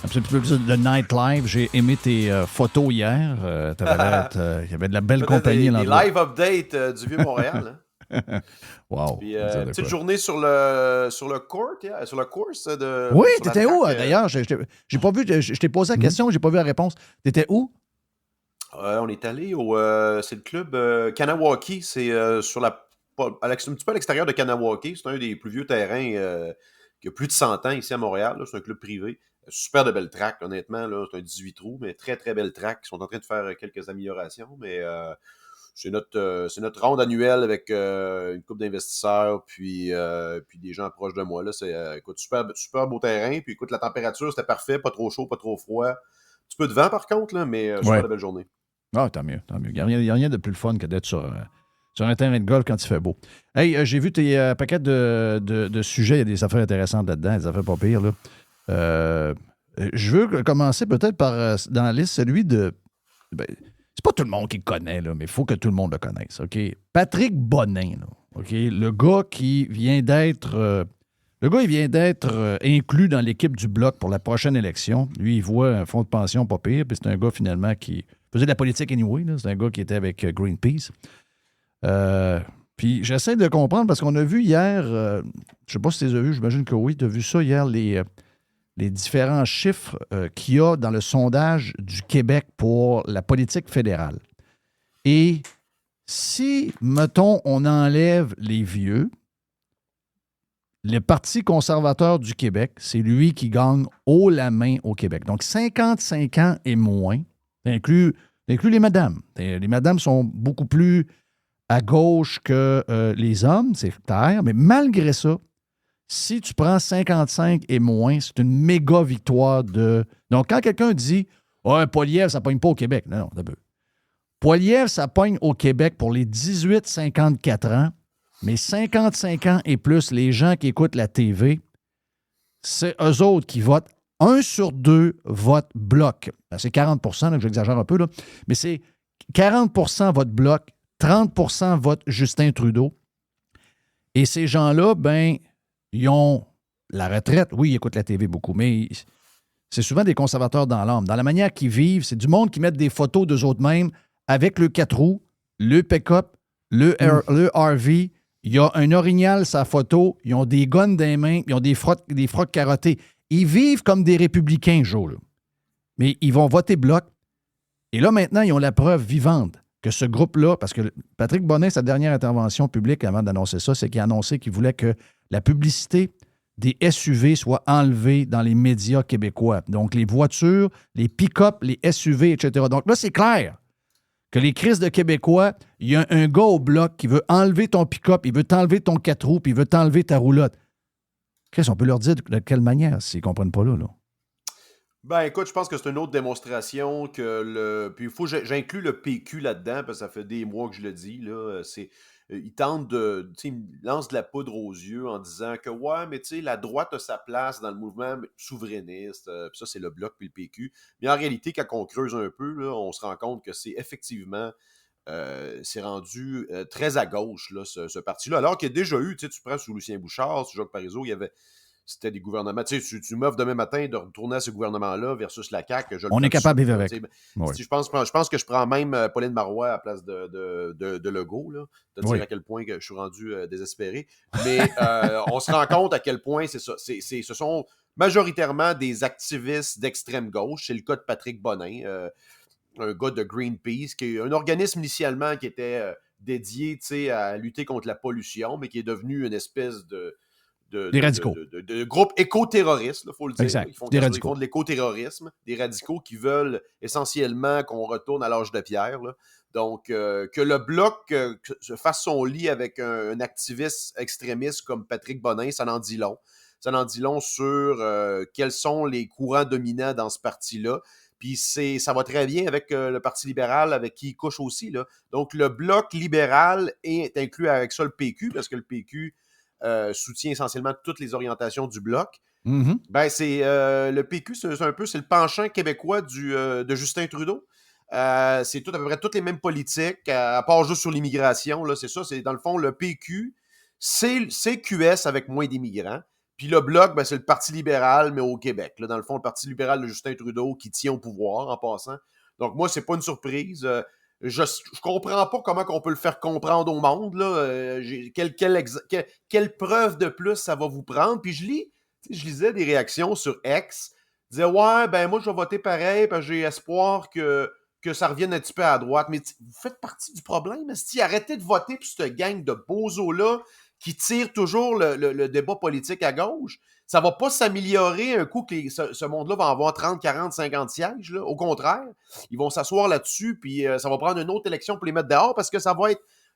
petit peu plus de nightlife. J'ai aimé tes photos hier. Il y avait de la belle compagnie à l'endroit. Des live updates du Vieux-Montréal. Hein? Wow. Puis, petite journée sur le court, sur le course de. Oui, t'étais où d'ailleurs? J'ai pas vu. Je t'ai posé la question, j'ai pas vu la réponse. T'étais où? On est allé au. C'est le club Kanawaki. C'est un petit peu à l'extérieur de Kanawaki. C'est un des plus vieux terrains qui a plus de 100 ans ici à Montréal. Là. C'est un club privé. Super de belles tracks, honnêtement. Là. C'est un 18 trous, mais très, très belles tracks. Ils sont en train de faire quelques améliorations, mais. C'est notre ronde annuelle avec une couple d'investisseurs, puis des gens proches de moi. Là, c'est écoute, super beau terrain. Puis écoute, la température, c'était parfait, pas trop chaud, pas trop froid. Un petit peu de vent par contre, là, mais super de belle journée. Ah, tant mieux, tant mieux. Il n'y a rien de plus le fun que d'être sur un terrain de golf quand il fait beau. Hey, j'ai vu tes paquets de sujets. Il y a des affaires intéressantes là-dedans, des affaires pas pires. Là. Je veux commencer peut-être par, dans la liste, celui de... c'est pas tout le monde qui le connaît, là, mais il faut que tout le monde le connaisse. OK? Patrick Bonin, là, OK? Le gars qui vient d'être... il vient d'être inclus dans l'équipe du Bloc pour la prochaine élection. Lui, il voit un fonds de pension pas pire, puis c'est un gars, finalement, qui faisait de la politique anyway. Là. C'est un gars qui était avec Greenpeace. Puis j'essaie de comprendre, parce qu'on a vu hier... je sais pas si tu les as vus, j'imagine que oui. Tu as vu ça hier, les différents chiffres qu'il y a dans le sondage du Québec pour la politique fédérale. Et si, mettons, on enlève les vieux, le Parti conservateur du Québec, c'est lui qui gagne haut la main au Québec. Donc, 55 ans et moins, ça inclut les madames. Les madames sont beaucoup plus à gauche que les hommes, c'est clair, mais malgré ça, si tu prends 55 et moins, c'est une méga victoire de... Donc, quand quelqu'un dit « Ouais, Poilievre, ça ne pogne pas au Québec. » Non, d'abord. Poilievre, ça pogne au Québec pour les 18-54 ans, mais 55 ans et plus, les gens qui écoutent la TV, c'est eux autres qui votent. 1 sur 2 votent Bloc. Ben, c'est 40 là, j'exagère un peu, là, mais c'est 40 votent Bloc, 30 votent Justin Trudeau. Et ces gens-là, ben... ils ont la retraite. Oui, ils écoutent la TV beaucoup, mais c'est souvent des conservateurs dans l'âme. Dans la manière qu'ils vivent, c'est du monde qui met des photos d'eux autres mêmes avec le 4 roues, le pick-up, le RV. Il y a un orignal, sa photo. Ils ont des guns dans les mains. Ils ont des frocs carottés. Ils vivent comme des républicains, Joe. Là. Mais ils vont voter Bloc. Et là, maintenant, ils ont la preuve vivante que ce groupe-là, parce que Patrick Bonin, sa dernière intervention publique avant d'annoncer ça, c'est qu'il a annoncé qu'il voulait que la publicité des SUV soit enlevée dans les médias québécois. Donc, les voitures, les pick-up, les SUV, etc. Donc là, c'est clair que les crises de Québécois, il y a un gars au Bloc qui veut enlever ton pick-up, il veut t'enlever ton 4 roues, puis il veut t'enlever ta roulotte. Qu'est-ce qu'on peut leur dire de quelle manière s'ils ne comprennent pas là? Ben écoute, je pense que c'est une autre démonstration que puis il faut que j'inclus le PQ là-dedans, parce que ça fait des mois que je le dis, là. Ils tentent de. Ils lancent de la poudre aux yeux en disant que ouais, mais tu sais, la droite a sa place dans le mouvement souverainiste. Puis ça, c'est le Bloc puis le PQ. Mais en réalité, quand on creuse un peu, là, on se rend compte que c'est effectivement. C'est rendu très à gauche, là, ce parti-là. Alors qu'il y a déjà eu, tu prends sous Lucien Bouchard, sous Jacques Parizeau, c'était des gouvernements. Tu sais, tu m'offres demain matin de retourner à ce gouvernement-là versus la CAQ. On est capable de vivre avec. Ouais. Je pense que je prends même Pauline Marois à la place de Legault, là, de dire à quel point que je suis rendu désespéré. Mais on se rend compte à quel point c'est ça. Ce sont majoritairement des activistes d'extrême gauche. C'est le cas de Patrick Bonin, un gars de Greenpeace, qui est un organisme initialement qui était dédié à lutter contre la pollution, mais qui est devenu une espèce de des radicaux. De groupes éco-terroristes, il faut le dire. Exact. Ils font Des radicaux. de l'éco-terrorisme, des radicaux qui veulent essentiellement qu'on retourne à l'âge de pierre. Là. Donc, que le Bloc fasse son lit avec un activiste extrémiste comme Patrick Bonin, ça n'en dit long. Ça n'en dit long sur quels sont les courants dominants dans ce parti-là. Puis ça va très bien avec le Parti libéral, avec qui il couche aussi. Là. Donc, le Bloc libéral est inclus avec ça le PQ, parce que le PQ soutient essentiellement toutes les orientations du Bloc. Mm-hmm. Ben, le PQ, c'est le penchant québécois de Justin Trudeau. C'est à peu près toutes les mêmes politiques, à part juste sur l'immigration. Là, c'est ça, c'est dans le fond, le PQ, c'est QS avec moins d'immigrants. Puis le Bloc, ben, c'est le Parti libéral, mais au Québec. Là, dans le fond, le Parti libéral de Justin Trudeau qui tient au pouvoir, en passant. Donc, moi, c'est pas une surprise. Je comprends pas comment on peut le faire comprendre au monde. Là. Quelle preuve de plus ça va vous prendre? Puis je lisais des réactions sur X. Je disais, ouais, ben moi, je vais voter pareil, parce que j'ai espoir que ça revienne un petit peu à droite. Mais vous faites partie du problème. Arrêtez de voter pour cette gang de bozos-là qui tire toujours le débat politique à gauche. Ça va pas s'améliorer un coup que ce monde-là va avoir 30, 40, 50 sièges. Là. Au contraire, ils vont s'asseoir là-dessus, puis ça va prendre une autre élection pour les mettre dehors, parce que ça va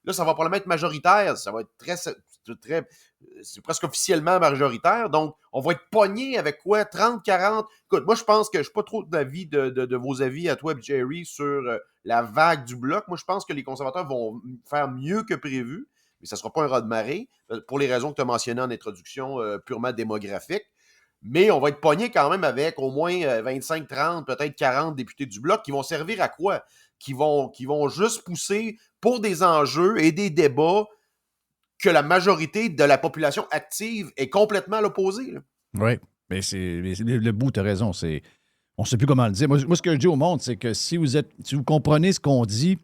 probablement être majoritaire. Ça va être c'est presque officiellement majoritaire. Donc, on va être pogné avec quoi? 30, 40? Écoute, moi, je pense que je suis pas trop d'avis de vos avis à toi et Jerry sur la vague du Bloc. Moi, je pense que les conservateurs vont faire mieux que prévu. Mais ça ne sera pas un raz-de-marée, pour les raisons que tu as mentionnées en introduction, purement démographiques. Mais on va être pogné quand même avec au moins 25, 30, peut-être 40 députés du Bloc qui vont servir à quoi? Qui vont juste pousser pour des enjeux et des débats que la majorité de la population active est complètement à l'opposé. Oui, mais le bout, tu as raison. On ne sait plus comment le dire. Moi, ce que je dis au monde, c'est que si vous comprenez ce qu'on dit,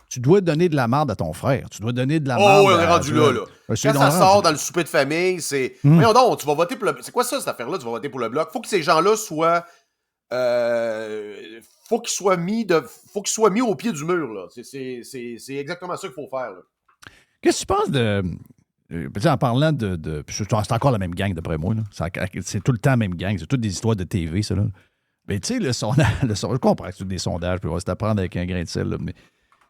tu dois donner de la marde à ton frère. Tu dois donner de la marde. Oh, on est rendu là. Quand ça sort dans le souper de famille, c'est. Voyons donc, tu vas voter pour le. C'est quoi ça, cette affaire-là? Tu vas voter pour le Bloc. Faut que ces gens-là soient. Faut qu'ils soient mis au pied du mur, là. C'est exactement ça qu'il faut faire, là. Qu'est-ce que tu penses de. En parlant de. C'est encore la même gang, d'après moi. Là. C'est tout le temps la même gang. C'est toutes des histoires de TV, ça. Là. Mais tu sais, le sondage. Je comprends que c'est des sondages, puis on va se prendre avec un grain de sel. Là, mais.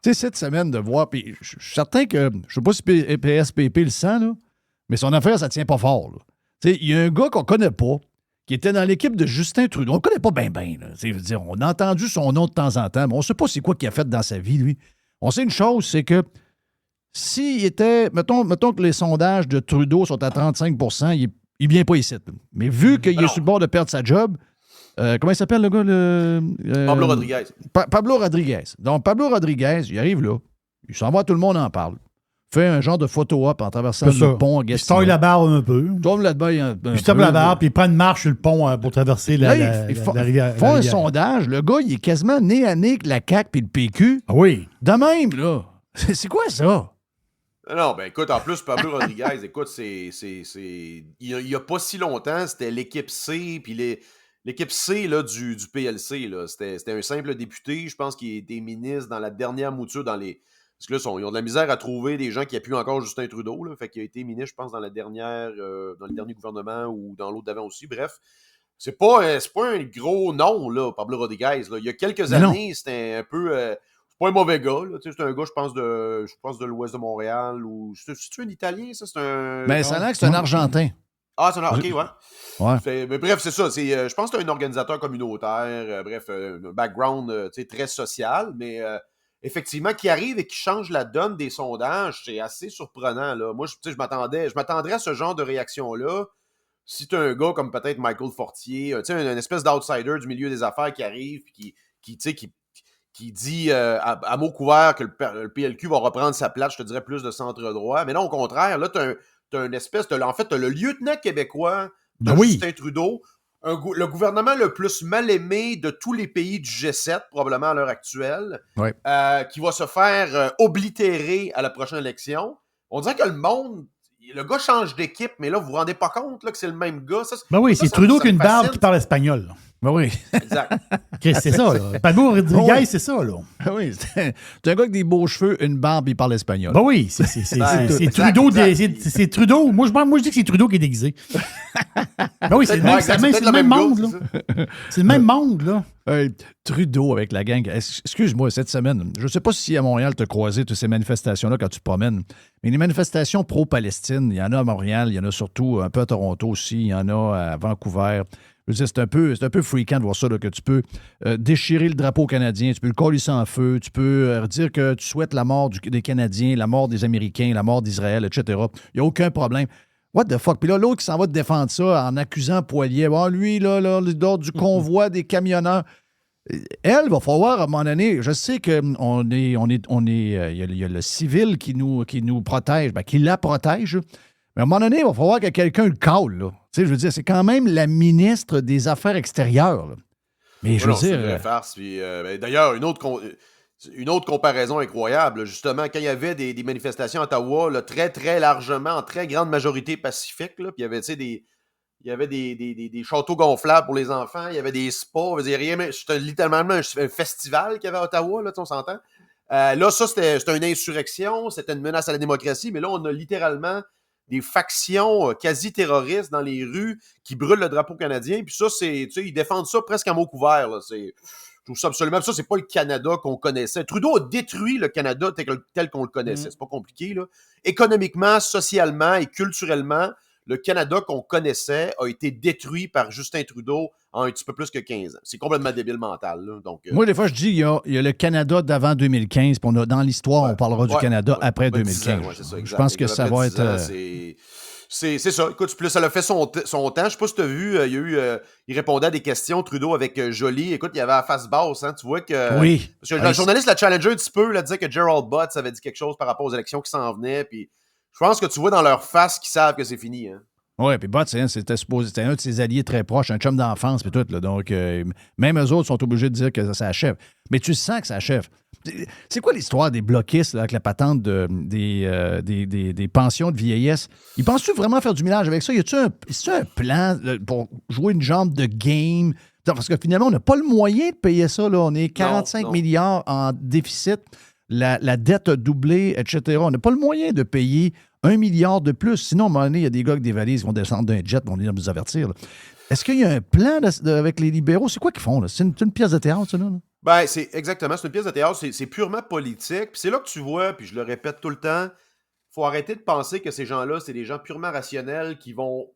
Tu sais, cette semaine, de voir, puis je suis certain que, je ne sais pas si PSPP le sent, là, mais son affaire, ça ne tient pas fort. Tu sais, il y a un gars qu'on ne connaît pas, qui était dans l'équipe de Justin Trudeau. On ne le connaît pas bien. Je veux dire, on a entendu son nom de temps en temps, mais on ne sait pas c'est quoi qu'il a fait dans sa vie, lui. On sait une chose, c'est que s'il était, mettons que les sondages de Trudeau sont à 35 % il ne vient pas ici. Là. Mais vu qu'il est sur le bord de perdre sa job, comment il s'appelle le gars? Pablo Rodriguez. Pablo Rodriguez. Donc, Pablo Rodriguez, il arrive là. Il s'en va, tout le monde en parle. Fait un genre de photo-op en traversant le pont à Gatineau. Il taille la barre un peu. Il tombe là-dedans. Il tape la barre, puis il prend une marche sur le pont pour traverser la rivière. Ils font un sondage. Le gars, il est quasiment nez à nez avec la CAQ puis le PQ. Ah oui. De même, là. C'est quoi ça? Non, ben écoute, en plus, Pablo Rodriguez, écoute, il n'y a pas si longtemps, c'était l'équipe C, puis l'équipe C là, du PLC, là, c'était un simple député, je pense qu'il était ministre dans la dernière mouture dans les... Parce que là, ils ont de la misère à trouver des gens qui appuient encore Justin Trudeau, là, fait qu'il a été ministre, je pense, dans le dernier gouvernement ou dans l'autre d'avant aussi, bref. C'est pas un gros nom, là, Pablo Rodriguez. Là. Il y a quelques années, c'était un peu... c'est pas un mauvais gars, là. C'est un gars, je pense, de l'ouest de Montréal. Ou... C'est-tu un Italien, ça? C'est un... Ben, ça a l'air que c'est un Argentin. Ah, c'est un... OK, ouais. Ouais. Mais bref, c'est ça. Je pense que c'est un organisateur communautaire. Bref, un background très social. Mais effectivement, qui arrive et qui change la donne des sondages, c'est assez surprenant. Là. Moi, je m'attendrais à ce genre de réaction-là. Si tu as un gars comme peut-être Michael Fortier, une espèce d'outsider du milieu des affaires qui arrive et qui dit à mots couverts que le PLQ va reprendre sa place, je te dirais plus de centre-droit. Mais non, au contraire, là, t'as une espèce de... En fait, t'as le lieutenant québécois de Justin Trudeau, le gouvernement le plus mal aimé de tous les pays du G7, probablement à l'heure actuelle, qui va se faire oblitérer à la prochaine élection. On dirait que le gars change d'équipe, mais là, vous vous rendez pas compte là, que c'est le même gars. C'est Trudeau qui a une barbe qui parle espagnol. Ben oui. Exact. Chris, c'est ça, là. Palmo Rodriguez, c'est ça, là. Oui, c'est un gars avec des beaux cheveux, une barbe, il parle espagnol. Ben oui, c'est Trudeau. C'est Trudeau. Moi, je dis que c'est Trudeau qui est déguisé. Ben oui, c'est le même monde, là. C'est le même monde, là. Trudeau avec la gang. Excuse-moi, cette semaine, je ne sais pas si à Montréal tu as croisé toutes ces manifestations-là quand tu te promènes, mais les manifestations pro-Palestine, il y en a à Montréal, il y en a surtout un peu à Toronto aussi, il y en a à Vancouver. Je veux dire, c'est un peu fréquent de voir ça, là, que tu peux déchirer le drapeau canadien, tu peux le coller en feu, tu peux dire que tu souhaites la mort des Canadiens, la mort des Américains, la mort d'Israël, etc. Il n'y a aucun problème. What the fuck? Puis là, l'autre qui s'en va te défendre ça en accusant Poilievre. Ah, lui, là, lors du convoi des camionneurs. Elle, va falloir, à un moment donné, je sais qu'il y a le civil qui nous protège, qui la protège, mais à un moment donné, il va falloir que quelqu'un le cale, là. Tu sais, je veux dire, c'est quand même la ministre des Affaires extérieures, là. Mais je veux dire... C'est une vraie farce. Puis, d'ailleurs, une autre comparaison incroyable, justement, quand il y avait des manifestations à Ottawa, là, très, très largement, en très grande majorité pacifique, là, puis il y avait, tu sais, il y avait des châteaux gonflables pour les enfants, il y avait des spas, c'était littéralement un festival qu'il y avait à Ottawa, là, on s'entend. Là, ça, c'était une insurrection, c'était une menace à la démocratie, mais là, on a littéralement des factions quasi-terroristes dans les rues qui brûlent le drapeau canadien, puis ça, tu sais, ils défendent ça presque à mots couverts, là, je trouve ça absolument... Ça, c'est pas le Canada qu'on connaissait. Trudeau a détruit le Canada tel qu'on le connaissait. C'est pas compliqué, là. Économiquement, socialement et culturellement, le Canada qu'on connaissait a été détruit par Justin Trudeau en un petit peu plus que 15 ans. C'est complètement débile mental, là. Donc, moi, des fois, je dis il y a le Canada d'avant 2015, puis dans l'histoire, on parlera du Canada après 2015. Je pense que ça va être... C'est ça. Écoute, puis là, ça l'a fait son temps. Je sais pas si tu as vu, il répondait à des questions, Trudeau, avec Joly. Écoute, il y avait la face basse, hein. Tu vois que... Oui. Parce que le journaliste l'a challengé un petit peu, là, disait que Gerald Butts avait dit quelque chose par rapport aux élections qui s'en venaient, puis je pense que tu vois dans leur face qu'ils savent que c'est fini, hein. Oui, puis Butts, c'était un de ses alliés très proches, un chum d'enfance, puis tout, là. Donc, même eux autres sont obligés de dire que ça achève. Mais tu sens que ça achève. C'est quoi l'histoire des bloquistes là, avec la patente des pensions de vieillesse? Ils pensent-tu vraiment faire du ménage avec ça? Y a-tu un plan pour jouer une jambe de game? Parce que finalement, on n'a pas le moyen de payer ça. Là. On est 45 milliards en déficit. La dette a doublé, etc. On n'a pas le moyen de payer 1 milliard de plus. Sinon, à un moment donné, il y a des gars avec des valises qui vont descendre d'un jet, vont venir nous avertir. Là. Est-ce qu'il y a un plan avec les libéraux? C'est quoi qu'ils font? Là? C'est une pièce de théâtre, ça, là? Ben, c'est exactement, c'est une pièce de théâtre, c'est purement politique. Puis c'est là que tu vois, puis je le répète tout le temps, il faut arrêter de penser que ces gens-là, c'est des gens purement rationnels qui vont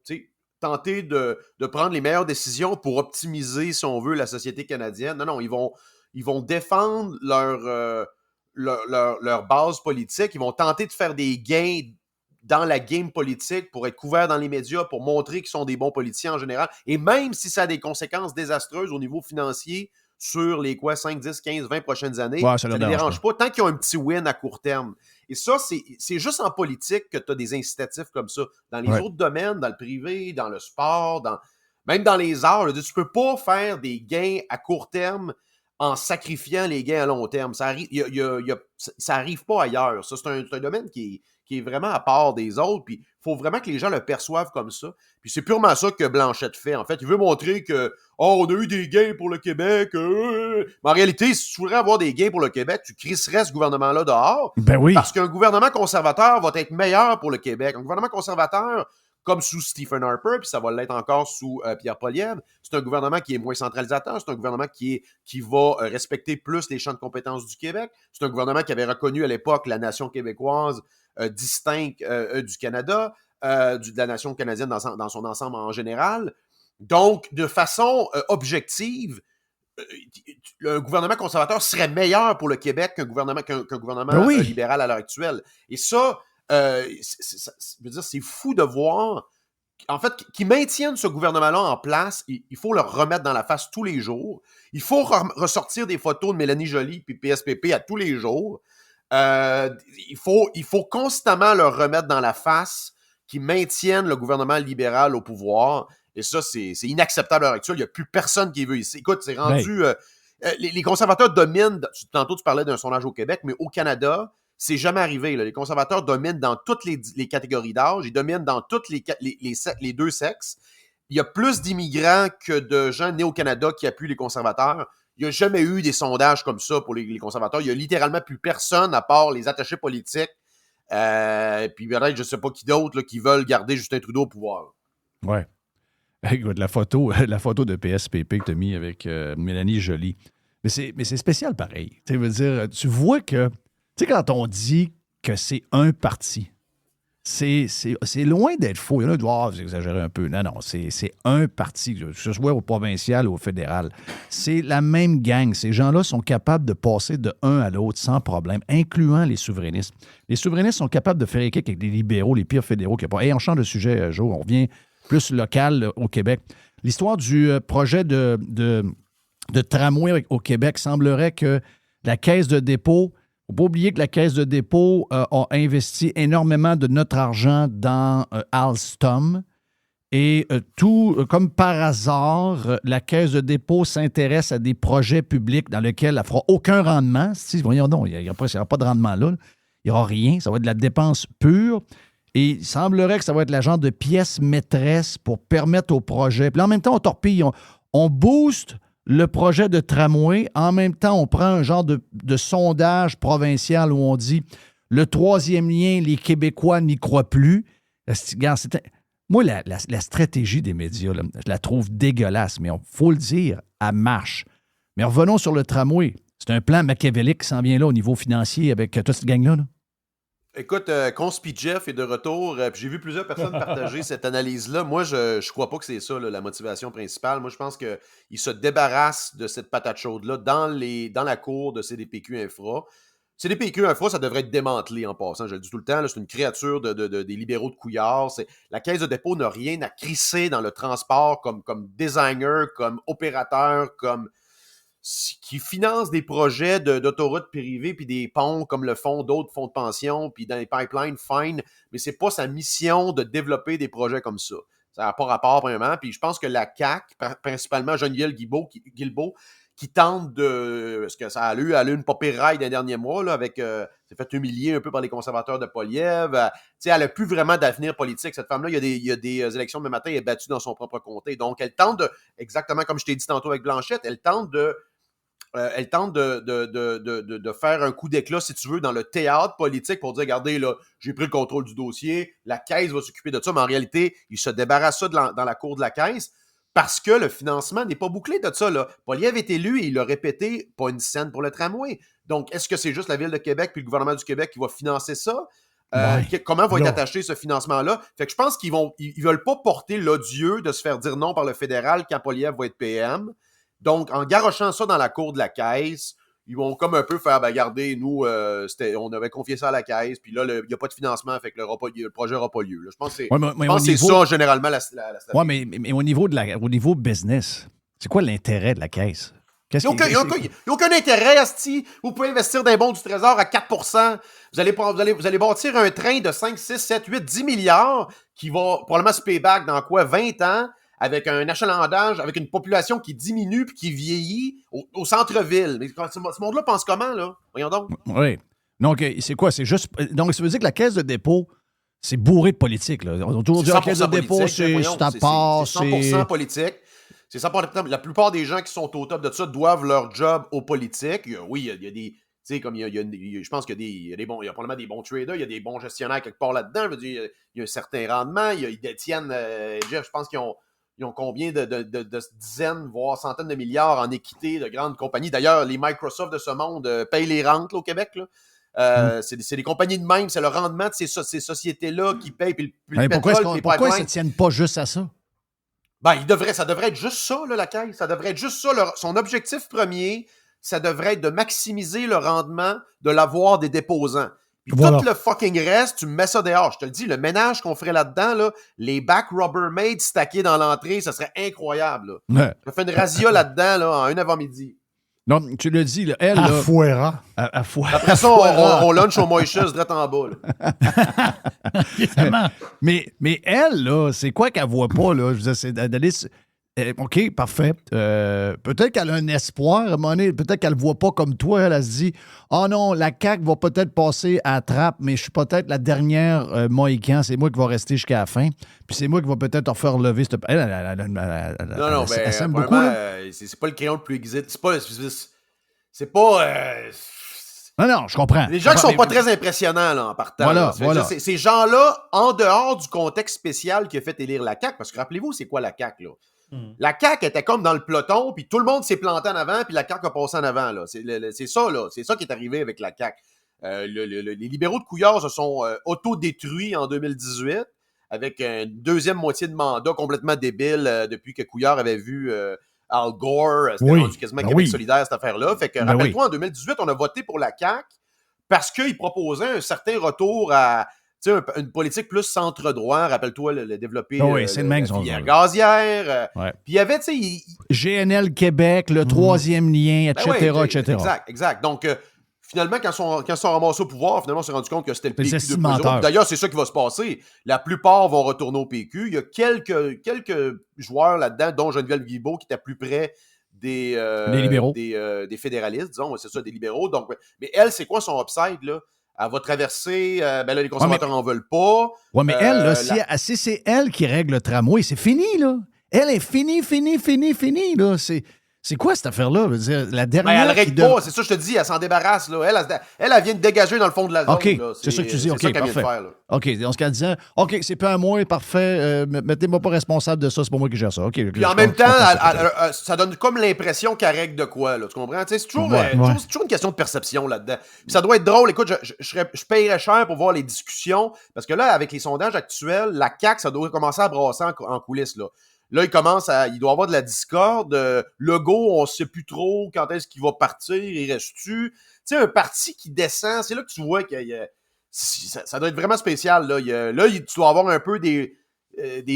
tenter de prendre les meilleures décisions pour optimiser, si on veut, la société canadienne. Non, ils vont défendre leur base politique, ils vont tenter de faire des gains dans la game politique pour être couverts dans les médias, pour montrer qu'ils sont des bons politiciens en général. Et même si ça a des conséquences désastreuses au niveau financier, sur les 5, 10, 15, 20 prochaines années, ça ne les dérange pas, tant qu'ils ont un petit win à court terme. Et ça, c'est juste en politique que tu as des incitatifs comme ça. Dans les autres domaines, dans le privé, dans le sport, même dans les arts, là, tu ne peux pas faire des gains à court terme en sacrifiant les gains à long terme. Ça arrive pas ailleurs. Ça, c'est un domaine qui est vraiment à part des autres, puis il faut vraiment que les gens le perçoivent comme ça. Puis c'est purement ça que Blanchette fait. En fait, il veut montrer que on a eu des gains pour le Québec. Mais en réalité, si tu voudrais avoir des gains pour le Québec, tu crisserais ce gouvernement-là dehors. Ben oui. Parce qu'un gouvernement conservateur va être meilleur pour le Québec. Un gouvernement conservateur, comme sous Stephen Harper, puis ça va l'être encore sous Pierre Poilievre, c'est un gouvernement qui est moins centralisateur, c'est un gouvernement qui va respecter plus les champs de compétences du Québec, c'est un gouvernement qui avait reconnu à l'époque la nation québécoise distincte du Canada, de la nation canadienne dans son ensemble en général. Donc, de façon objective, un gouvernement conservateur serait meilleur pour le Québec qu'un gouvernement libéral à l'heure actuelle. Et ça, je veux dire, c'est fou de voir, en fait, qu'ils maintiennent ce gouvernement-là en place. Il faut le remettre dans la face tous les jours. Il faut ressortir des photos de Mélanie Joly puis PSPP à tous les jours. Il faut constamment leur remettre dans la face qu'ils maintiennent le gouvernement libéral au pouvoir. Et ça, c'est inacceptable à l'heure actuelle. Il n'y a plus personne qui veut ici. Écoute, c'est rendu... les conservateurs dominent... Tantôt, tu parlais d'un sondage au Québec, mais au Canada, c'est jamais arrivé. Là. Les conservateurs dominent dans toutes les catégories d'âge. Ils dominent dans toutes les deux sexes. il y a plus d'immigrants que de gens nés au Canada qui appuient les conservateurs. Il n'y a jamais eu des sondages comme ça pour les conservateurs. Il n'y a littéralement plus personne à part les attachés politiques. Puis peut-être, je ne sais pas qui d'autre là, qui veulent garder Justin Trudeau au pouvoir. Ouais. Écoute, la photo de PSPP que tu as mis avec Mélanie Joly. Mais c'est spécial pareil. Tu vois que, tu sais, quand on dit que c'est un parti, c'est loin d'être faux. Il y en a qui disent, vous exagérez un peu. Non, c'est un parti, que ce soit au provincial ou au fédéral. C'est la même gang. Ces gens-là sont capables de passer de un à l'autre sans problème, incluant les souverainistes. Les souverainistes sont capables de faire équipe avec les libéraux, les pires fédéraux qu'il n'y a pas. Hey, on change de sujet, Joe. On revient plus local au Québec. L'histoire du projet de tramway au Québec semblerait que la Caisse de dépôt, il ne faut pas oublier que la Caisse de dépôt a investi énormément de notre argent dans Alstom. Et tout, comme par hasard, la Caisse de dépôt s'intéresse à des projets publics dans lesquels elle ne fera aucun rendement. Si, voyons donc, il n'y aura pas de rendement là. Il n'y aura rien. Ça va être de la dépense pure. Et il semblerait que ça va être la genre de pièce maîtresse pour permettre au projet. Puis là, en même temps, on torpille, on booste le projet de tramway. En même temps, on prend un genre de sondage provincial où on dit le troisième lien, les Québécois n'y croient plus. Moi, la stratégie des médias, là, je la trouve dégueulasse, mais il faut le dire, elle marche. Mais revenons sur le tramway. C'est un plan machiavélique qui s'en vient là au niveau financier avec toute cette gang-là. Là. Écoute, Conspi Jeff est de retour. Puis j'ai vu plusieurs personnes partager cette analyse-là. Moi, je crois pas que c'est ça, là, la motivation principale. Moi, je pense qu'il se débarrasse de cette patate chaude-là dans la cour de CDPQ Infra. CDPQ Infra, ça devrait être démantelé en passant. Je le dis tout le temps, là, c'est une créature des libéraux de Couillard. La Caisse de dépôt n'a rien à crisser dans le transport comme designer, comme opérateur, qui finance des projets d'autoroutes privées puis des ponts comme le font d'autres fonds de pension puis dans les pipelines, fine, mais c'est pas sa mission de développer des projets comme ça. Ça n'a pas rapport, premièrement. Puis je pense que la CAQ, principalement Geneviève Guilbeault, qui tente de... Parce que ça a eu une pas pire ride dans les derniers mois, là, avec... s'est fait humilier un peu par les conservateurs de Poilievre. Elle n'a plus vraiment d'avenir politique. Cette femme-là, il y a des élections demain matin, elle est battue dans son propre comté. Donc, elle tente de... Exactement comme je t'ai dit tantôt avec Blanchette, elle tente de faire un coup d'éclat, si tu veux, dans le théâtre politique pour dire, regardez, là, j'ai pris le contrôle du dossier, la Caisse va s'occuper de ça, mais en réalité, il se débarrasse ça dans la cour de la Caisse parce que le financement n'est pas bouclé de ça. Poilievre est élu et il a répété, pas une scène pour le tramway. Donc, est-ce que c'est juste la Ville de Québec puis le gouvernement du Québec qui va financer ça? Comment va être attaché ce financement-là? Fait que je pense qu'ils veulent pas porter l'odieux de se faire dire non par le fédéral quand Poilievre va être PM. Donc, en garochant ça dans la cour de la Caisse, ils vont comme un peu faire, regardez, nous, on avait confié ça à la Caisse, puis là, il n'y a pas de financement, fait que le projet n'aura pas lieu. Là. Je pense que c'est ça, généralement, la stratégie. Oui, mais au niveau business, c'est quoi l'intérêt de la Caisse? Il n'y a aucun intérêt, Asti. Vous pouvez investir dans les bons du Trésor à 4%. Vous allez bâtir un train de 5, 6, 7, 8, 10 milliards qui va probablement se payback dans 20 ans? Avec un achalandage, avec une population qui diminue puis qui vieillit au centre-ville. Mais ce monde-là pense comment, là? Voyons donc. Oui. Donc, c'est quoi? C'est juste... Donc, ça veut dire que la Caisse de dépôt, c'est bourré de politique, là. On a toujours dit la Caisse de dépôt, c'est à part, c'est 100% politique. C'est 100%. La plupart des gens qui sont au top de ça doivent leur job aux politiques. Oui, il y a des... Tu sais, comme je pense qu'il y a probablement des bons traders, il y a des bons gestionnaires quelque part là-dedans. Je veux dire, il y a un certain rendement. Ils détiennent... Jeff, je pense qu'ils ont combien de dizaines, voire centaines de milliards en équité de grandes compagnies. D'ailleurs, les Microsoft de ce monde payent les rentes là, au Québec. Là. C'est des compagnies de même. C'est le rendement de ces sociétés-là qui payent. Puis le pétrole, pourquoi ils ne se tiennent pas juste à ça? Ça devrait être juste ça, là, la Caisse. Ça devrait être juste ça. Son objectif premier, ça devrait être de maximiser le rendement de l'avoir des déposants. Puis tout le fucking reste, tu me mets ça dehors. Je te le dis, le ménage qu'on ferait là-dedans, là, les back Rubbermaid stackés dans l'entrée, ça serait incroyable. Là. Ouais. Je fais une razzia là-dedans là, en 1 avant-midi. Non, tu le dis, là, elle... À Fouera. Après ça, on lunch au Moïchus, direct en bas. Là. mais elle, là, c'est quoi qu'elle voit pas, là? Je veux dire, c'est d'aller... OK, parfait. Peut-être qu'elle a un espoir, à un moment donné, peut-être qu'elle ne le voit pas comme toi. Elle se dit « Oh non, la CAQ va peut-être passer à la trappe, mais je suis peut-être la dernière Mohican. C'est moi qui va rester jusqu'à la fin. Puis c'est moi qui va peut-être en faire lever cette... » Non, mais elle s'aime beaucoup. vraiment, Là. c'est pas le crayon le plus aiguisé. C'est pas... Non, je comprends. Les gens qui sont pas très impressionnants là, en partant. Voilà, là. Ces gens-là, en dehors du contexte spécial qui a fait élire la CAQ, parce que rappelez-vous, c'est quoi la CAQ, là? La CAQ était comme dans le peloton, puis tout le monde s'est planté en avant, puis la CAQ a passé en avant. Là. C'est ça, là. C'est ça qui est arrivé avec la CAQ. Les libéraux de Couillard se sont autodétruits en 2018, avec une deuxième moitié de mandat complètement débile depuis que Couillard avait vu Al Gore. C'était rendu quasiment Québec solidaire, cette affaire-là. Fait que, rappelle-toi, en 2018, on a voté pour la CAQ parce qu'il proposait un certain retour à une politique plus centre-droit. Rappelle-toi, le développer c'est le même la filière gazière. Puis il y avait, tu sais... GNL Québec, le troisième lien, etc., etc. Exact. Donc, finalement, quand ils sont ramassés au pouvoir, finalement, on s'est rendu compte que c'était le PQ de plus. D'ailleurs, c'est ça qui va se passer. La plupart vont retourner au PQ. Il y a quelques joueurs là-dedans, dont Geneviève Guilbeault, qui était plus près des libéraux. Des fédéralistes, disons. C'est ça, des libéraux. Donc, mais elle, c'est quoi son upside, là? Elle va traverser. Les conservateurs n'en veulent pas. Oui, mais elle, là, si c'est elle qui règle le tramway, c'est fini, là. Elle est finie, là. C'est quoi cette affaire-là? Je veux dire, la dernière. Mais elle règle pas, c'est ça que je te dis, elle s'en débarrasse. Là. Elle vient de dégager dans le fond de la zone. OK, là. c'est ça que tu dis. OK, ça qu'elle parfait. vient de faire, là. OK, dans ce qu'elle disait, OK, c'est pas à moi, parfait, mettez-moi pas responsable de ça, c'est pas moi qui gère ça. OK. Puis en même temps, ça donne comme l'impression qu'elle règle de quoi, là, tu comprends? C'est toujours une question de perception là-dedans. Puis ça doit être drôle. Écoute, je payerais cher pour voir les discussions, parce que là, avec les sondages actuels, la CAQ, ça doit commencer à brasser en coulisses, là. Là, il doit y avoir de la discorde. Legault, on ne sait plus trop quand est-ce qu'il va partir, il reste-tu. Tu sais, un parti qui descend, c'est là que tu vois que ça doit être vraiment spécial. Là, tu dois avoir un peu des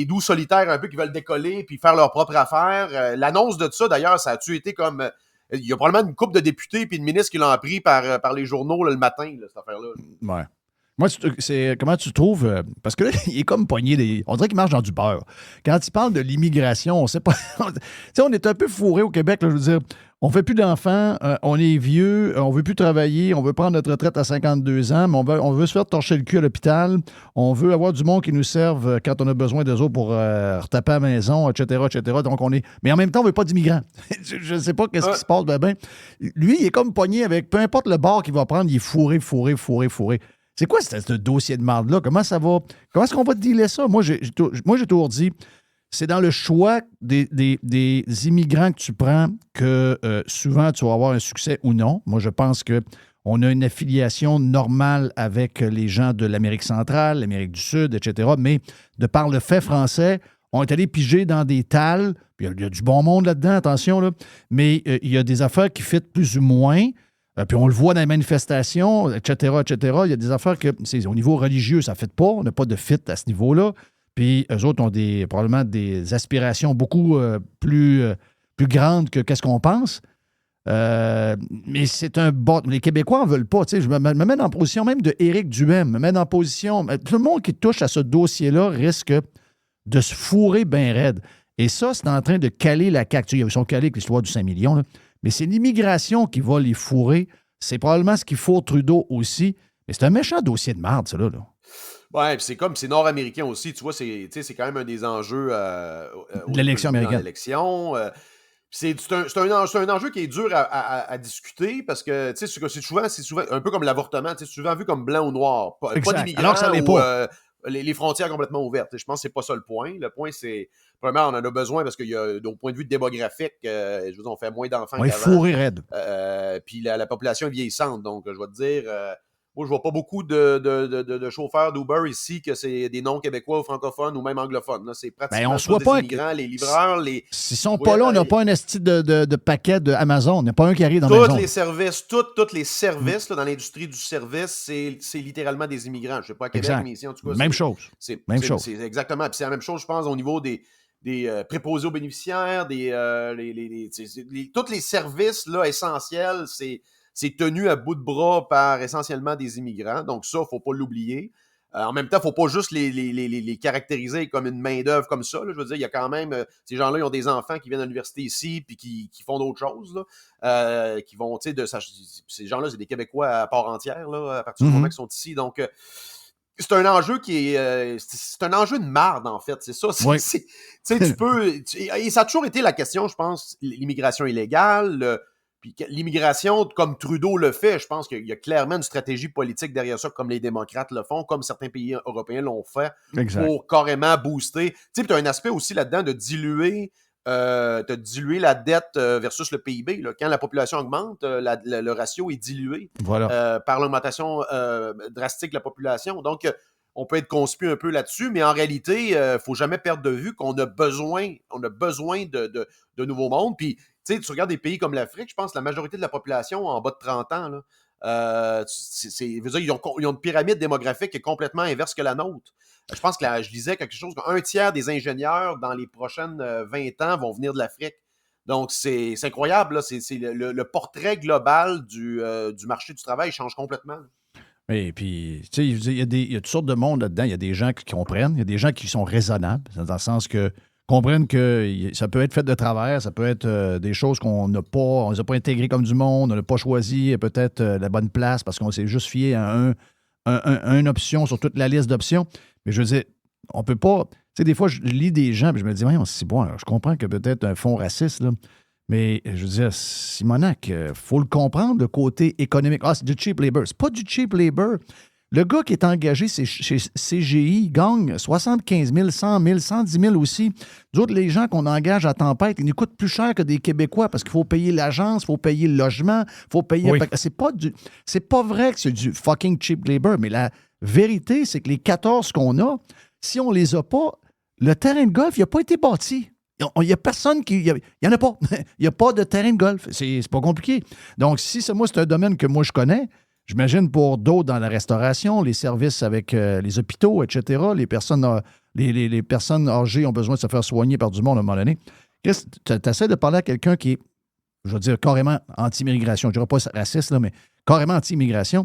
doux solitaires un peu qui veulent décoller puis faire leur propre affaire. L'annonce de ça, d'ailleurs, ça a-tu été comme... Il y a probablement une couple de députés puis de ministres qui l'ont appris par les journaux là, le matin, là, cette affaire-là. Ouais. Moi, comment tu trouves... parce que là, il est comme poigné on dirait qu'il marche dans du beurre. Quand il parle de l'immigration, on sait pas... on est un peu fourré au Québec, là, je veux dire. On fait plus d'enfants, on est vieux, on veut plus travailler, on veut prendre notre retraite à 52 ans, mais on veut se faire torcher le cul à l'hôpital, on veut avoir du monde qui nous serve quand on a besoin d'eux autres pour retaper à la maison, etc., etc. Donc, mais en même temps, on veut pas d'immigrants. Je ne sais pas qu'est-ce qui se passe, ben. Lui, il est comme pogné avec... Peu importe le bord qu'il va prendre, il est fourré. C'est quoi ce dossier de marde-là? Comment ça va? Comment est-ce qu'on va dealer ça? Moi, j'ai toujours dit, c'est dans le choix des immigrants que tu prends que souvent tu vas avoir un succès ou non. Moi, je pense qu'on a une affiliation normale avec les gens de l'Amérique centrale, l'Amérique du Sud, etc. Mais de par le fait français, on est allé piger dans des talles. Puis il y a du bon monde là-dedans, attention, là. Mais il y a des affaires qui fitent plus ou moins. Puis on le voit dans les manifestations, etc., etc. Il y a des affaires que, au niveau religieux, ça ne fit pas. On n'a pas de fit à ce niveau-là. Puis eux autres ont probablement des aspirations beaucoup plus grandes que qu'est-ce qu'on pense. Mais c'est un bot. Les Québécois n'en veulent pas. Je me mets en position même de Éric Duhaime. Me mets en position... Tout le monde qui touche à ce dossier-là risque de se fourrer bien raide. Et ça, c'est en train de caler la CAQ. Ils sont calés avec l'histoire du 5 millions, là. Mais c'est l'immigration qui va les fourrer. C'est probablement ce qu'il faut Trudeau aussi. Mais c'est un méchant dossier de merde, ça, là. Ouais, puis c'est nord-américain aussi. Tu vois, c'est quand même un des enjeux de l'élection américaine. C'est un enjeu qui est dur à discuter parce que c'est souvent un peu comme l'avortement. C'est souvent vu comme blanc ou noir. Pas d'immigrants alors que ça l'est pas. Les frontières complètement ouvertes. Je pense que c'est pas ça le point. Le point, c'est... Premièrement, on en a besoin parce qu'il y a, au point de vue démographique, on fait moins d'enfants qu'avant. Fourré raide. Puis la population est vieillissante. Donc, je vais te dire... moi, je vois pas beaucoup de chauffeurs d'Uber ici que c'est des non-québécois ou francophones ou même anglophones. Là, c'est pratiquement des immigrants, les livreurs, S'ils sont pas là, on n'a pas un esti de paquet d'Amazon. Il n'y a pas un qui arrive dans la maison. Tous les services là, dans l'industrie du service, c'est littéralement des immigrants. Je ne sais pas à Québec, mais ici, en tout cas... Même chose. C'est exactement. Puis c'est la même chose, je pense, au niveau des préposés aux bénéficiaires, tous les services là, essentiels, c'est tenu à bout de bras par essentiellement des immigrants. Donc ça, il ne faut pas l'oublier. En même temps, il ne faut pas juste les caractériser comme une main-d'œuvre comme ça. Là. Je veux dire, il y a quand même. Ces gens-là, ils ont des enfants qui viennent à l'université ici puis qui font d'autres choses. Là, qui vont, tu sais, ces gens-là, c'est des Québécois à part entière là, à partir du moment qu'ils sont ici. Donc, c'est un enjeu qui est. C'est un enjeu de marde, en fait. C'est ça. Oui. Tu sais, tu peux. Et ça a toujours été la question, je pense, l'immigration illégale. Puis l'immigration, comme Trudeau le fait, je pense qu'il y a clairement une stratégie politique derrière ça, comme les démocrates le font, comme certains pays européens l'ont fait, pour carrément booster. Tu sais, tu as un aspect aussi là-dedans de diluer la dette versus le PIB. Là. Quand la population augmente, le ratio est dilué par l'augmentation drastique de la population. Donc, on peut être conspu un peu là-dessus, mais en réalité, il ne faut jamais perdre de vue qu'on a besoin de nouveaux mondes. Puis, tu sais, tu regardes des pays comme l'Afrique, je pense que la majorité de la population en bas de 30 ans, là, veut dire, ils ont une pyramide démographique qui est complètement inverse que la nôtre. Je pense que je lisais quelque chose, qu'un tiers des ingénieurs dans les prochaines 20 ans vont venir de l'Afrique. Donc, c'est incroyable. Là. Le portrait global du marché du travail change complètement. Et puis, tu sais, il y a toutes sortes de monde là-dedans. Il y a des gens qui comprennent, il y a des gens qui sont raisonnables, dans le sens que comprennent que ça peut être fait de travers, ça peut être des choses qu'on n'a pas, on les a pas intégrées comme du monde, on n'a pas choisi peut-être la bonne place parce qu'on s'est juste fié à une option sur toute la liste d'options. Mais je veux dire, on peut pas. Tu sais, des fois, je lis des gens et je me dis, voyons, c'est bon, alors, je comprends que peut-être un fond raciste, là. Mais je veux dire, Simonac, il faut le comprendre, le côté économique. Ah, c'est du cheap labor. C'est pas du cheap labor. Le gars qui est engagé chez CGI gagne 75 000, 100 000, 110 000 aussi. D'autres, les gens qu'on engage à tempête, ils nous coûtent plus cher que des Québécois parce qu'il faut payer l'agence, il faut payer le logement, il faut payer... Oui. C'est pas vrai que c'est du fucking cheap labor, mais la vérité, c'est que les 14 qu'on a, si on les a pas, le terrain de golf, il n'a pas été bâti. Il n'y a personne qui... Il n'y en a pas. Il n'y a pas de terrain de golf. C'est pas compliqué. Donc, si c'est un domaine que moi, je connais, j'imagine pour d'autres dans la restauration, les services avec les hôpitaux, etc., les personnes âgées ont besoin de se faire soigner par du monde à un moment donné. Chris, tu essaies de parler à quelqu'un qui est, je veux dire, carrément anti-immigration. Je ne dirais pas raciste, là, mais carrément anti-immigration.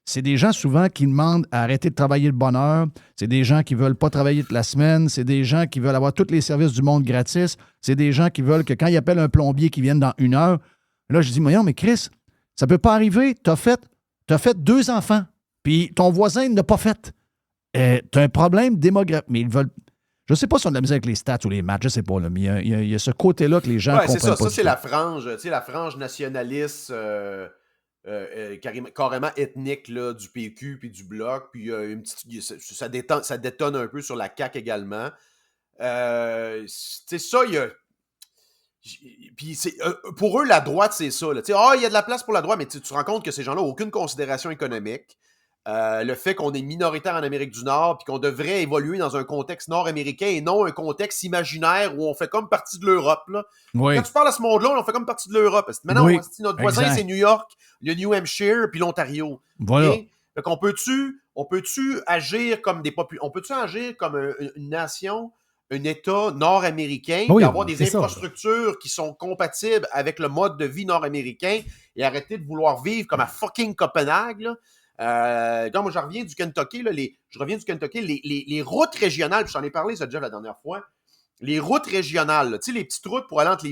C'est des gens souvent qui demandent à arrêter de travailler le bonheur. C'est des gens qui ne veulent pas travailler toute la semaine. C'est des gens qui veulent avoir tous les services du monde gratis. C'est des gens qui veulent que quand ils appellent un plombier qui vienne dans 1 heure, là, je dis, voyons, mais Chris, ça ne peut pas arriver. Tu as fait 2 enfants, puis ton voisin n'a pas fait. Tu as un problème démographique. Mais ils veulent. Je ne sais pas si on a de la misère avec les stats ou les matchs, je ne sais pas, là, mais il y a ce côté-là que les gens comprennent pas. Ça, c'est la frange, tu sais, la frange nationaliste carrément ethnique là, du PQ puis du Bloc, puis ça détonne un peu sur la CAQ également. Tu sais, ça, il y a... Puis pour eux, la droite, c'est ça. Il y a de la place pour la droite, mais tu te rends compte que ces gens-là n'ont aucune considération économique. Le fait qu'on est minoritaire en Amérique du Nord puis qu'on devrait évoluer dans un contexte nord-américain et non un contexte imaginaire où on fait comme partie de l'Europe. Là. Oui. Quand tu parles à ce monde-là, on fait comme partie de l'Europe. Maintenant, Oui. Notre voisin, Exact. c'est New York, le New Hampshire puis l'Ontario. Voilà. Okay? Fait qu'on peut-tu agir comme on peut-tu agir comme une nation, un État nord-américain, Oui, et avoir des c'est ça, infrastructures qui sont compatibles avec le mode de vie nord-américain et arrêter de vouloir vivre comme à fucking Copenhague, là. Quand moi je reviens du Kentucky, là, les routes régionales, puis j'en ai parlé ça déjà la dernière fois, les routes régionales, tu sais, les petites routes pour aller entre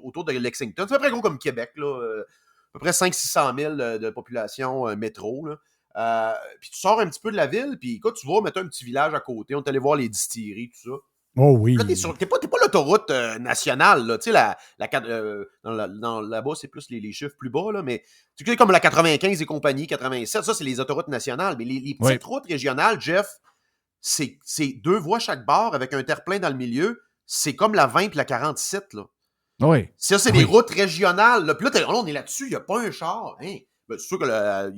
autour de Lexington, c'est à peu près gros comme Québec, là, à peu près 500-600 000 de population métro, là. Puis tu sors un petit peu de la ville, puis écoute, tu vas mettre un petit village à côté, on est allé voir les distilleries, tout ça. Oh oui. Là, t'es pas l'autoroute nationale, là. Tu sais, là-bas, c'est plus les chiffres plus bas, là, mais tu sais, comme la 95 et compagnie, 87, ça, c'est les autoroutes nationales. Mais les petites routes régionales, Jeff, c'est 2 voies chaque bord avec un terre-plein dans le milieu. C'est comme la 20 et la 47, là. Oui. Ça, c'est des routes régionales, là. Puis là, on est là-dessus, il n'y a pas un char. Hein? Ben, c'est sûr que ça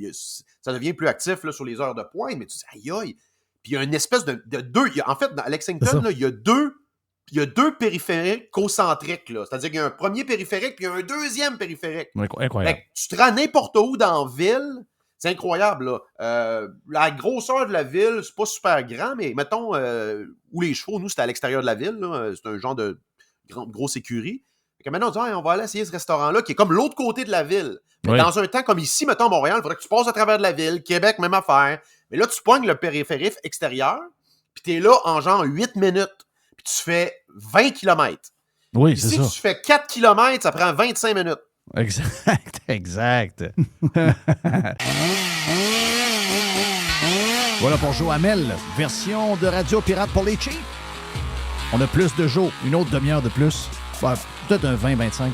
devient plus actif là, sur les heures de pointe, mais tu dis, aïe, aïe. Puis il y a une espèce de deux. En fait, à Lexington, là, il y a deux périphériques concentriques. C'est-à-dire qu'il y a un premier périphérique puis il y a un deuxième périphérique. Incroyable. Fait que tu te rends n'importe où dans la ville. C'est incroyable. Là. La grosseur de la ville, c'est pas super grand, mais mettons, où les chevaux, nous, c'était à l'extérieur de la ville. Là. C'est un genre de grosse écurie. Fait que maintenant, on dit, on va aller essayer ce restaurant-là qui est comme l'autre côté de la ville. Mais Oui. dans un temps comme ici, mettons Montréal, il faudrait que tu passes à travers de la ville, Québec, même affaire. Mais là, tu pognes le périphérique extérieur, puis tu es là en genre 8 minutes, puis tu fais 20 km. Oui, Ici, c'est ça. tu fais 4 km, ça prend 25 minutes. Exact. Voilà pour Joe Hamel, version de Radio Pirate pour les cheap. On a plus de Joe, une autre demi-heure de plus. Ouais, peut-être un 20-25.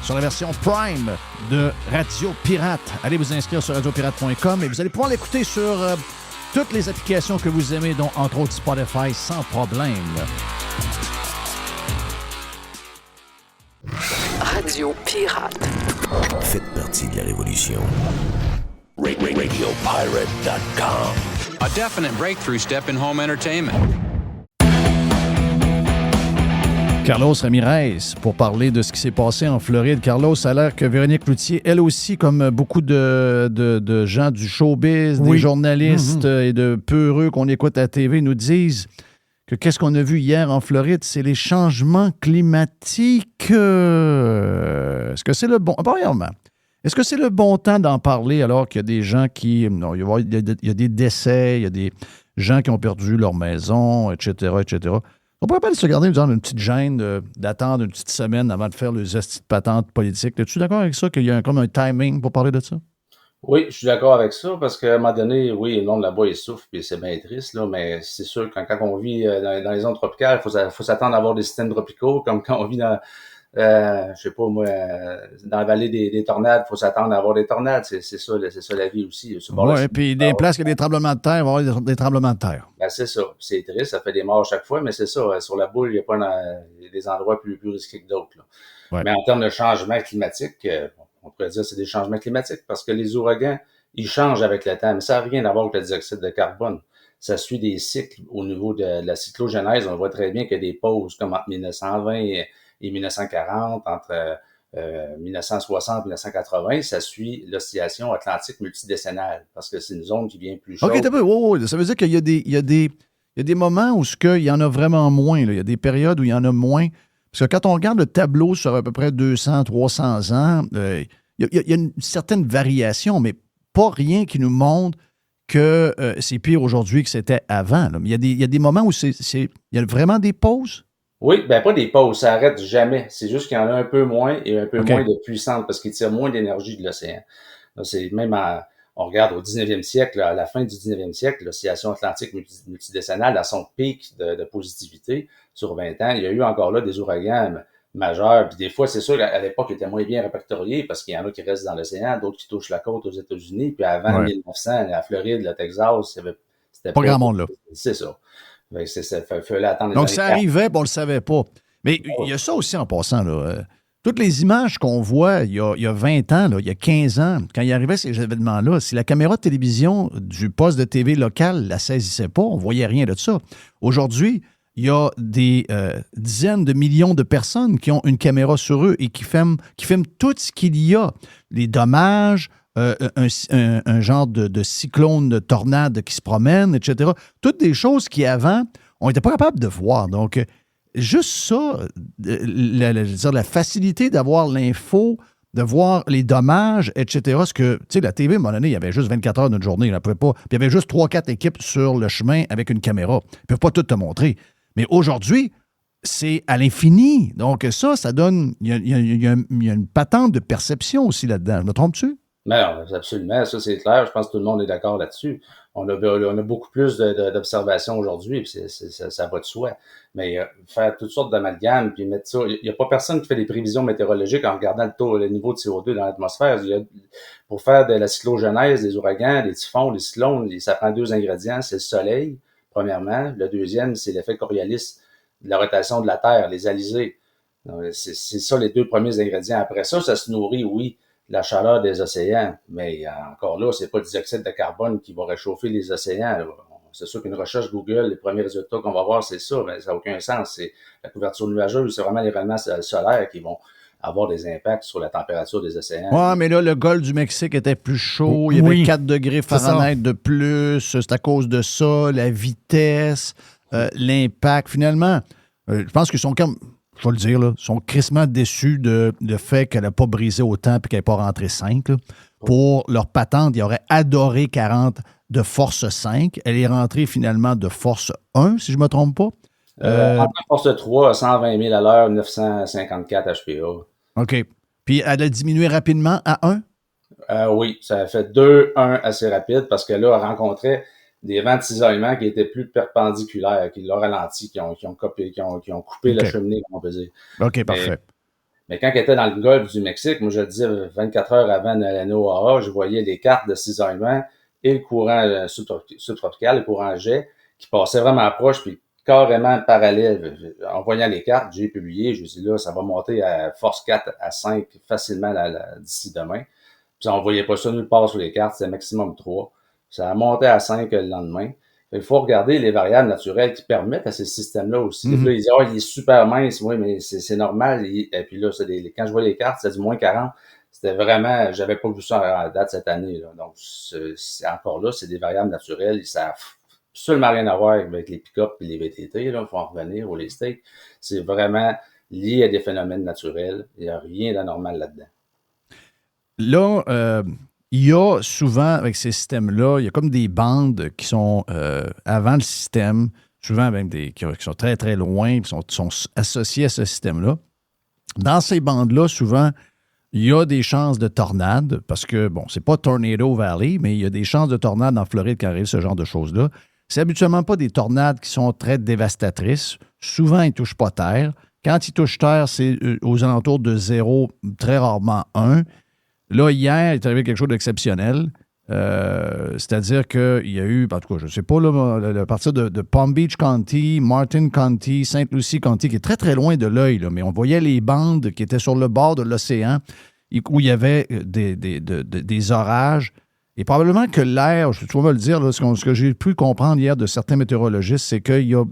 Sur la version Prime de Radio Pirate. Allez vous inscrire sur radiopirate.com et vous allez pouvoir l'écouter sur toutes les applications que vous aimez, dont entre autres Spotify, sans problème. Radio Pirate. Faites partie de la révolution. RadioPirate.com. A definite breakthrough step in home entertainment. Carlos Ramirez, pour parler de ce qui s'est passé en Floride. Carlos, ça a l'air que Véronique Cloutier, elle aussi, comme beaucoup de gens du showbiz, des journalistes et de peureux qu'on écoute à la TV, nous disent que qu'est-ce qu'on a vu hier en Floride, c'est les changements climatiques. Est-ce que c'est le bon... Premièrement, est-ce que c'est le bon temps d'en parler alors qu'il y a des gens qui... Non, il y a des décès, il y a des gens qui ont perdu leur maison, etc., etc. On pourrait pas se garder dans une petite gêne d'attendre une petite semaine avant de faire les hosties de patentes politiques. Es-tu d'accord avec ça, qu'il y a comme un timing pour parler de ça? Oui, je suis d'accord avec ça, parce qu'à un moment donné, oui, le monde là-bas, il souffre, puis c'est bien triste, là, mais c'est sûr que quand on vit dans les zones tropicales, il faut s'attendre à avoir des systèmes tropicaux, comme quand on vit dans, je sais pas moi, dans la vallée des tornades, il faut s'attendre à avoir des tornades, c'est ça la vie aussi. Oui, puis des places qui ont des tremblements de terre, il va y avoir des tremblements de terre. Ben c'est ça, c'est triste, ça fait des morts chaque fois, mais c'est ça, sur la boule, il y a des endroits plus risqués que d'autres, là. Ouais. Mais en termes de changement climatique, on pourrait dire que c'est des changements climatiques parce que les ouragans, ils changent avec le temps, mais ça n'a rien à voir avec le dioxyde de carbone. Ça suit des cycles au niveau de la cyclogenèse. On voit très bien qu'il y a des pauses comme entre 1920 et 1940, entre 1960 et 1980. Ça suit l'oscillation atlantique multidécennale parce que c'est une zone qui vient plus chaude. OK, t'as vu, ça veut dire qu'il y a des moments où il y en a vraiment moins. Là. Il y a des périodes où il y en a moins. Parce que quand on regarde le tableau sur à peu près 200, 300 ans, il y a une certaine variation, mais pas rien qui nous montre que c'est pire aujourd'hui que c'était avant. Là. Mais il y a des moments où il y a vraiment des pauses. Oui, ben pas des pauses, ça arrête jamais. C'est juste qu'il y en a un peu moins et un peu moins de puissante parce qu'il tire moins d'énergie de l'océan. Là, c'est même on regarde au 19e siècle, à la fin du 19e siècle, l'oscillation atlantique multidécennale à son pic de positivité sur 20 ans. Il y a eu encore là des ouragans majeurs. Puis des fois, c'est sûr qu'à l'époque, ils étaient moins bien répertoriés parce qu'il y en a qui restent dans l'océan, d'autres qui touchent la côte aux États-Unis. Puis avant 1900, la Floride, le Texas, c'était pas grand monde là. C'est ça. Ça fallait attendre. Donc ça arrivait, on ne le savait pas. Mais il y a ça aussi en passant, là. Toutes les images qu'on voit il y a 20 ans, là, il y a 15 ans, quand il arrivait ces événements-là, si la caméra de télévision du poste de TV local ne la saisissait pas, on ne voyait rien de ça. Aujourd'hui, il y a des dizaines de millions de personnes qui ont une caméra sur eux et qui filment tout ce qu'il y a. Les dommages, un genre de cyclone, de tornade qui se promène, etc. Toutes des choses qui, avant, on n'était pas capable de voir. Donc, juste ça, la facilité d'avoir l'info, de voir les dommages, etc. Parce que, tu sais, la TV, à un moment donné, il y avait juste 24 heures d'une journée. Pouvait pas, puis il y avait juste 3-4 équipes sur le chemin avec une caméra. Ils ne peuvent pas tout te montrer. Mais aujourd'hui, c'est à l'infini. Donc ça donne... Il y a une patente de perception aussi là-dedans. Me trompes-tu? Non, absolument. Ça, c'est clair. Je pense que tout le monde est d'accord là-dessus. On a beaucoup plus d'observations aujourd'hui, puis ça va de soi. Mais faire toutes sortes d'amalgames, puis mettre ça... Il n'y a pas personne qui fait des prévisions météorologiques en regardant le niveau de CO2 dans l'atmosphère. Pour faire de la cyclogenèse, des ouragans, des typhons, des cyclones, ça prend 2 ingrédients. C'est le soleil, premièrement. Le deuxième, c'est l'effet Coriolis de la rotation de la Terre, les alizés. C'est ça les 2 premiers ingrédients. Après ça se nourrit, oui, la chaleur des océans, mais encore là, c'est pas le dioxyde de carbone qui va réchauffer les océans. C'est sûr qu'une recherche Google, les premiers résultats qu'on va voir, c'est ça, mais ça n'a aucun sens. C'est la couverture nuageuse, c'est vraiment les rayonnements solaires qui vont avoir des impacts sur la température des océans. Oui, mais là, le golfe du Mexique était plus chaud, il y avait 4 degrés Fahrenheit de plus, c'est à cause de ça, la vitesse, l'impact. Finalement, je pense qu'ils sont comme... je vais le dire, là, sont crissement déçus de le fait qu'elle n'a pas brisé autant et qu'elle n'est pas rentrée 5. Là. Pour leur patente, ils auraient adoré 40 de force 5. Elle est rentrée finalement de force 1, si je ne me trompe pas. Force 3, 120 000 à l'heure, 954 HPA. OK. Puis elle a diminué rapidement à 1? Oui, ça a fait 2-1 assez rapide parce que là, elle rencontrait des vents de cisaillement qui étaient plus perpendiculaires, qui l'ont ralenti, qui ont coupé la cheminée, comme on peut dire. OK, parfait. Mais quand elle était dans le golfe du Mexique, moi je le disais 24 heures avant la NOAA, je voyais les cartes de cisaillement et le courant subtropical, le courant jet, qui passait vraiment proche, puis carrément parallèle. En voyant les cartes, j'ai publié, je me suis dit là, ça va monter à force 4 à 5 facilement d'ici demain. Puis on voyait pas ça nulle part sur les cartes, c'était maximum 3. Ça a monté à 5 le lendemain. Il faut regarder les variables naturelles qui permettent à ces systèmes-là aussi. Mm-hmm. Là, ils disent, il est super mince, oui, mais c'est normal. Et puis là, quand je vois les cartes, c'est du moins 40. C'était vraiment, j'avais pas vu ça à date cette année. Là. Donc, encore là, c'est des variables naturelles. Ils savent absolument rien à voir avec les pick-up et les VTT. Là, il faut en revenir, ou les steaks. C'est vraiment lié à des phénomènes naturels. Il n'y a rien d'anormal là-dedans. Là, il y a souvent, avec ces systèmes-là, il y a comme des bandes qui sont avant le système, souvent même qui sont très, très loin, qui sont associées à ce système-là. Dans ces bandes-là, souvent, il y a des chances de tornades, parce que, bon, c'est pas Tornado Valley, mais il y a des chances de tornades en Floride quand arrive ce genre de choses-là. C'est habituellement pas des tornades qui sont très dévastatrices. Souvent, ils ne touchent pas terre. Quand ils touchent terre, c'est aux alentours de 0, très rarement 1. Là, hier, il est arrivé quelque chose d'exceptionnel. C'est-à-dire qu'il y a eu, en tout cas, je ne sais pas, là, à partir de Palm Beach County, Martin County, Saint Lucie County, qui est très, très loin de l'œil, là, mais on voyait les bandes qui étaient sur le bord de l'océan, où il y avait des orages. Et probablement que l'air, tu vas me le dire, là, ce que j'ai pu comprendre hier de certains météorologistes, c'est qu'il y a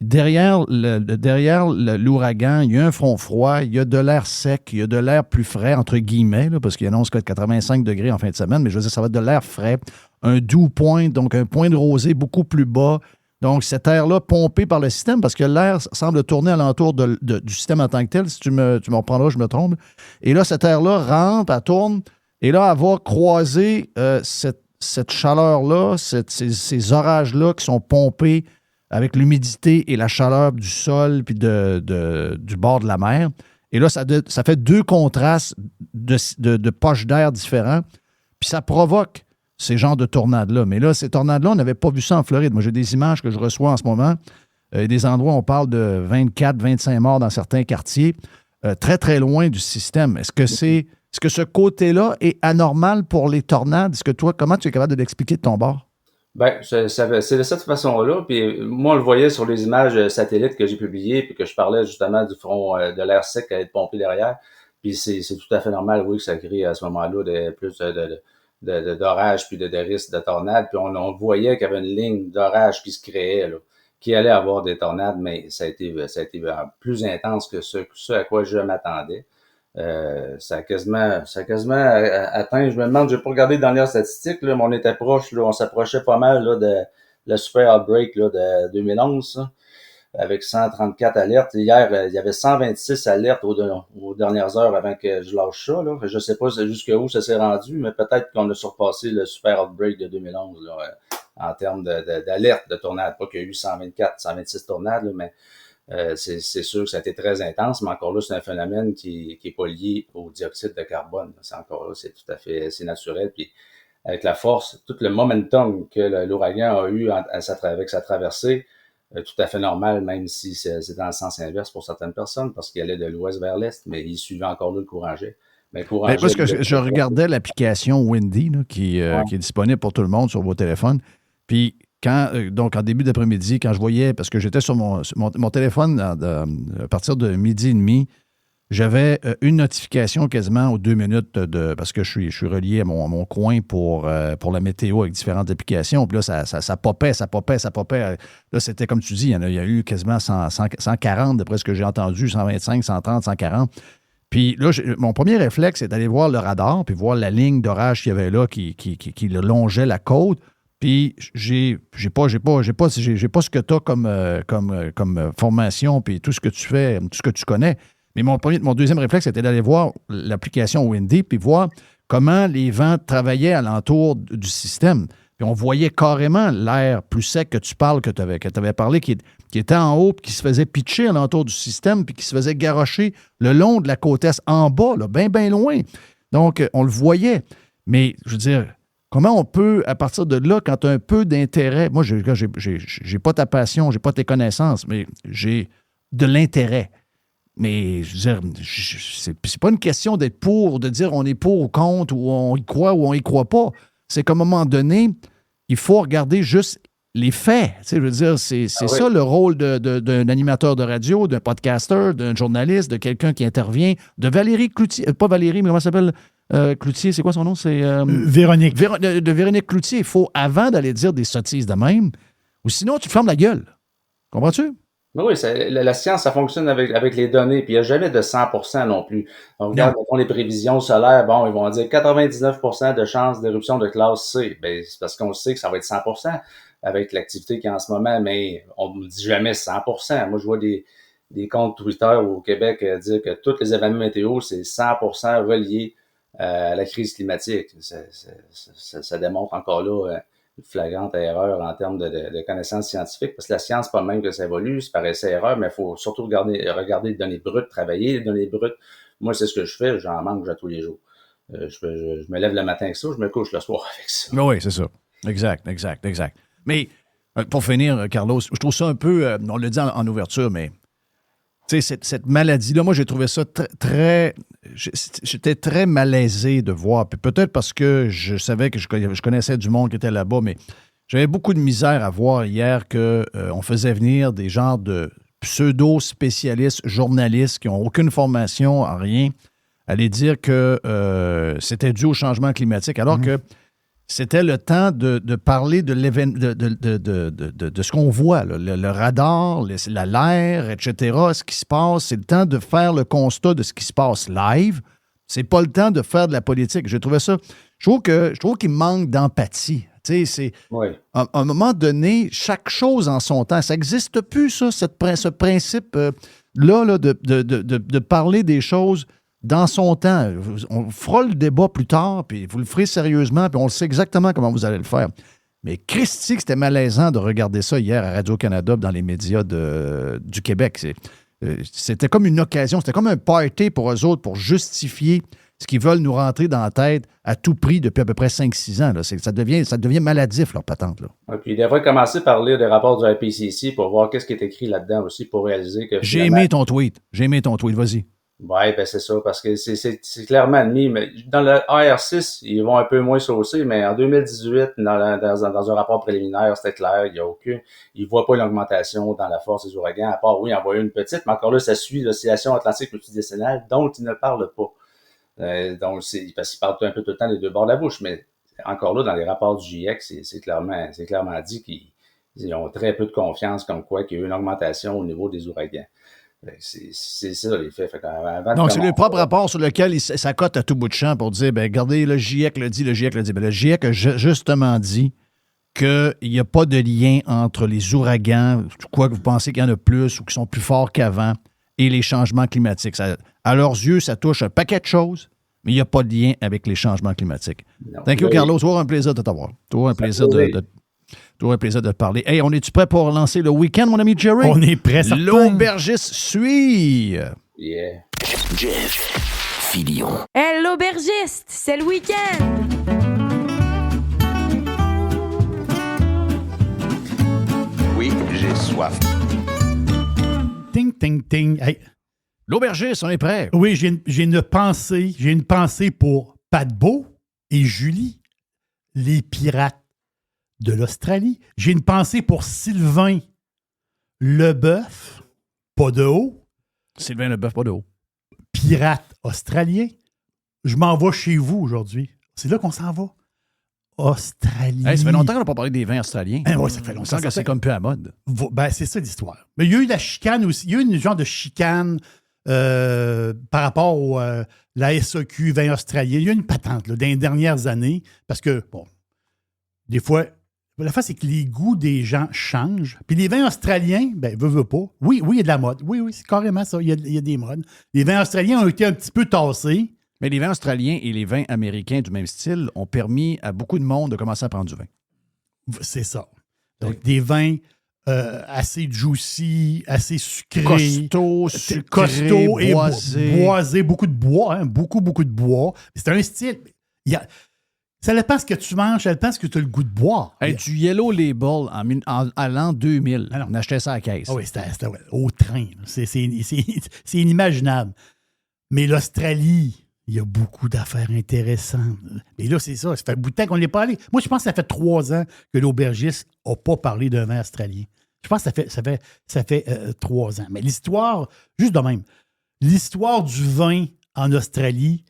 derrière l'ouragan, il y a un front froid, il y a de l'air sec, il y a de l'air plus frais, entre guillemets, là, parce qu'il annonce 85 degrés en fin de semaine, mais je veux dire, ça va être de l'air frais, un doux point, donc un point de rosée beaucoup plus bas. Donc, cet air-là pompé par le système, parce que l'air semble tourner alentour du système en tant que tel, si tu me reprendras, je me trompe. Et là, cet air-là rentre, elle tourne, et là, elle va croiser cette chaleur-là, ces orages-là qui sont pompés avec l'humidité et la chaleur du sol puis du bord de la mer. Et là, ça fait deux contrastes de poches d'air différents. Puis ça provoque ces genres de tornades-là. Mais là, ces tornades-là, on n'avait pas vu ça en Floride. Moi, j'ai des images que je reçois en ce moment. Des endroits où on parle de 24, 25 morts dans certains quartiers, très, très loin du système. Est-ce que ce côté-là est anormal pour les tornades? Est-ce que toi, comment tu es capable de l'expliquer de ton bord? Ben, c'est de cette façon-là. Puis moi, on le voyait sur les images satellites que j'ai publiées, puis que je parlais justement du front de l'air sec qui allait être pompé derrière. Puis c'est tout à fait normal, oui, que ça crée à ce moment-là plus d'orage puis de risques de tornades. Puis on voyait qu'il y avait une ligne d'orage qui se créait, là, qui allait avoir des tornades, mais ça a été plus intense que ce à quoi je m'attendais. Ça a quasiment atteint, je me demande, j'ai pas regardé les dernières statistiques, là, mais on était proche, là, on s'approchait pas mal là, de la super outbreak là, de 2011, ça, avec 134 alertes. Hier, il y avait 126 alertes aux dernières heures avant que je lâche ça. Là. Je sais pas jusqu'où ça s'est rendu, mais peut-être qu'on a surpassé le super outbreak de 2011 là, en termes d'alerte de tornades. Pas qu'il y a eu 124, 126 tornades, là, mais c'est sûr que ça a été très intense, mais encore là, c'est un phénomène qui est pas lié au dioxyde de carbone. C'est encore là, c'est tout à fait, c'est naturel. Puis avec la force, tout le momentum que l'ouragan a eu avec sa traversée, tout à fait normal, même si c'est dans le sens inverse pour certaines personnes, parce qu'il allait de l'ouest vers l'est, mais il suivait encore là le courant jet. Parce que je regardais l'application Windy là, qui est disponible pour tout le monde sur vos téléphones. Puis donc, en début d'après-midi, quand je voyais, parce que j'étais sur mon téléphone à partir de midi et demi, j'avais une notification quasiment aux 2 minutes parce que je suis relié à mon coin pour la météo avec différentes applications. Puis là, ça popait. Là, c'était comme tu dis, il y a eu quasiment 140, d'après ce que j'ai entendu, 125, 130, 140. Puis là, mon premier réflexe, c'est d'aller voir le radar, puis voir la ligne d'orage qu'il y avait là qui longeait la côte. Puis j'ai pas ce que tu as comme formation, puis tout ce que tu fais, tout ce que tu connais. Mais mon deuxième réflexe, c'était d'aller voir l'application Windy, puis voir comment les vents travaillaient alentour du système. Puis on voyait carrément l'air plus sec que tu parles, que tu avais parlé, qui était en haut, puis qui se faisait pitcher alentour du système, puis qui se faisait garrocher le long de la côte est, en bas, là, bien, bien loin. Donc, on le voyait. Mais, je veux dire, comment on peut, à partir de là, quand tu as un peu d'intérêt, moi, j'ai pas ta passion, j'ai pas tes connaissances, mais j'ai de l'intérêt. Mais, je veux dire, c'est pas une question d'être pour, de dire on est pour ou contre, ou on y croit ou on y croit pas. C'est qu'à un moment donné, il faut regarder juste les faits. Tu sais, je veux dire, c'est ça le rôle d'un animateur de radio, d'un podcaster, d'un journaliste, de quelqu'un qui intervient, de Valérie Cloutier, pas Valérie, mais comment ça s'appelle? Cloutier, c'est quoi son nom? C'est Véronique. De Véronique Cloutier. Il faut, avant d'aller dire des sottises de même, ou sinon tu te fermes la gueule. Comprends-tu? Oui, la science, ça fonctionne avec les données, puis il n'y a jamais de 100% non plus. On regarde les prévisions solaires, bon, ils vont dire 99% de chances d'éruption de classe C. Ben, c'est parce qu'on sait que ça va être 100% avec l'activité qu'il y a en ce moment, mais on ne dit jamais 100%. Moi, je vois des comptes Twitter au Québec dire que tous les événements météo, c'est 100% relié à la crise climatique. Ça démontre encore là une flagrante erreur en termes de connaissances scientifiques, parce que la science, pas même que ça évolue, c'est par essai-erreur, mais il faut surtout regarder les données brutes, travailler les données brutes. Moi, c'est ce que je fais, j'en mange à tous les jours. Je me lève le matin avec ça, je me couche le soir avec ça. Oui, c'est ça. Exact. Mais, pour finir, Carlos, je trouve ça un peu, on l'a dit en ouverture, mais tu sais, cette maladie-là, moi, j'ai trouvé ça j'étais très malaisé de voir. Puis peut-être parce que je savais que je connaissais du monde qui était là-bas, mais j'avais beaucoup de misère à voir hier qu'on faisait venir des genres de pseudo-spécialistes, journalistes qui n'ont aucune formation en rien, aller dire que c'était dû au changement climatique, alors que c'était le temps de parler de ce qu'on voit, là, le radar, l'air, etc., ce qui se passe. C'est le temps de faire le constat de ce qui se passe live. C'est pas le temps de faire de la politique. J'ai trouvé ça... Je trouve qu'il manque d'empathie. Tu sais, à un moment donné, chaque chose en son temps. Ça n'existe plus, ça, ce principe-là de parler des choses dans son temps. On fera le débat plus tard, puis vous le ferez sérieusement, puis on sait exactement comment vous allez le faire. Mais Christy, que c'était malaisant de regarder ça hier à Radio-Canada dans les médias du Québec. C'était comme une occasion, c'était comme un party pour eux autres pour justifier ce qu'ils veulent nous rentrer dans la tête à tout prix depuis à peu près 5-6 ans. Là. Ça devient maladif, leur patente. Là. Ouais, puis il devrait commencer par lire des rapports du IPCC pour voir qu'est-ce qui est écrit là-dedans aussi pour réaliser que... J'ai aimé ton tweet, vas-y. Oui, ben c'est ça, parce que c'est clairement admis. Mais dans le AR6, ils vont un peu moins saucer, mais en 2018, dans un rapport préliminaire, c'était clair, ils voient pas une augmentation dans la force des ouragans, à part, oui, en voient une petite, mais encore là, ça suit l'oscillation atlantique multidécennale, dont ils ne parlent pas. Donc, parce qu'ils parlent un peu tout le temps des deux bords de la bouche, mais encore là, dans les rapports du GIEC, c'est clairement dit qu'ils ont très peu de confiance comme quoi qu'il y a eu une augmentation au niveau des ouragans. C'est ça les faits. Donc, c'est le propre rapport sur lequel il s'accote à tout bout de champ pour dire, regardez, le GIEC le dit. Le GIEC a justement dit qu'il n'y a pas de lien entre les ouragans, quoi que vous pensez qu'il y en a plus ou qui sont plus forts qu'avant, et les changements climatiques. À leurs yeux, ça touche un paquet de choses, mais il n'y a pas de lien avec les changements climatiques. Thank you, Carlos. Toujours un plaisir de t'avoir. Toujours un plaisir de te parler. Hey, on est-tu prêt pour lancer le week-end, mon ami Jerry? On est prêt, certain. L'aubergiste suit. Yeah. Jeff Fillion. Hey, l'aubergiste, c'est le week-end. Oui, j'ai soif. Ting, ting, ting. Hey. L'aubergiste, on est prêt. Oui, j'ai une pensée pour Paquebot et Julie, les pirates de l'Australie. J'ai une pensée pour Sylvain Leboeuf, pas de haut. Sylvain Leboeuf, pas de haut. Pirate australien. Je m'en vais chez vous aujourd'hui. C'est là qu'on s'en va. Australie. Hey, ça fait longtemps qu'on n'a pas parlé des vins australiens. Oui, ça fait longtemps. Que c'est comme peu à mode. Ben, c'est ça l'histoire. Mais il y a eu la chicane aussi. Il y a eu une genre de chicane par rapport à la SAQ vin australien. Il y a eu une patente là, dans les dernières années parce que, bon, des fois, La face, c'est que les goûts des gens changent. Puis les vins australiens, ben, veut pas. Oui, il y a de la mode. Oui, c'est carrément ça. Il y a des modes. Les vins australiens ont été un petit peu tassés. Mais les vins australiens et les vins américains du même style ont permis à beaucoup de monde de commencer à prendre du vin. C'est ça. Donc, des vins assez juicy, assez sucrés. Costaud et boisé. boisé. Beaucoup de bois, hein, beaucoup de bois. C'est un style. Ça dépend ce que tu manges, ça dépend ce que tu as le goût de boire. Hey, du Yellow Label en l'an 2000. On achetait ça à la caisse. Ah oui, c'était au train. C'est inimaginable. Mais l'Australie, il y a beaucoup d'affaires intéressantes. Et là, c'est ça. Ça fait un bout de temps qu'on n'est pas allé. Moi, je pense que ça fait 3 ans que l'aubergiste n'a pas parlé d'un vin australien. Je pense que ça fait 3 ans. Mais l'histoire, juste de même, l'histoire du vin en Australie,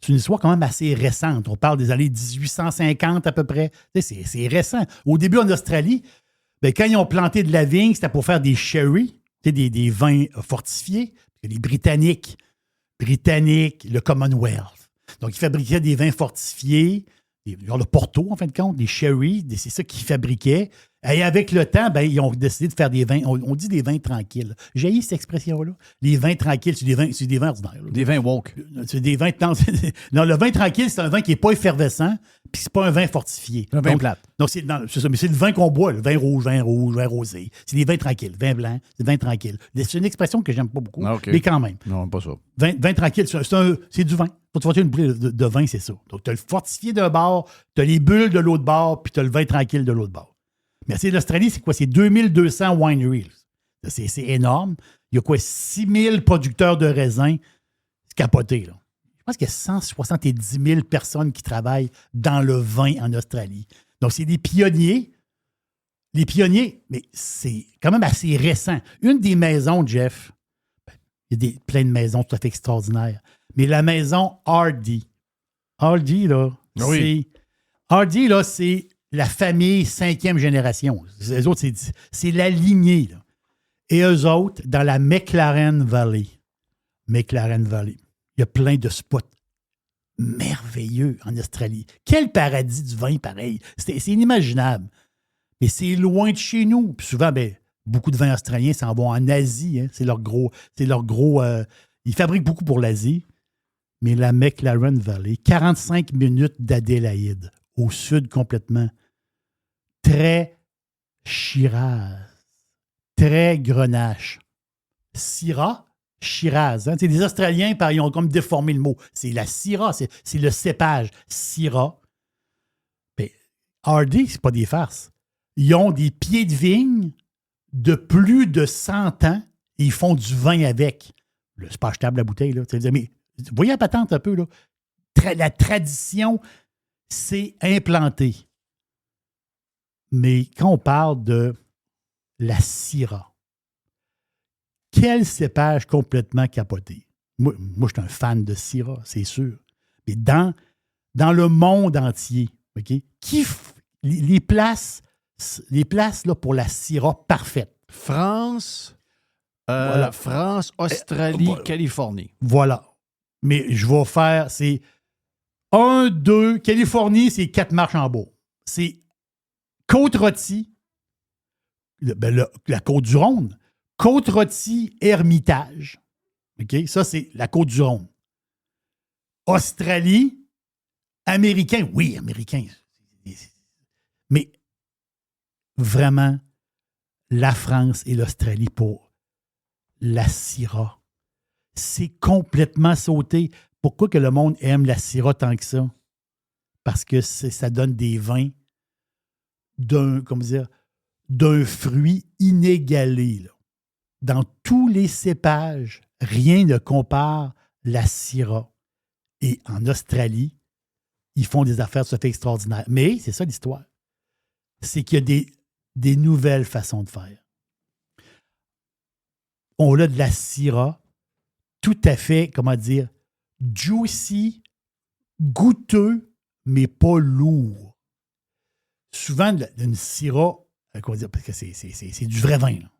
c'est une histoire quand même assez récente. On parle des années 1850 à peu près. C'est récent. Au début, en Australie, ben, quand ils ont planté de la vigne, c'était pour faire des sherry, des vins fortifiés. Les Britanniques, le Commonwealth. Donc, ils fabriquaient des vins fortifiés, genre le Porto, en fin de compte, des sherry, c'est ça qu'ils fabriquaient. Et avec le temps, ben, ils ont décidé de faire des vins, on dit des vins tranquilles. J'ai eu cette expression-là. Les vins tranquilles, c'est des vins ordinaires. Là. Des vins woke. C'est des vins... Non, le vin tranquille, c'est un vin qui n'est pas effervescent, puis c'est pas un vin fortifié. Un vin plate. Donc, c'est ça, mais c'est le vin qu'on boit, le vin rouge, vin rosé. C'est des vins tranquilles. Vin blanc, c'est des vins tranquilles. C'est une expression que j'aime pas beaucoup, mais quand même. Non, pas ça. Vin tranquille, c'est du vin. Quand tu vas faire une bouteille de vin, c'est ça. Donc, tu as le fortifié d'un bord, tu as les bulles de l'autre bord, puis tu as le vin tranquille de l'autre bord. Mais l'Australie, c'est quoi? C'est 2200 wineries. C'est énorme. Il y a quoi? 6000 producteurs de raisins. C'est capoté, là. Je pense qu'il y a 170 000 personnes qui travaillent dans le vin en Australie. Donc, c'est des pionniers. Les pionniers, mais c'est quand même assez récent. Une des maisons, Jeff, il y a plein de maisons tout à fait extraordinaires, mais la maison Hardy. Hardy, là, oui. c'est la famille 5e génération. Les autres, c'est la lignée. Là. Et eux autres, dans la McLaren Valley, il y a plein de spots merveilleux en Australie. Quel paradis du vin, pareil. C'est inimaginable. Mais c'est loin de chez nous. Puis souvent, beaucoup de vins australiens s'en vont en Asie. Hein. C'est leur gros... ils fabriquent beaucoup pour l'Asie. Mais la McLaren Valley, 45 minutes d'Adélaïde, au sud complètement. Très Shiraz. Très Grenache. Shiraz. Hein? Les Australiens, ils ont comme déformé le mot. C'est la Syrah, c'est le cépage. Syrah. Mais Hardy, c'est pas des farces. Ils ont des pieds de vigne de plus de 100 ans et ils font du vin avec. Là, c'est pas achetable la bouteille. Là. Mais voyez la patente un peu. Là. La tradition s'est implantée. Mais quand on parle de la Syrah, quel cépage complètement capoté. Moi, je suis un fan de Syrah, c'est sûr. Mais dans le monde entier, OK, les places là, pour la Syrah parfaite. France, Australie, Californie. Voilà. Mais je vais faire, c'est 1, 2, Californie, c'est 4 marches en bas. C'est Côte-Rôtie, la Côte-du-Rhône, Côte-Rôtie, Hermitage. OK? Ça, c'est la Côte-du-Rhône. Australie, américain. Oui, américain. Mais vraiment, la France et l'Australie pour la Syrah. C'est complètement sauté. Pourquoi que le monde aime la Syrah tant que ça? Parce que ça donne des vins d'un fruit inégalé. Là. Dans tous les cépages, rien ne compare la Syrah. Et en Australie, ils font des affaires tout à fait extraordinaires. Mais c'est ça l'histoire. C'est qu'il y a des nouvelles façons de faire. On a de la Syrah tout à fait, juicy, goûteux, mais pas lourd. Souvent, une Syrah, parce que c'est du vrai vin. Là.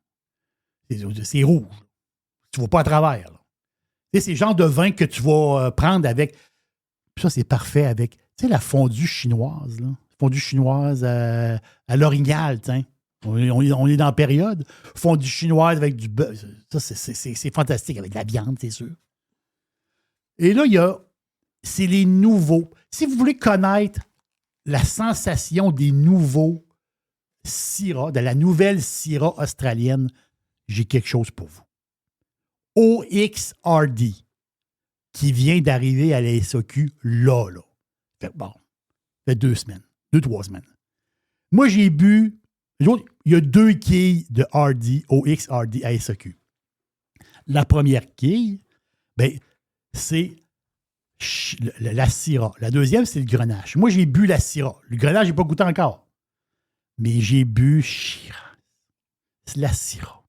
C'est rouge. Tu ne vas pas à travers. Là. C'est le genre de vin que tu vas prendre avec... Ça, c'est parfait avec, la fondue chinoise. Là. Fondue chinoise à l'orignal, tiens. On est dans la période. Fondue chinoise avec du beurre. Ça, c'est fantastique, avec de la viande, c'est sûr. Et là, c'est les nouveaux. Si vous voulez connaître la sensation des nouveaux Syrah, de la nouvelle Syrah australienne, j'ai quelque chose pour vous. OXRD, qui vient d'arriver à la SAQ là. Fait 2 semaines, 2-3 semaines. Moi, j'ai bu, il y a 2 quilles de RD, OXRD à SAQ. La première quille, c'est la Syrah. La deuxième, c'est le Grenache. Moi, j'ai bu la Syrah. Le Grenache, je n'ai pas goûté encore. Mais j'ai bu Shiraz. C'est la Syrah.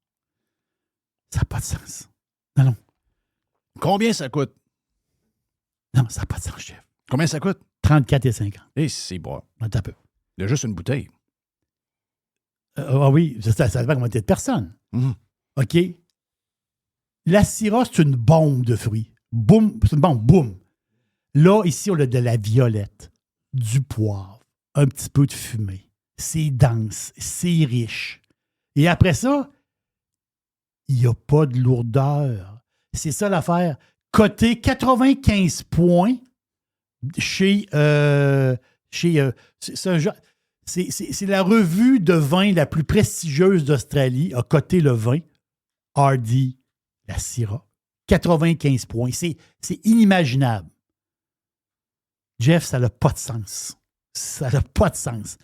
Ça n'a pas de sens. Non. Combien ça coûte? Non, ça n'a pas de sens, chef. Combien ça coûte? 34,50. Et c'est bon. Attends un peu. Il y a juste une bouteille. Oui, ça dépend combien de personnes. Mm-hmm. OK? La Syrah, c'est une bombe de fruits. Boum, c'est une bombe, boum. Là, ici, on a de la violette, du poivre, un petit peu de fumée. C'est dense, c'est riche. Et après ça, il n'y a pas de lourdeur. C'est ça l'affaire. Coté 95 points c'est la revue de vin la plus prestigieuse d'Australie, a coté le vin, RD, la Syrah. 95 points. C'est inimaginable. Jeff, ça n'a pas de sens. Ça n'a pas de sens.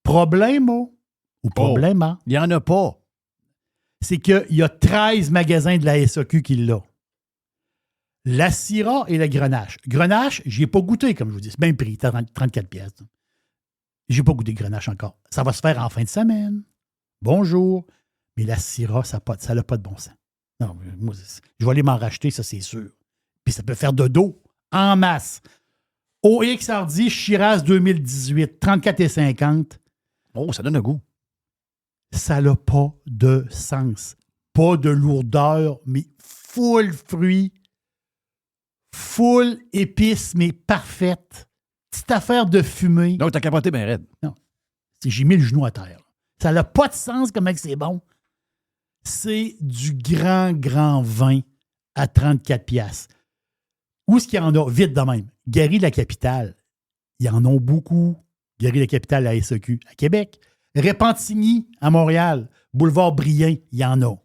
Problemo ou problema? Il n'y en a pas. C'est qu'il y a 13 magasins de la SAQ qui l'ont. La Syrah et le Grenache. Grenache, je n'y ai pas goûté, comme je vous dis. C'est même prix, 34 piastres. Je n'ai pas goûté Grenache encore. Ça va se faire en fin de semaine. Bonjour. Mais la Syrah, ça n'a pas de bon sens. Non, moi, je vais aller m'en racheter, ça, c'est sûr. Puis ça peut faire de dos en masse. OXRD Shiraz 2018, 34,50. Oh, ça donne un goût. Ça n'a pas de sens. Pas de lourdeur, mais full fruits, full épices, mais parfaite. Petite affaire de fumée. Donc, t'as capoté bien raide. Non. J'ai mis le genou à terre. Ça n'a pas de sens comment c'est bon. C'est du grand vin à 34 piastres. Où est-ce qu'il y en a? Vite de même. Gary la Capitale, il y en a beaucoup. Gary la Capitale à SAQ à Québec. Repentigny à Montréal. Boulevard Brien, il y en a.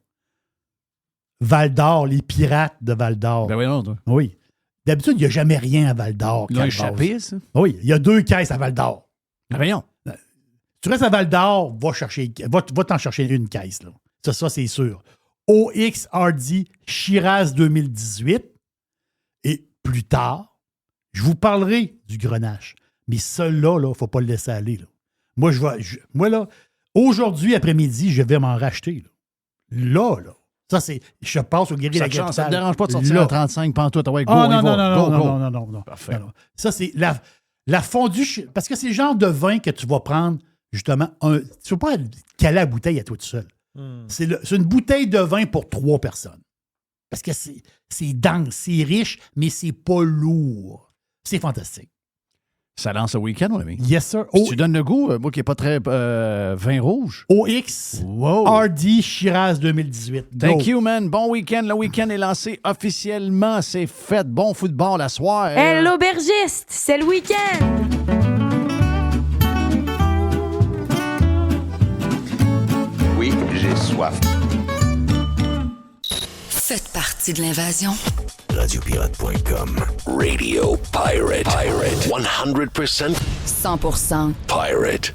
Val-d'Or, les pirates de Val-d'Or. Ben oui, non, toi. Oui. D'habitude, il n'y a jamais rien à Val-d'Or. Ils l'ont échappé, ça? Oui, il y a 2 caisses à Val-d'Or. Voyons. Tu restes à Val-d'Or, va t'en chercher une caisse, là. Ça, c'est sûr. OXRD Shiraz 2018. Et plus tard, je vous parlerai du Grenache. Mais celui-là, il ne faut pas le laisser aller. Là. Moi, là, aujourd'hui, après-midi, je vais m'en racheter. Là. Ça, c'est. Je passe au Guéry la Capitale. Ça ne te dérange pas de sortir à 35 pantoute. Ouais, go, non. Parfait. Non. Ça, c'est la fondue. Parce que c'est le genre de vin que tu vas prendre, justement. Tu ne vas pas caler la bouteille à toi tout seul. C'est une bouteille de vin pour 3 personnes. Parce que c'est dense, c'est riche, mais c'est pas lourd. C'est fantastique. Ça lance ce week-end, mon ami. Yes, sir. Tu donnes le goût, moi qui n'ai pas très vin rouge. OX RD Shiraz 2018. Thank you, man. Bon week-end. Le week-end est lancé officiellement. C'est fait. Bon football à soir. Hey, l'aubergiste, c'est le week-end. Oui, j'ai soif. Faites partie de l'invasion. Radiopirate.com. Radio Pirate. 100% 100% Pirate.